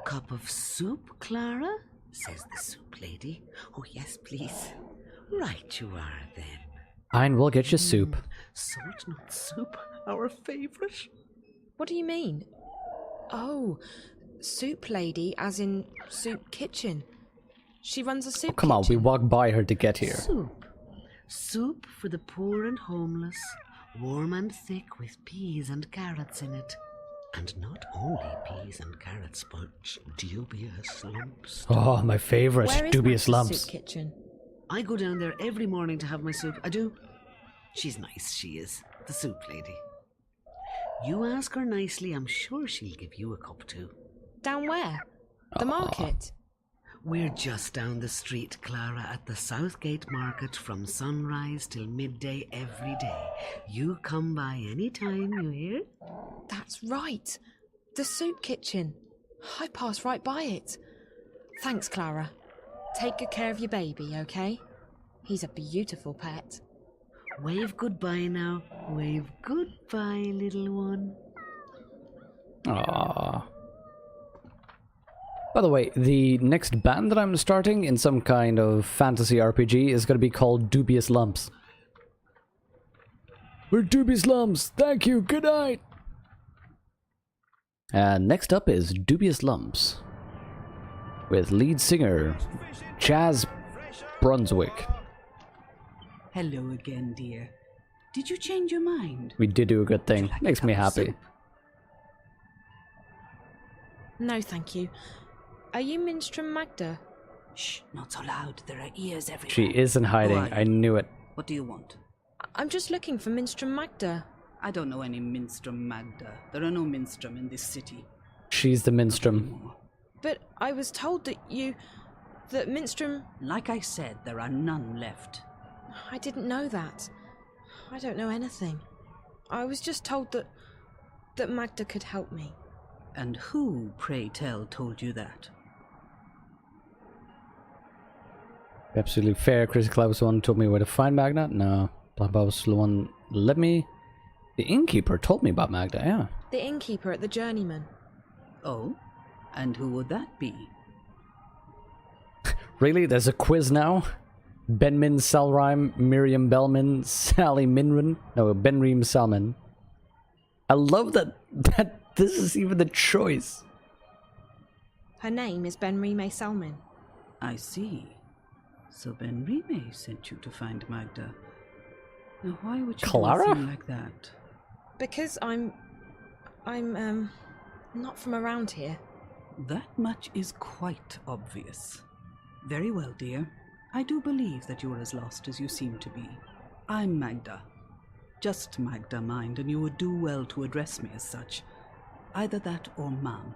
Cup of soup, Clara? Says the soup lady. Oh, yes, please. Right you are, then. Fine, we'll get you soup. Salt nut soup, our favourite. What do you mean? Oh, soup lady, as in soup kitchen. She runs a soup Come on, we walked by her to get here. Soup. Soup for the poor and homeless. Warm and thick with peas and carrots in it. And not only peas and carrots, but dubious lumps. Oh, my favourite, Where is dubious Magda's lumps. Soup kitchen? I go down there every morning to have my soup. I do. She's nice, she is. The soup lady. You ask her nicely, I'm sure she'll give you a cup too. Down where? The market? We're just down the street, Clara, at the Southgate Market from sunrise till midday every day. You come by any time, you hear? That's right. The soup kitchen. I pass right by it. Thanks, Clara. Take good care of your baby, okay? He's a beautiful pet. Wave goodbye now. Wave goodbye, little one. Aww. By the way, the next band that I'm starting in some kind of fantasy RPG is going to be called Dubious Lumps. We're Dubious Lumps. Thank you. Good night. And next up is Dubious Lumps with lead singer Chaz Brunswick. Hello again, dear. Did you change your mind? We did do a good thing. Makes me happy. No, thank you. Are you Minstrel Magda? Shh, not so loud. There are ears everywhere. She isn't hiding. I knew it. What do you want? I'm just looking for Minstrel Magda. I don't know any Minstrel Magda. There are no Minstrom in this city. She's the Minstrom. But I was told that Minstrom... Like I said, there are none left. I didn't know that. I don't know anything. I was just told that Magda could help me. And who, pray tell, told you that? Absolutely fair. Chris Club was the one who told me where to find Magda. No, Black Bob was the one who let me. The innkeeper told me about Magda, yeah. The innkeeper at the Journeyman. Oh? And who would that be? Really? There's a quiz now? Benmin Salrime, Miriam Bellman, Sally Minrin. No, Benreem Salman. I love that this is even the choice. Her name is Benrime Salman. I see. So Benrime sent you to find Magda. Now why would you do a thing like that? Because I'm not from around here. That much is quite obvious. Very well, dear. I do believe that you're as lost as you seem to be. I'm Magda. Just Magda, mind, and you would do well to address me as such. Either that or Ma'am.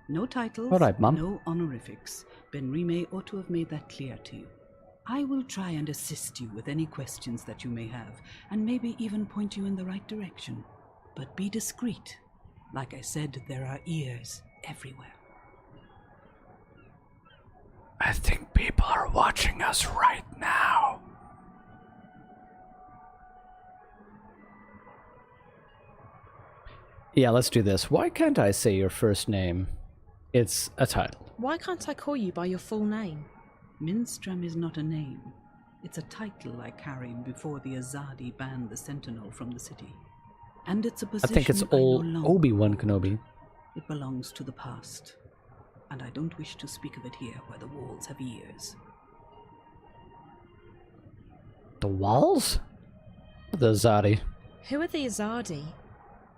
No titles, all right, Ma'am. No honorifics. Benrime ought to have made that clear to you. I will try and assist you with any questions that you may have, and maybe even point you in the right direction. But be discreet. Like I said, there are ears everywhere. I think people are watching us right now. Yeah, let's do this. Why can't I say your first name? It's a title. Why can't I call you by your full name? Minstram is not a name. It's a title I carried before the Azadi banned the Sentinel from the city. And it's a position I think it's all Obi-Wan Kenobi. It belongs to the past. And I don't wish to speak of it here where the walls have ears. The walls? The Azadi. Who are the Azadi?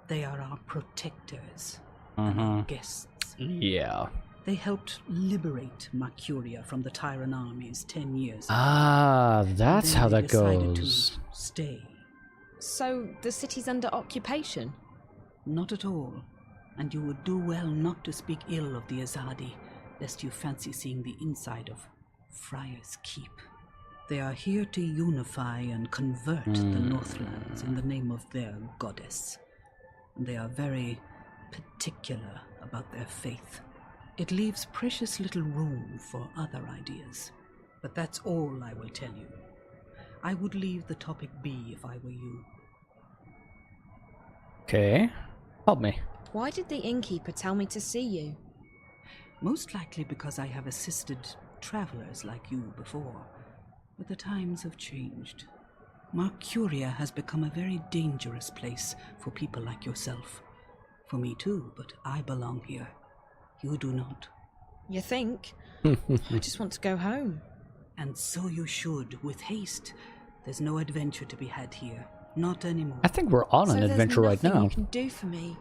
They are our protectors. Mm-hmm. And our guests. Yeah. They helped liberate Mercuria from the Tyran armies 10 years ago. Ah, that's how that goes. To stay. So the city's under occupation? Not at all. And you would do well not to speak ill of the Azadi, lest you fancy seeing the inside of Friar's Keep. They are here to unify and convert the Northlands in the name of their goddess. And they are very particular about their faith. It leaves precious little room for other ideas. But that's all I will tell you. I would leave the topic be if I were you. Okay. Help me. Why did the innkeeper tell me to see you? Most likely because I have assisted travelers like you before. But the times have changed. Mercuria has become a very dangerous place for people like yourself. For me too, but I belong here. You do not. You think? I just want to go home. And so you should, with haste. There's no adventure to be had here. Not anymore. I think we're on an adventure right now. So there's nothing you can do for me?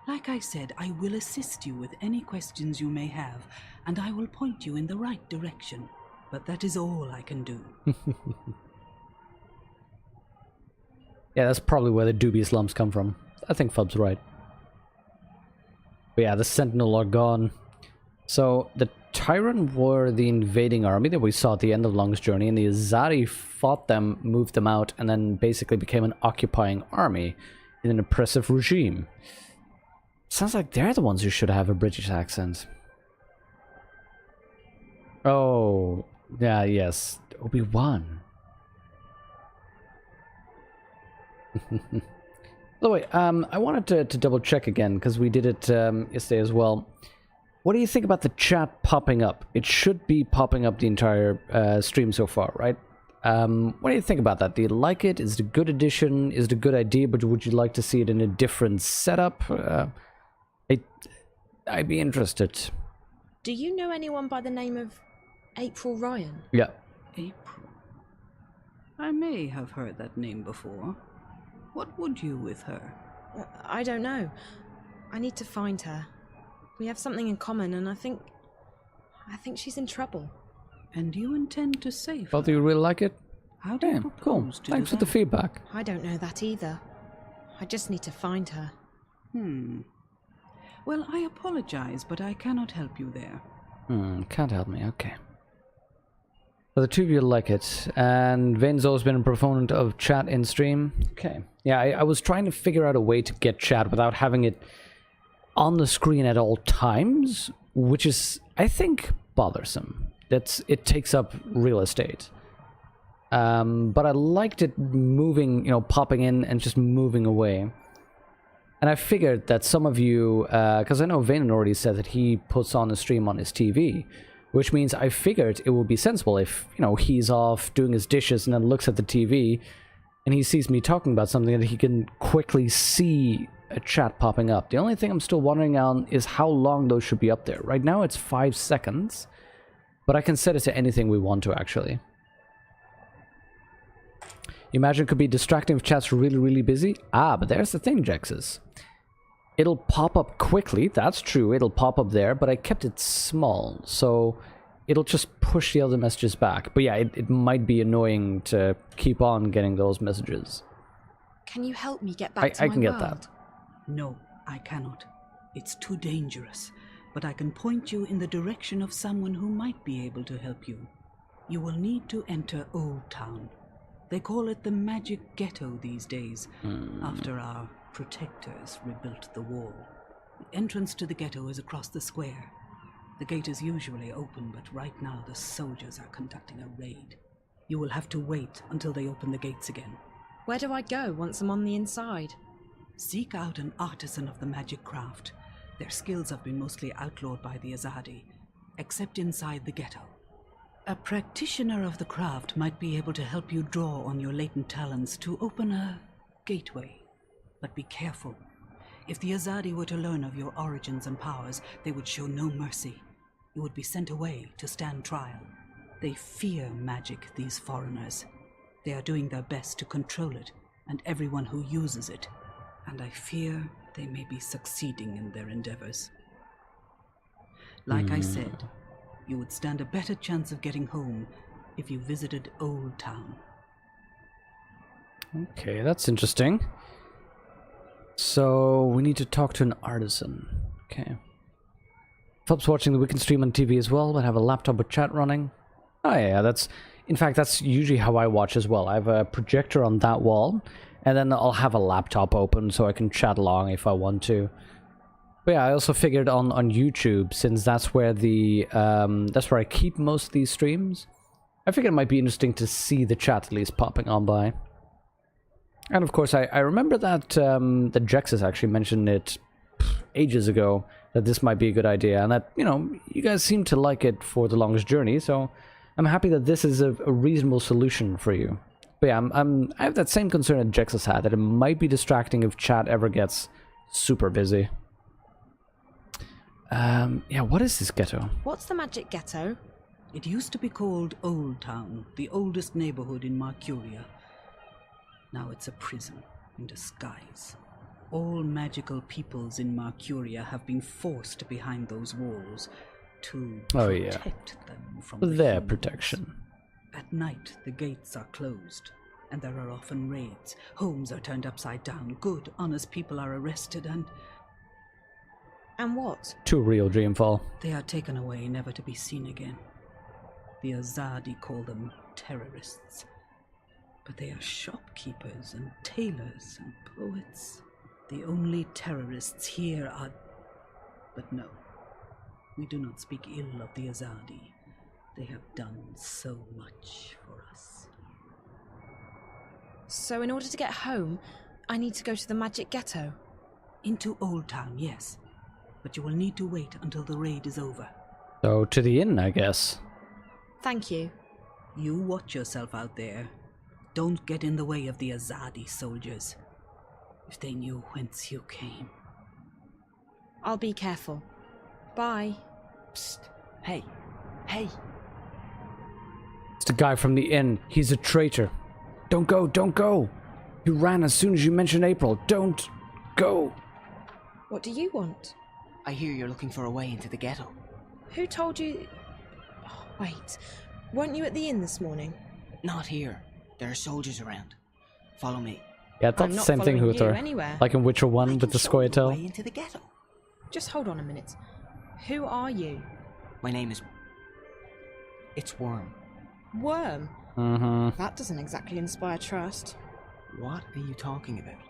Like I said, I will assist you with any questions you may have, and I will point you in the right direction. But that is all I can do. Yeah, that's probably where the dubious lumps come from. I think Fub's right. But yeah, the Sentinel are gone. So the Tyran were the invading army that we saw at the end of Long's Journey, and the Azadi fought them, moved them out, and then basically became an occupying army in an oppressive regime. Sounds like they're the ones who should have a British accent. Oh, yeah, yes. Obi-Wan. By the way, I wanted to double check again, because we did it yesterday as well. What do you think about the chat popping up? It should be popping up the entire stream so far, right? What do you think about that? Do you like it? Is it a good addition? Is it a good idea, but would you like to see it in a different setup? I'd be interested. Do you know anyone by the name of April Ryan? Yeah. April? I may have heard that name before. What would you with her? I don't know. I need to find her. We have something in common, and I think she's in trouble. And you intend to save her? Well, do you really like it? How do you propose to Thanks do for the that? feedback. I don't know that either. I just need to find her. Well, I apologize, but I cannot help you there. Can't help me, okay. But the two of you like it, and Vane's always been a proponent of chat in stream. Okay. Yeah, I was trying to figure out a way to get chat without having it on the screen at all times, which is, I think, bothersome. It takes up real estate. But I liked it moving, popping in and just moving away. And I figured that some of you, because I know Vane already said that he puts on a stream on his TV, which means I figured it would be sensible if, he's off doing his dishes and then looks at the TV and he sees me talking about something that he can quickly see a chat popping up. The only thing I'm still wondering on is how long those should be up there. Right now it's 5 seconds, but I can set it to anything we want to, actually. You imagine it could be distracting if chat's really, really busy? Ah, but there's the thing, Jexus. It'll pop up quickly, that's true, it'll pop up there, but I kept it small, so it'll just push the other messages back. But yeah, it might be annoying to keep on getting those messages. Can you help me get back to I my can get world? that. No, I cannot. It's too dangerous. But I can point you in the direction of someone who might be able to help you. You will need to enter Old Town. They call it the Magic Ghetto these days, after our protectors rebuilt the wall. The entrance to the ghetto is across the square. The gate is usually open, but right now the soldiers are conducting a raid. You will have to wait until they open the gates again. Where do I go once I'm on the inside? Seek out an artisan of the magic craft. Their skills have been mostly outlawed by the Azadi, except inside the ghetto. A practitioner of the craft might be able to help you draw on your latent talents to open a gateway. But be careful. If the Azadi were to learn of your origins and powers, they would show no mercy. You would be sent away to stand trial. They fear magic, these foreigners. They are doing their best to control it, and everyone who uses it. And I fear they may be succeeding in their endeavors. Like I said, you would stand a better chance of getting home if you visited Old Town. Okay, that's interesting. So, we need to talk to an artisan. Okay. Philip's watching the weekend stream on TV as well, but have a laptop with chat running. Oh yeah, in fact, that's usually how I watch as well. I have a projector on that wall, and then I'll have a laptop open so I can chat along if I want to. But yeah, I also figured on YouTube, since that's where that's where I keep most of these streams, I figured it might be interesting to see the chat at least popping on by. And of course, I remember that that Jexus actually mentioned it ages ago, that this might be a good idea, and that, you guys seem to like it for The Longest Journey, so I'm happy that this is a reasonable solution for you. But yeah, I have that same concern that Jexus had, that it might be distracting if chat ever gets super busy. Yeah, what is this ghetto? What's the Magic Ghetto? It used to be called Old Town, the oldest neighborhood in Marcuria. Now it's a prison in disguise. All magical peoples in Marcuria have been forced behind those walls to protect them from their humans. protection. At night, the gates are closed, and there are often raids. Homes are turned upside down. Good, honest people are arrested, and what? Too real, Dreamfall. They are taken away, never to be seen again. The Azadi call them terrorists. But they are shopkeepers and tailors and poets. The only terrorists here are... But no, we do not speak ill of the Azadi. They have done so much for us. So in order to get home, I need to go to the Magic Ghetto? Into Old Town, yes. But you will need to wait until the raid is over. So, to the inn, I guess. Thank you. You watch yourself out there. Don't get in the way of the Azadi soldiers. If they knew whence you came. I'll be careful. Bye. Psst. Hey. Hey. It's the guy from the inn. He's a traitor. Don't go, don't go. You ran as soon as you mentioned April. Don't go. What do you want? I hear you're looking for a way into the ghetto. Who told you... Oh, wait. Weren't you at the inn this morning? Not here. There are soldiers around. Follow me. Yeah, that's the same thing, Huther. Like in Witcher 1 with the Scoia'tael. Way into the ghetto. Just hold on a minute. Who are you? My name is... It's Worm. Worm? Mm-hmm. That doesn't exactly inspire trust. What are you talking about?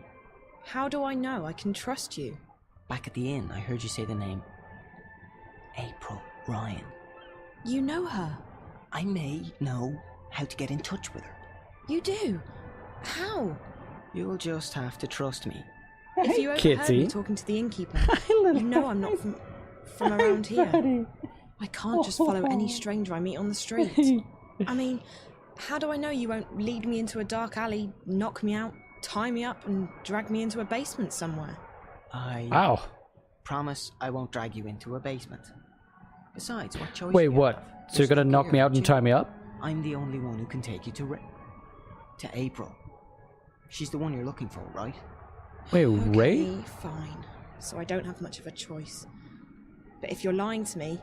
How do I know I can trust you? Back at the inn, I heard you say the name April Ryan. You know her? I may know how to get in touch with her. You do? How? You'll just have to trust me. If you overheard me talking to the innkeeper, you know I'm not from around here. I can't just follow any stranger I meet on the street. I mean, how do I know you won't lead me into a dark alley, knock me out, tie me up, and drag me into a basement somewhere? I promise I won't drag you into a basement. Besides, what choice Wait, do you what? have? So you're gonna knock me out and tie me up? I'm the only one who can take you to April. She's the one you're looking for, right? Wait, Okay, Ray? fine. So I don't have much of a choice. But if you're lying to me,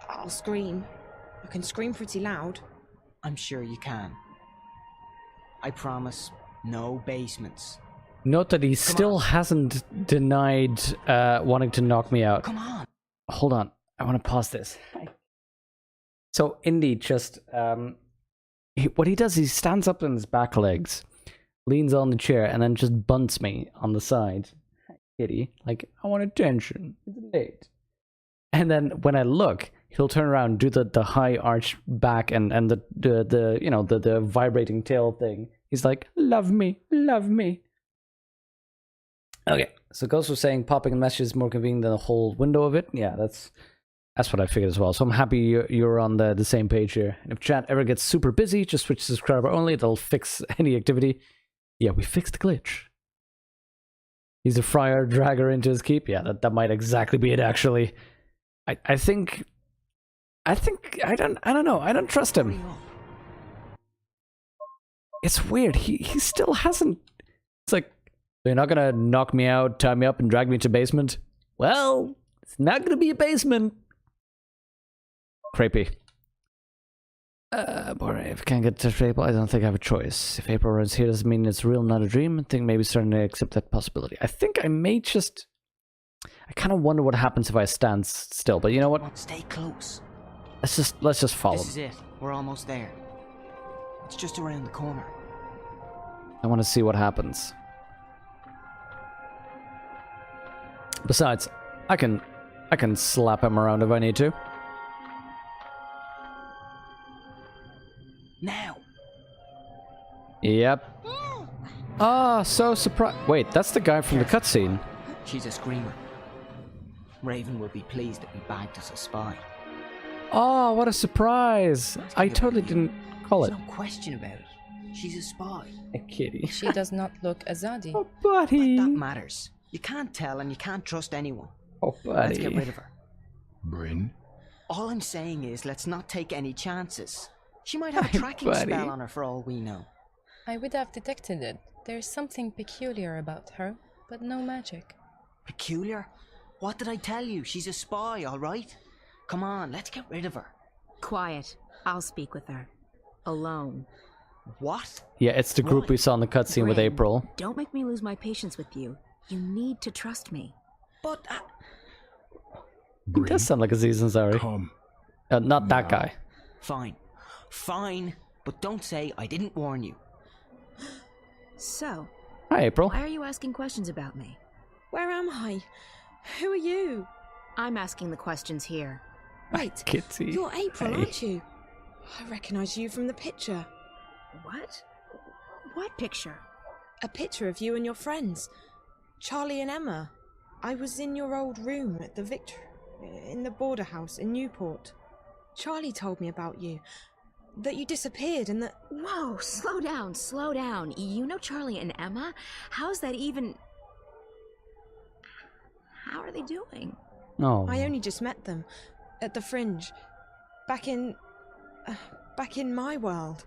I'll scream. I can scream pretty loud. I'm sure you can. I promise, no basements. Note that he still hasn't denied wanting to knock me out. Come on. Hold on. I want to pause this. So, Indy just... what he does, he stands up on his back legs, leans on the chair, and then just bunts me on the side. Kitty. Like, I want attention. It's late. And then when I look, he'll turn around, do the high arch back and the you know, the vibrating tail thing. He's like, love me, love me. Okay, so Ghost was saying popping a message is more convenient than the whole window of it. Yeah, that's what I figured as well. So I'm happy you're on the same page here. And if chat ever gets super busy, just switch to subscriber only. That'll fix any activity. Yeah, we fixed the glitch. He's a friar, drag her into his keep. Yeah, that might exactly be it, actually. I think I don't know. I don't trust him. It's weird. He still hasn't. It's like, you're not gonna knock me out, tie me up, and drag me to basement? Well, it's not gonna be a basement. Creepy. Boy, if I can't get to April, I don't think I have a choice. If April runs here, doesn't mean it's real, not a dream. I think maybe starting to accept that possibility. I think I may just... I kind of wonder what happens if I stand still, but you know what? Stay close. Let's just follow This is it. We're almost there. It's just around the corner. I want to see what happens. Besides, I can slap him around if I need to. Now. Yep. Ah, so surprised. Wait, that's the guy from the cutscene. She's a screamer. Raven will be pleased that we bagged us a spy. Oh, what a surprise! I totally didn't call it. There's no question about it. She's a spy. A kitty. She does not look Azadi. Oh, buddy. But that matters. You can't tell and you can't trust anyone. Oh, buddy. Let's get rid of her. Bryn? All I'm saying is, let's not take any chances. She might have a tracking spell on her for all we know. I would have detected it. There's something peculiar about her, but no magic. Peculiar? What did I tell you? She's a spy, all right? Come on, let's get rid of her. Quiet. I'll speak with her. Alone. What? Yeah, it's the group we saw in the cutscene with April. Don't make me lose my patience with you. You need to trust me. But He does sound like Aziz Ansari. Not that guy. Fine. Fine. But don't say I didn't warn you. So. Hi, April. Why are you asking questions about me? Where am I? Who are you? I'm asking the questions here. Wait, Kitty. You're April, Hey. aren't you? I recognise you from the picture. What? What picture? A picture of you and your friends. Charlie and Emma. I was in your old room at the in the border house in Newport. Charlie told me about you. That you disappeared and that... Whoa, slow down, slow down. You know Charlie and Emma? How's that even... How are they doing? Oh. I only just met them. At the Fringe. Back in my world.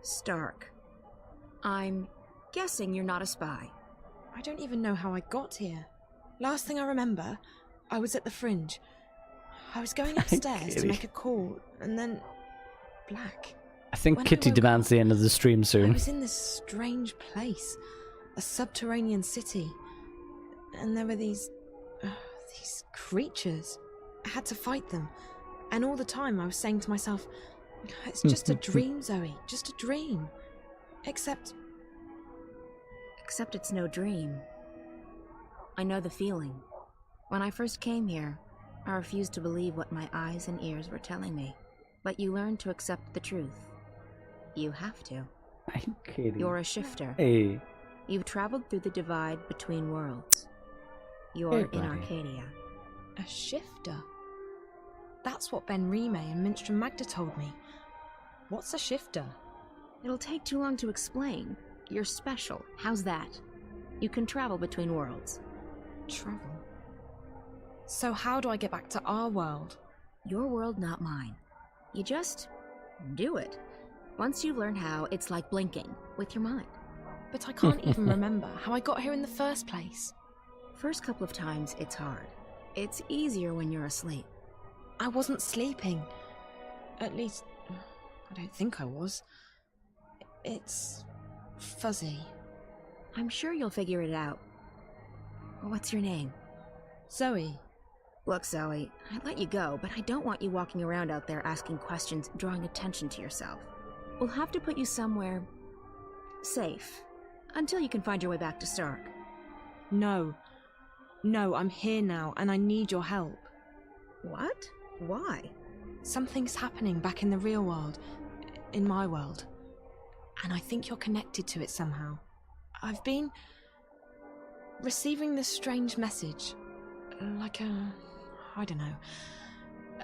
Stark. I'm guessing you're not a spy. I don't even know how I got here. Last thing I remember, I was at the Fringe. I was going upstairs to make a call, and then... black. I think When I Kitty woke demands the end of the stream I soon. was in this strange place. A subterranean city. And there were these creatures. I had to fight them. And all the time I was saying to myself, It's just a dream, Zoe. Just a dream. Except it's no dream. I know the feeling. When I first came here, I refused to believe what my eyes and ears were telling me. But you learn to accept the truth. You have to. Are you kidding? You're a shifter. Hey. You've traveled through the divide between worlds. You're in Arcadia. A shifter? That's what Ben Rime and Minstrom Magda told me. What's a shifter? It'll take too long to explain. You're special. How's that? You can travel between worlds. Travel? So how do I get back to our world? Your world, not mine. You just do it. Once you learn how, it's like blinking with your mind. But I can't even remember how I got here in the first place. First couple of times, it's hard. It's easier when you're asleep. I wasn't sleeping. At least, I don't think I was. It's fuzzy. I'm sure you'll figure it out. What's your name? Zoe. Look, Zoe, I'd let you go, but I don't want you walking around out there asking questions, drawing attention to yourself. We'll have to put you somewhere safe, until you can find your way back to Stark. No, I'm here now, and I need your help. What? Why? Something's happening back in the real world, in my world, and I think you're connected to it somehow. I've been receiving this strange message, like I don't know,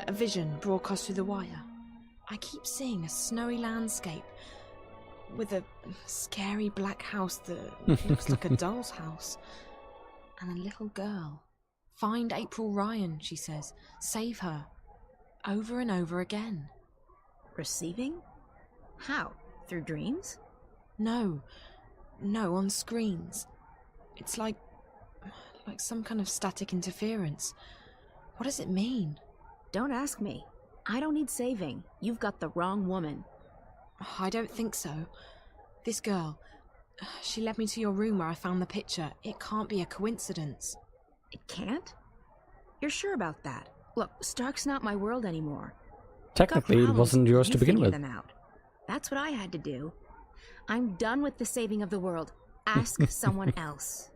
a vision broadcast through the wire. I keep seeing a snowy landscape with a scary black house that looks like a doll's house, and a little girl. Find April Ryan, she says. Save her. Over and over again. Receiving? How? Through dreams? No, on screens. It's like some kind of static interference. What does it mean? Don't ask me. I don't need saving. You've got the wrong woman. I don't think so. This girl, she led me to your room where I found the picture. It can't be a coincidence. It can't? You're sure about that? Look, Stark's not my world anymore. Technically, it wasn't yours to begin with. Them out. That's what I had to do. I'm done with the saving of the world. Ask someone else.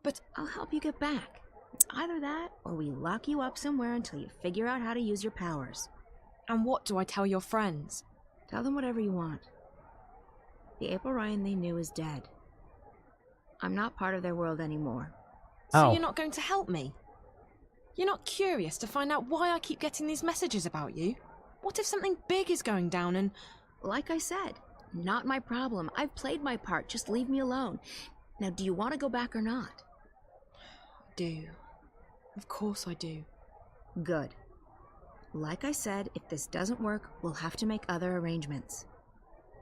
But I'll help you get back. It's either that, or we lock you up somewhere until you figure out how to use your powers. And what do I tell your friends? Tell them whatever you want. The April Ryan they knew is dead. I'm not part of their world anymore. So you're not going to help me? You're not curious to find out why I keep getting these messages about you? What if something big is going down and... Like I said, not my problem. I've played my part. Just leave me alone. Now, do you want to go back or not? I do. Of course I do. Good. Like I said, if this doesn't work, we'll have to make other arrangements.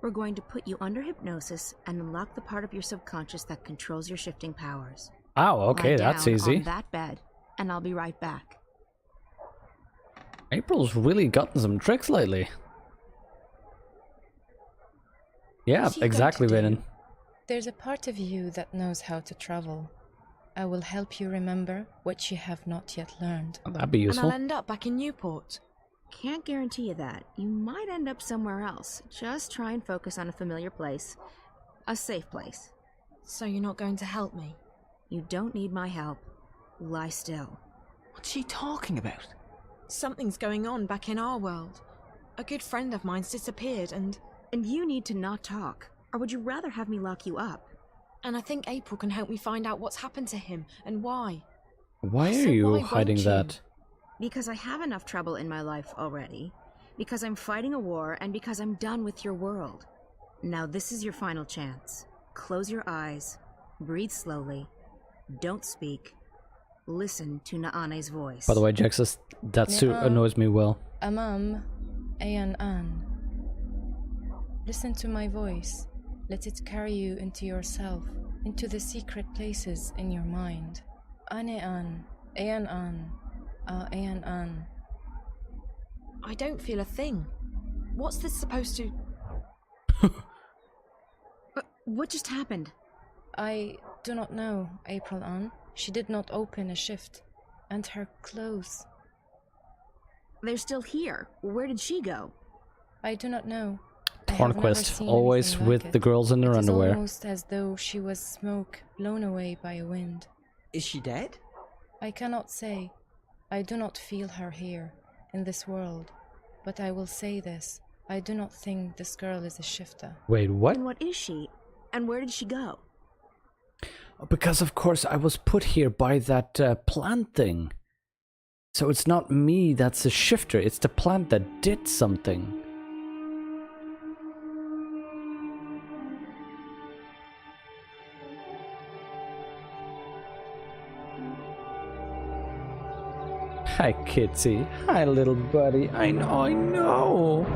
We're going to put you under hypnosis and unlock the part of your subconscious that controls your shifting powers. Oh, okay, that's easy. On that bed, and I'll be right back. April's really gotten some tricks lately. Yeah, exactly, Venom. There's a part of you that knows how to travel. I will help you remember what you have not yet learned. That'd be useful. And I'll end up back in Newport. Can't guarantee you that. You might end up somewhere else. Just try and focus on a familiar place. A safe place. So you're not going to help me? You don't need my help. Lie still. What's she talking about? Something's going on back in our world. A good friend of mine's disappeared and... And you need to not talk. Or would you rather have me lock you up? And I think April can help me find out what's happened to him and why. Why are you hiding that? Because I have enough trouble in my life already. Because I'm fighting a war and because I'm done with your world. Now this is your final chance. Close your eyes. Breathe slowly. Don't speak. Listen to Naane's voice. By the way, Jaxus, that suit annoys me well. Amam, Ayan An. Listen to my voice. Let it carry you into yourself, into the secret places in your mind. Ane An, Ayan An, Ayan An. I don't feel a thing. What's this supposed to... What just happened? I do not know, April An. She did not open a shift. And her clothes. They're still here. Where did she go? I do not know. I have never Tornquist, seen always anything with like the it. girls in their It is underwear. almost as though she was smoke blown away by a wind. Is she dead? I cannot say. I do not feel her here, in this world. But I will say this. I do not think this girl is a shifter. Wait, what? And what is she? And where did she go? Because of course I was put here by that plant thing. So it's not me that's a shifter, it's the plant that did something. Hi, Kitty. Hi, little buddy. I know.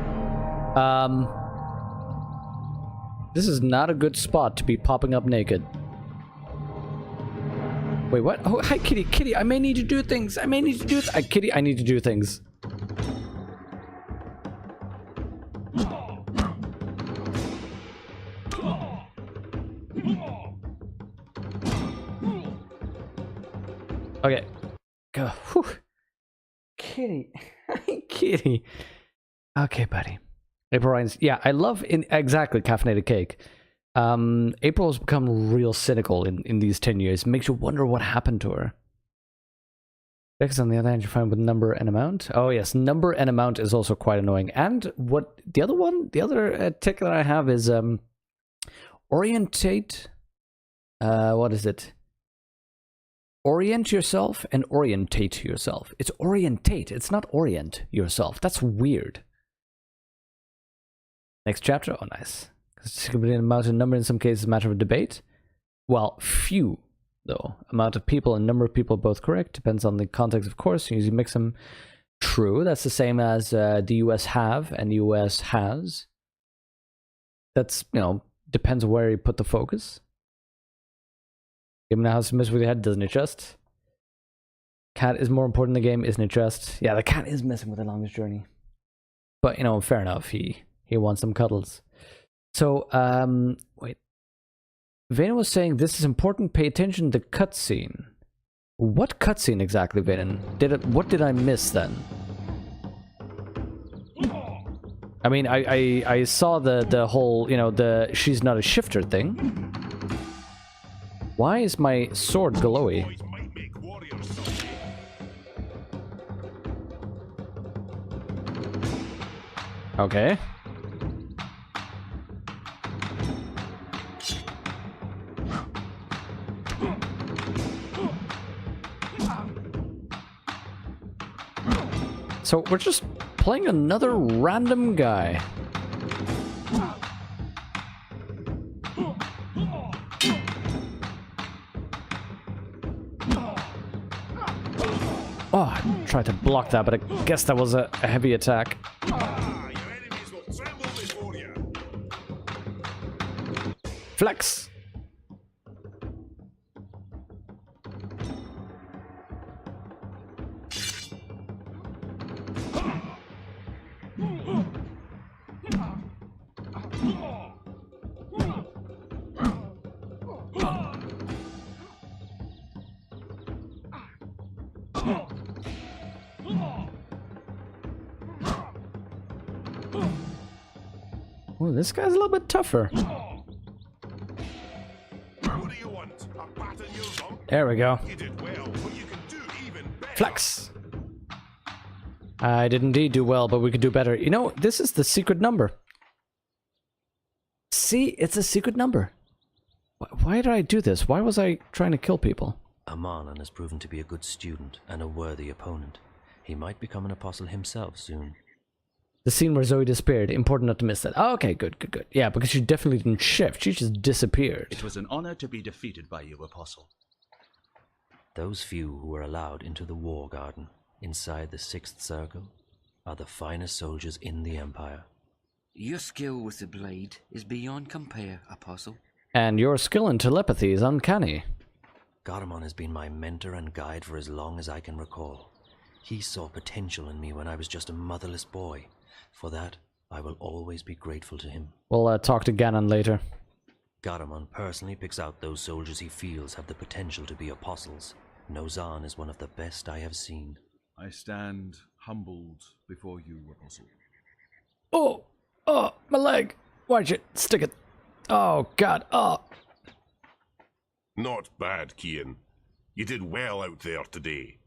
This is not a good spot to be popping up naked. Wait, what? Oh, hi, Kitty. Kitty, I may need to do things. I may need to do Kitty, I need to do things. Okay. Go. Whew. Kitty. Kitty. Okay, buddy. April Ryan's. Yeah, I love exactly caffeinated cake. April has become real cynical in these 10 years. Makes you wonder what happened to her. Because on the other hand, you're fine with number and amount. Oh yes, number and amount is also quite annoying. And what the other tick that I have is orientate. What is it? Orient yourself and orientate yourself. It's orientate. It's not orient yourself. That's weird. Next chapter. Oh, nice. Significant amount of number in some cases matter of debate. Well, few though. Amount of people and number of people both correct. Depends on the context, of course. You usually mix them. True. That's the same as the US have and the US has. That's, depends on where you put the focus. Game now has to mess with your head, doesn't it just? Cat is more important in the game, isn't it just? Yeah, the cat is messing with the longest journey. But, fair enough. He wants some cuddles. So, wait. Vayner was saying this is important, pay attention to the cutscene. What cutscene exactly, Vayner? What did I miss then? I mean, I saw the whole, the she's not a shifter thing. Why is my sword glowy? Okay. So we're just playing another random guy. Oh, I tried to block that, but I guess that was a heavy attack. Flex! Oh, this guy's a little bit tougher. There we go. Flex. I did indeed do well, but we could do better. This is the secret number. See, it's a secret number. Why did I do this? Why was I trying to kill people? Amarlan has proven to be a good student and a worthy opponent. He might become an apostle himself soon. The scene where Zoe disappeared. Important not to miss that. Oh, okay, good. Yeah, because she definitely didn't shift. She just disappeared. It was an honor to be defeated by you, Apostle. Those few who were allowed into the war garden, inside the Sixth Circle, are the finest soldiers in the Empire. Your skill with the blade is beyond compare, Apostle. And your skill in telepathy is uncanny. Garamon has been my mentor and guide for as long as I can recall. He saw potential in me when I was just a motherless boy. For that, I will always be grateful to him. We'll talk to Ganon later. Garamon personally picks out those soldiers he feels have the potential to be apostles. Nozan is one of the best I have seen. I stand humbled before you, Apostle. Oh! My leg! Why'd you stick it? Oh, God. Oh. Not bad, Kian. You did well out there today.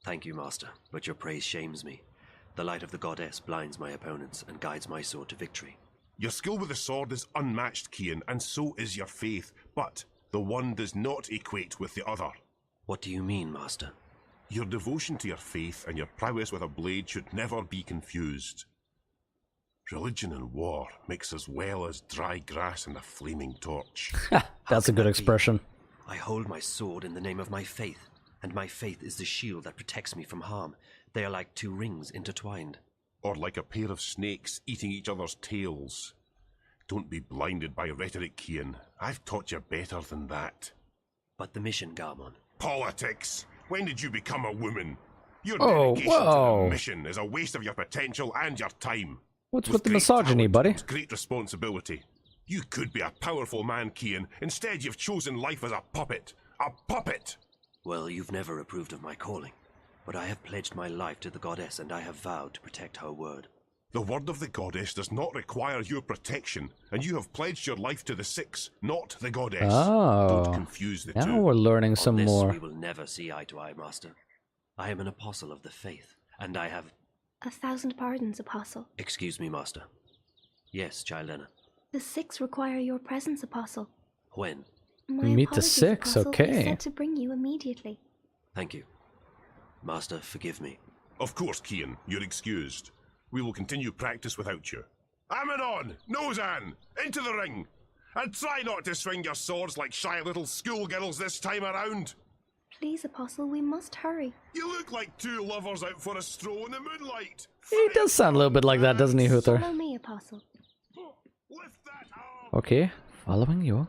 Thank you, Master, but your praise shames me. The light of the goddess blinds my opponents and guides my sword to victory. Your skill with the sword is unmatched, Kian, and so is your faith, but the one does not equate with the other. What do you mean, Master? Your devotion to your faith and your prowess with a blade should never be confused. Religion and war mix as well as dry grass and a flaming torch. That's a good expression. I hold my sword in the name of my faith, and my faith is the shield that protects me from harm. They are like two rings intertwined. Or like a pair of snakes eating each other's tails. Don't be blinded by rhetoric, Kian. I've taught you better than that. But the mission, Garmon. Politics! When did you become a woman? Your Oh, dedication whoa. to the mission is a waste of your potential and your time. What's with the misogyny, buddy? Great responsibility. You could be a powerful man, Kian. Instead, you've chosen life as a puppet. A puppet! Well, you've never approved of my calling. But I have pledged my life to the goddess, and I have vowed to protect her word. The word of the goddess does not require your protection, and you have pledged your life to the Six, not the goddess. Oh. Don't confuse the Now two. we're learning some On this, more. we will never see eye to eye, Master. I am an apostle of the faith, and I have... 1,000 pardons, Apostle. Excuse me, Master. Yes, Childena. The Six require your presence, Apostle. When? My Meet the apologies, Six, Apostle. okay. He said to bring you immediately. Thank you. Master, forgive me. Of course, Kian, you're excused. We will continue practice without you. Amidon! Nozan! Into the ring! And try not to swing your swords like shy little schoolgirls this time around! Please, Apostle, we must hurry. You look like two lovers out for a stroll in the moonlight! He does sound a little bit like that, doesn't he, Huther? Follow me, Apostle. Okay, following you.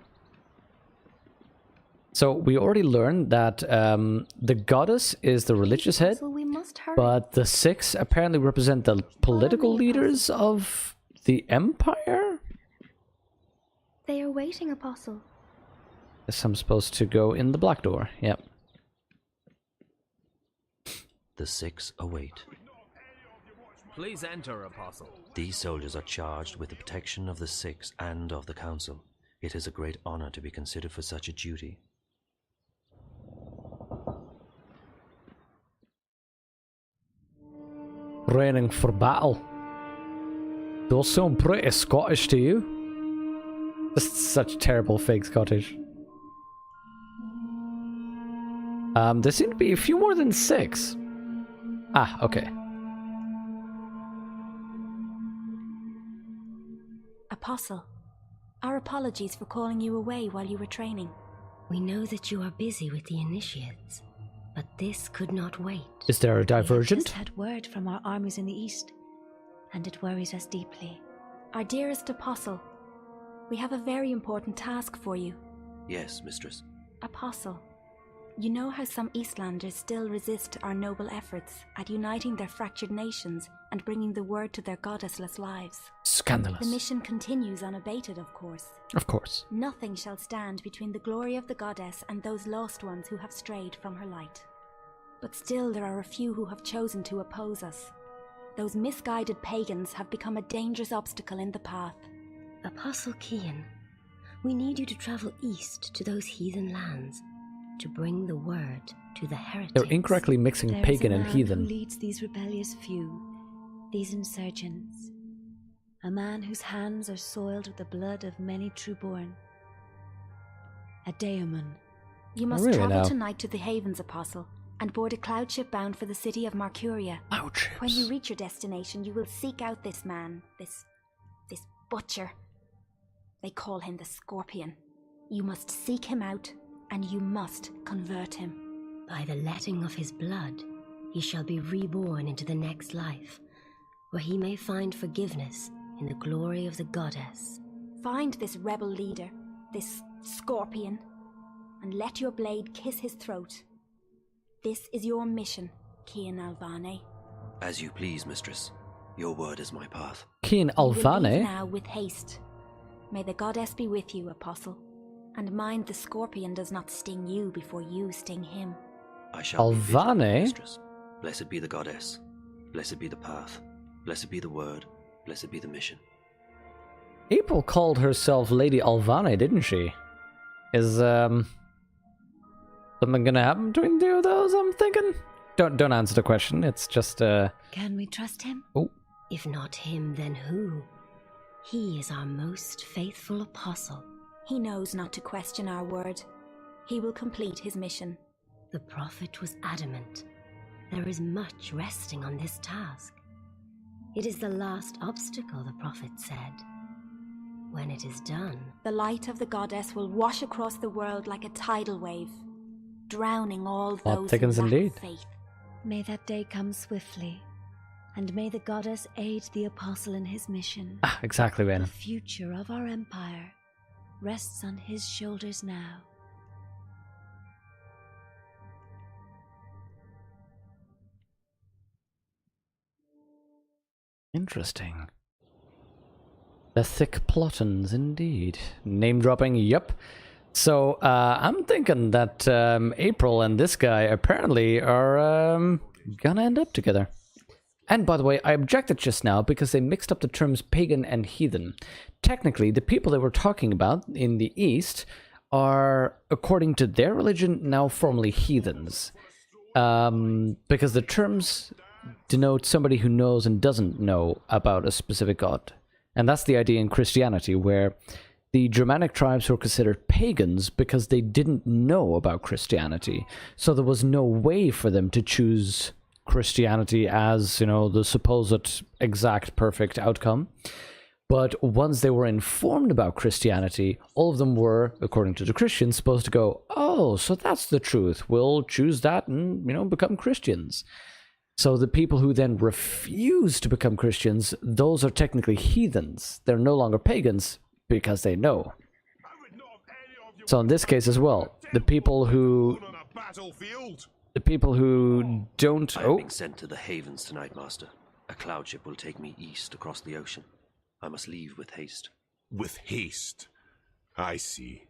So we already learned that the goddess is the religious head, Apostle, we must hurry. but the Six apparently represent the political leaders of the Empire? They are waiting, Apostle. Guess I'm supposed to go in the black door. Yep. The Six await. Please enter, Apostle. These soldiers are charged with the protection of the Six and of the Council. It is a great honor to be considered for such a duty. Training for battle. Those sound pretty Scottish to you. Just such terrible fake Scottish. There seem to be a few more than 6. Ah, okay. Apostle, our apologies for calling you away while you were training. We know that you are busy with the initiates, but this could not wait. Is there a We have divergent? just had word from our armies in the east, and it worries us deeply. Our dearest Apostle, we have a very important task for you. Yes, Mistress. Apostle, you know how some Eastlanders still resist our noble efforts at uniting their fractured nations and bringing the word to their goddessless lives. Scandalous. The mission continues unabated, of course. Of course. Nothing shall stand between the glory of the goddess and those lost ones who have strayed from her light. But still there are a few who have chosen to oppose us. Those misguided pagans have become a dangerous obstacle in the path. Apostle Kian, we need you to travel east to those heathen lands to bring the word to the heretics. They're incorrectly mixing There pagan is a and man heathen. who leads these rebellious few, these insurgents. A man whose hands are soiled with the blood of many true-born. A daemon. You must really travel now? tonight to the Havens, Apostle, and board a cloud ship bound for the city of Marcuria. When you reach your destination, you will seek out this man, this butcher. They call him the Scorpion. You must seek him out, and you must convert him. By the letting of his blood, he shall be reborn into the next life, where he may find forgiveness in the glory of the goddess. Find this rebel leader, this Scorpion, and let your blade kiss his throat. This is your mission, Kian Alvane. As you please, Mistress. Your word is my path. Kian You will leave Alvane? now with haste. May the goddess be with you, Apostle. And mind the Scorpion does not sting you before you sting him. I shall be vigilant, Alvane? Mistress. Blessed be the goddess. Blessed be the path. Blessed be the word. Blessed be the mission. April called herself Lady Alvane, didn't she? Is something gonna happen between the two of those, I'm thinking? Don't answer the question, it's just Can we trust him? Oh. If not him, then who? He is our most faithful apostle. He knows not to question our word. He will complete his mission. The prophet was adamant. There is much resting on this task. It is the last obstacle, the prophet said. When it is done, the light of the goddess will wash across the world like a tidal wave, drowning all those who lack faith. May that day come swiftly, and may the goddess aid the apostle in his mission. Exactly, Ben. The future of our empire rests on his shoulders now. Interesting. The thick plottons, indeed. Name dropping, yup. So, I'm thinking that April and this guy apparently are gonna end up together. And by the way, I objected just now because they mixed up the terms pagan and heathen. Technically, the people they were talking about in the East are, according to their religion, now formally heathens. Because the terms denote somebody who knows and doesn't know about a specific god. And that's the idea in Christianity, where the Germanic tribes were considered pagans because they didn't know about Christianity. So there was no way for them to choose Christianity as, you know, the supposed exact perfect outcome. But once they were informed about Christianity, all of them were, according to the Christians, supposed to go, oh, so that's the truth. We'll choose that and, you know, become Christians. So the people who then refuse to become Christians, those are technically heathens. They're no longer pagans because they know. So in this case as well, the people who don't... I'm being sent to the Havens tonight, Master. A cloud ship will take me east across the ocean. I must leave with haste. With haste? I see.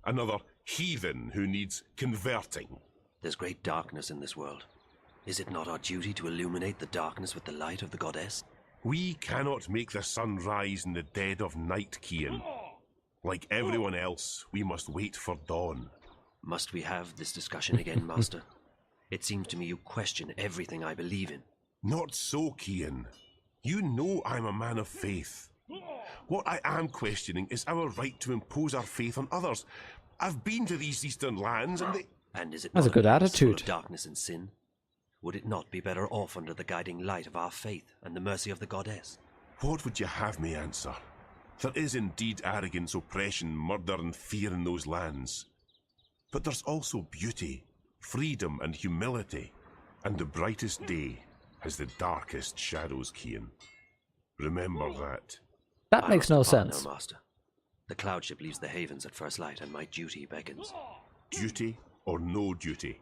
Another heathen who needs converting. There's great darkness in this world. Is it not our duty to illuminate the darkness with the light of the goddess? We cannot make the sun rise in the dead of night, Kian. Like everyone else, we must wait for dawn. Must we have this discussion again, Master? It seems to me you question everything I believe in. Not so, Kian. You know I'm a man of faith. What I am questioning is our right to impose our faith on others. I've been to these eastern lands and they... And is it That's not a good place full attitude. of darkness and sin? Would it not be better off under the guiding light of our faith and the mercy of the goddess? What would you have me answer? There is indeed arrogance, oppression, murder and fear in those lands. But there's also beauty, freedom and humility. And the brightest day has the darkest shadows, Kian. Remember that. That makes no sense. No, Master. The cloud ship leaves the Havens at first light and my duty beckons. Duty or no duty?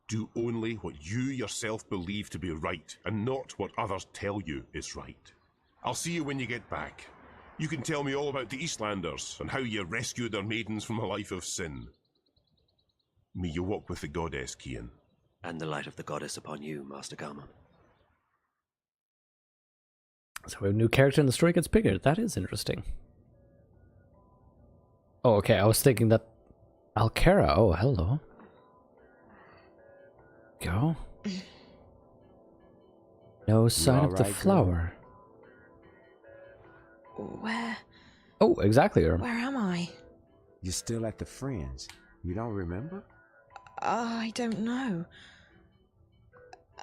Do only what you yourself believe to be right, and not what others tell you is right. I'll see you when you get back. You can tell me all about the Eastlanders, and how you rescued their maidens from a life of sin. May you walk with the goddess, Kian. And the light of the goddess upon you, Master Gammon. So a new character in the story gets bigger. That is interesting. Oh, okay, I was thinking that... Alcara, oh, hello. Go. No sign of the flower. Where? Oh, exactly. Where am I? You're still at the Fringe. You don't remember? I don't know.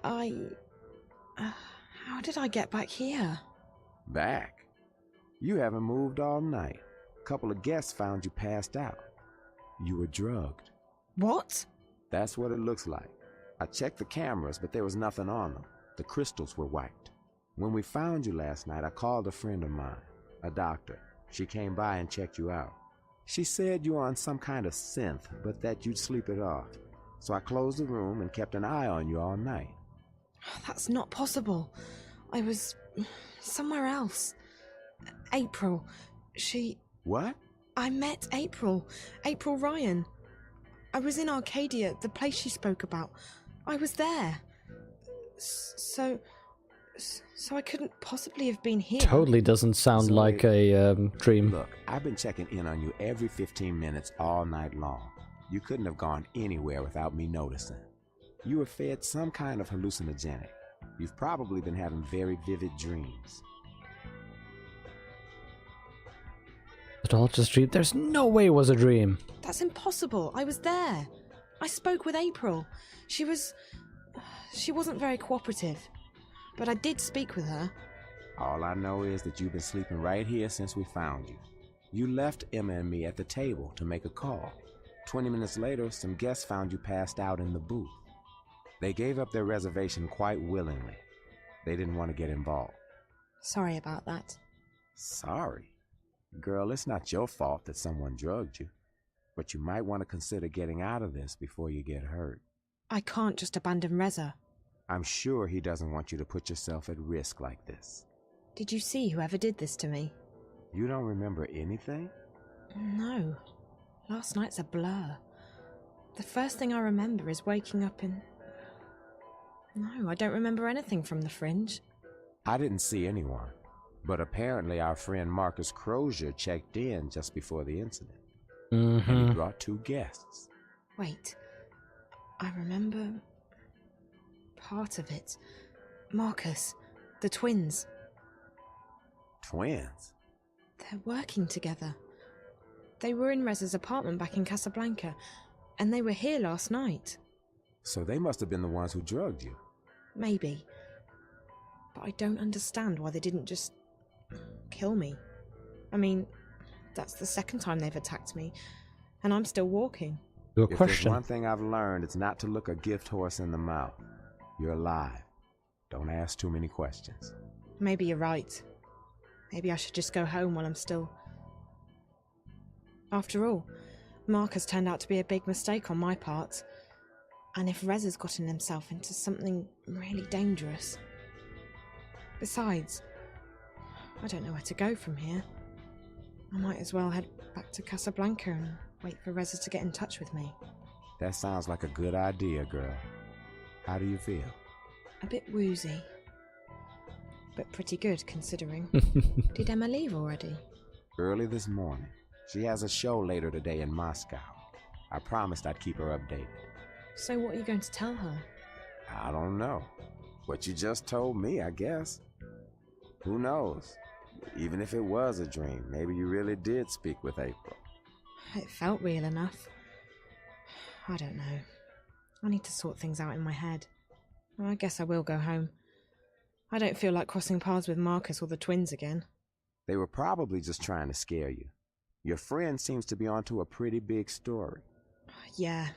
How did I get back here? Back? You haven't moved all night. A couple of guests found you passed out. You were drugged. What? That's what it looks like. I checked the cameras, but there was nothing on them. The crystals were wiped. When we found you last night, I called a friend of mine, a doctor. She came by and checked you out. She said you were on some kind of synth, but that you'd sleep it off. So I closed the room and kept an eye on you all night. That's not possible. I was somewhere else. April, she... What? I met April. April Ryan. I was in Arcadia, the place she spoke about. I was there. So So I couldn't possibly have been here. Totally doesn't sound So like a dream. Look, I've been checking in on you every 15 minutes all night long. You couldn't have gone anywhere without me noticing. You were fed some kind of hallucinogenic. You've probably been having very vivid dreams. It all just dream. There's no way it was a dream. That's impossible. I was there. I spoke with April. She wasn't very cooperative. But I did speak with her. All I know is that you've been sleeping right here since we found you. You left Emma and me at the table to make a call. 20 minutes later, some guests found you passed out in the booth. They gave up their reservation quite willingly. They didn't want to get involved. Sorry about that. Sorry? Girl, it's not your fault that someone drugged you. But you might want to consider getting out of this before you get hurt. I can't just abandon Reza. I'm sure he doesn't want you to put yourself at risk like this. Did you see whoever did this to me? You don't remember anything? No. Last night's a blur. The first thing I remember is waking up in... No, I don't remember anything from the Fringe. I didn't see anyone, but apparently our friend Marcus Crozier checked in just before the incident. And he brought 2 guests. Wait. I remember... part of it. Marcus. The twins. Twins? They're working together. They were in Reza's apartment back in Casablanca, and they were here last night. So they must have been the ones who drugged you. Maybe. But I don't understand why they didn't just... kill me. I mean, that's the second time they've attacked me, and I'm still walking. If there's one thing I've learned, it's not to look a gift horse in the mouth. You're alive. Don't ask too many questions. Maybe you're right. Maybe I should just go home while I'm still... After all, Marcus turned out to be a big mistake on my part. And if Reza's gotten himself into something really dangerous... Besides, I don't know where to go from here. I might as well head back to Casablanca and wait for Reza to get in touch with me. That sounds like a good idea, girl. How do you feel? A bit woozy. But pretty good, considering. Did Emma leave already? Early this morning. She has a show later today in Moscow. I promised I'd keep her updated. So what are you going to tell her? I don't know. What you just told me, I guess. Who knows? Even if it was a dream, maybe you really did speak with April. It felt real enough. I don't know. I need to sort things out in my head. Well, I guess I will go home. I don't feel like crossing paths with Marcus or the twins again. They were probably just trying to scare you. Your friend seems to be onto a pretty big story. Yeah.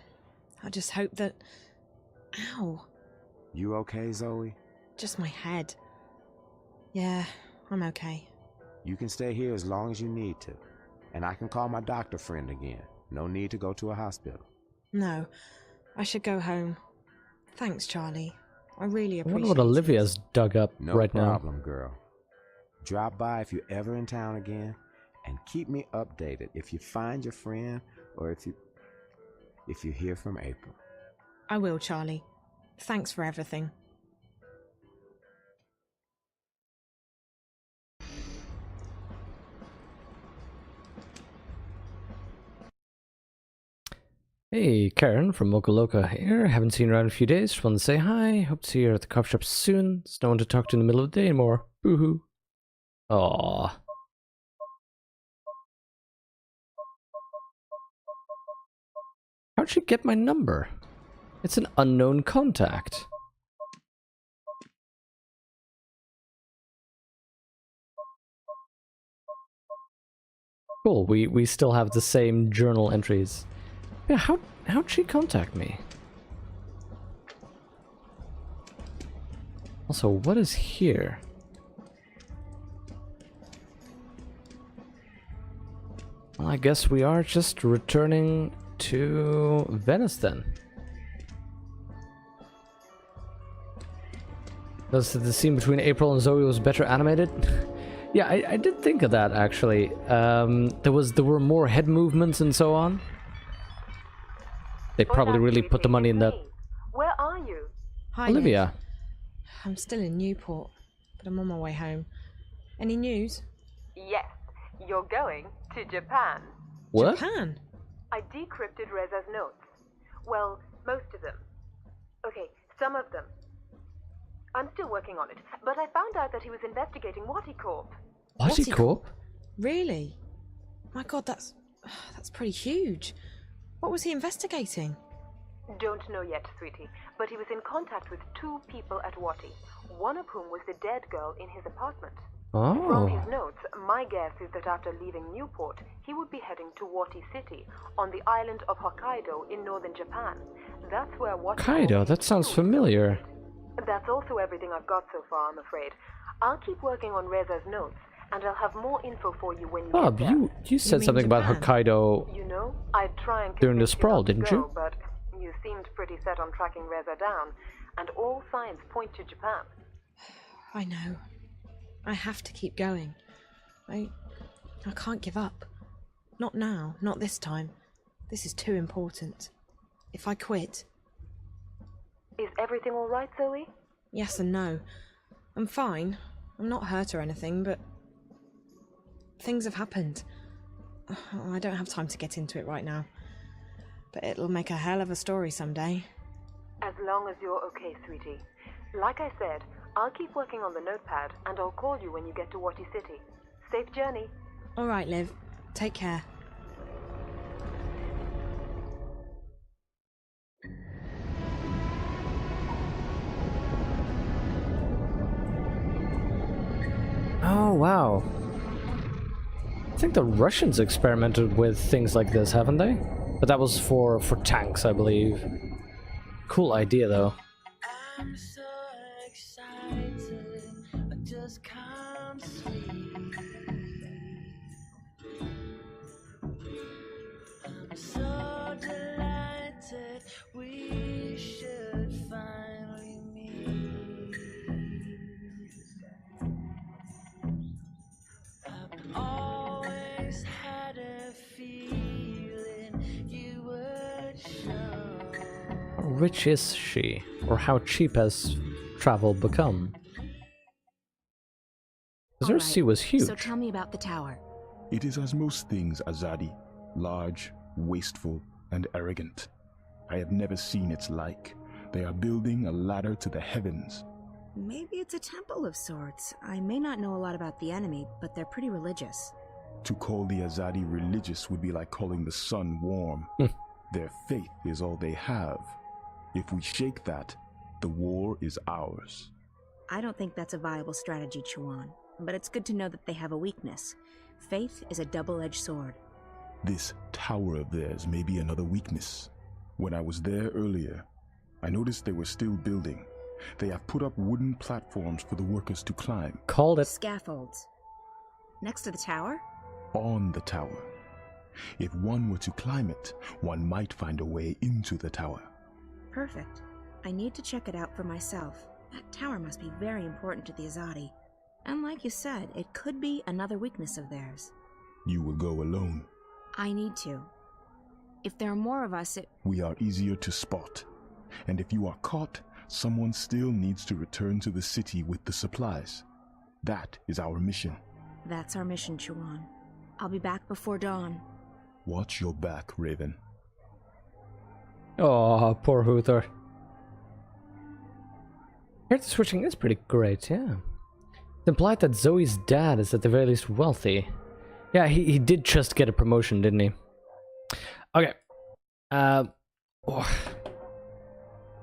I just hope that... Ow. You okay, Zoe? Just my head. Yeah, I'm okay. You can stay here as long as you need to. And I can call my doctor friend again. No need to go to a hospital. No, I should go home. Thanks, Charlie. I really I appreciate wonder what Olivia's dug up right now. No problem, girl. Drop by if you're ever in town again, and keep me updated if you find your friend or if you hear from April. I will, Charlie. Thanks for everything. Hey, Karen from Mokoloka here. Haven't seen you around in a few days. Just want to say hi. Hope to see you at the coffee shop soon. There's no one to talk to in the middle of the day anymore. Boo-hoo. Aww. How'd she get my number? It's an unknown contact. Cool, we still have the same journal entries. Yeah, how'd she contact me? Also, what is here? Well, I guess we are just returning to Venice then. Does the scene between April and Zoe was better animated? Yeah, I did think of that actually. There were more head movements and so on. They probably really put the money in that. Where are you? Hi, Olivia. Liv. I'm still in Newport. but I'm on my way home. Any news? Yes, you're going to Japan. What? Japan? I decrypted Reza's notes. Well, most of them. Okay, some of them. I'm still working on it, but I found out that he was investigating Wati Corp. Wati Corp? Really? My God, that's pretty huge. What was he investigating? Don't know yet, sweetie, but he was in contact with 2 people at Wati, one of whom was the dead girl in his apartment. From his notes, my guess is that after leaving Newport, he would be heading to Wati City, on the island of Hokkaido in northern Japan. That's where Wati... Hokkaido, that sounds familiar. That's also everything I've got so far, I'm afraid. I'll keep working on Reza's notes, and I'll have more info for you when you Bob, get there. you said something about Hokkaido You know, I'd try and during the convince you sprawl, not to didn't go, you? But you seemed pretty set on tracking Reza down, and all signs point to Japan. I know. I have to keep going. I can't give up. Not now, not this time. This is too important. If I quit... Is everything all right, Zoe? Yes and no. I'm fine. I'm not hurt or anything, but... things have happened. I don't have time to get into it right now. But it'll make a hell of a story someday. As long as you're okay, sweetie. Like I said, I'll keep working on the notepad, and I'll call you when you get to Wati City. Safe journey. All right, Liv. Take care. Oh, wow. I think the Russians experimented with things like this, haven't they? But that was for tanks, I believe. Cool idea, though. I'm so excited, I just can't sleep. I'm so delighted, we should finally meet. I've always had a feeling you would show. How rich is she? Or how cheap has travel become? Because her sea was huge. So tell me about the tower. It is as most things, Azadi. Large, wasteful, and arrogant. I have never seen its like. They are building a ladder to the heavens. Maybe it's a temple of sorts. I may not know a lot about the enemy, but they're pretty religious. To call the Azadi religious would be like calling the sun warm. Their faith is all they have. If we shake that, the war is ours. I don't think that's a viable strategy, Chuan, but it's good to know that they have a weakness. Faith is a double-edged sword. This tower of theirs may be another weakness. When I was there earlier, I noticed they were still building. They have put up wooden platforms for the workers to climb. Called it Scaffolds. Next to the tower? On the tower. If one were to climb it, one might find a way into the tower. Perfect. I need to check it out for myself. That tower must be very important to the Azadi. And like you said, it could be another weakness of theirs. You will go alone. I need to. If there are more of us, We are easier to spot. And if you are caught, someone still needs to return to the city with the supplies. That is our mission. That's our mission, Chuan. I'll be back before dawn. Watch your back, Raven. Oh, poor Huther. Character switching is pretty great, yeah. It's implied that Zoe's dad is at the very least wealthy. Yeah, he did just get a promotion, didn't he? Okay.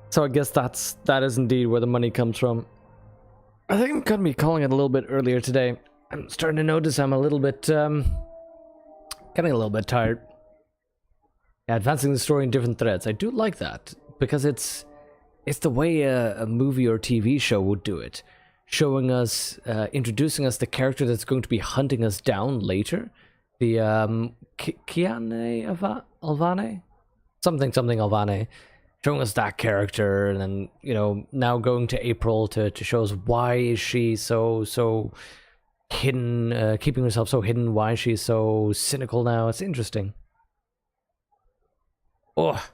So I guess that is indeed where the money comes from. I think I'm gonna be calling it a little bit earlier today. I'm starting to notice I'm a little bit, getting a little bit tired. Yeah, advancing the story in different threads. I do like that, because it's the way a movie or TV show would do it. Showing us, introducing us the character that's going to be hunting us down later. The, Kiane Alvane? Something Alvane. Showing us that character, and then, you know, now going to April to show us why is she so hidden, keeping herself so hidden, why she's so cynical now. It's interesting. Oh.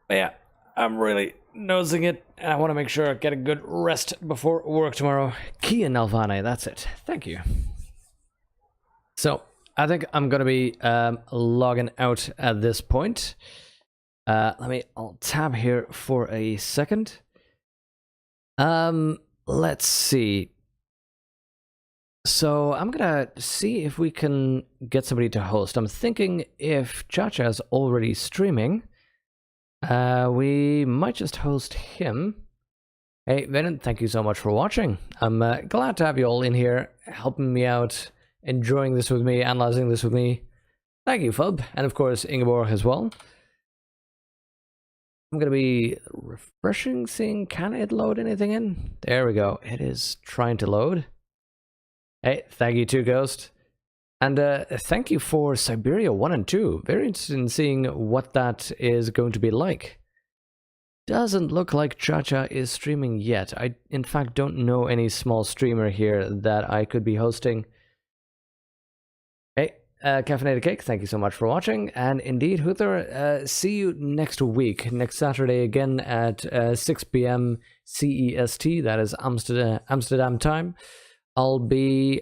But yeah, I'm really nosing it, and I want to make sure I get a good rest before work tomorrow. Kia Nalvane, that's it. Thank you. So, I think I'm going to be logging out at this point. I'll tab here for a second. Let's see. So I'm gonna see if we can get somebody to host. I'm thinking if Chacha is already streaming, we might just host him. Hey, Venom, thank you so much for watching. I'm glad to have you all in here, helping me out, enjoying this with me, analyzing this with me. Thank you, Fub, and of course Ingeborg as well. I'm gonna be refreshing, seeing can it load anything in? There we go. It is trying to load. Hey, thank you too, Ghost. And thank you for Siberia 1 and 2. Very interested in seeing what that is going to be like. Doesn't look like Chacha is streaming yet. I, in fact, don't know any small streamer here that I could be hosting. Hey, Caffeinated Cake, thank you so much for watching. And indeed, Huther, see you next week. Next Saturday again at 6 p.m. CEST. That is Amsterdam time. I'll be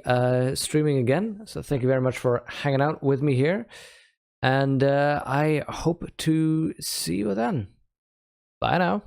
streaming again, so thank you very much for hanging out with me here, and I hope to see you then. Bye now.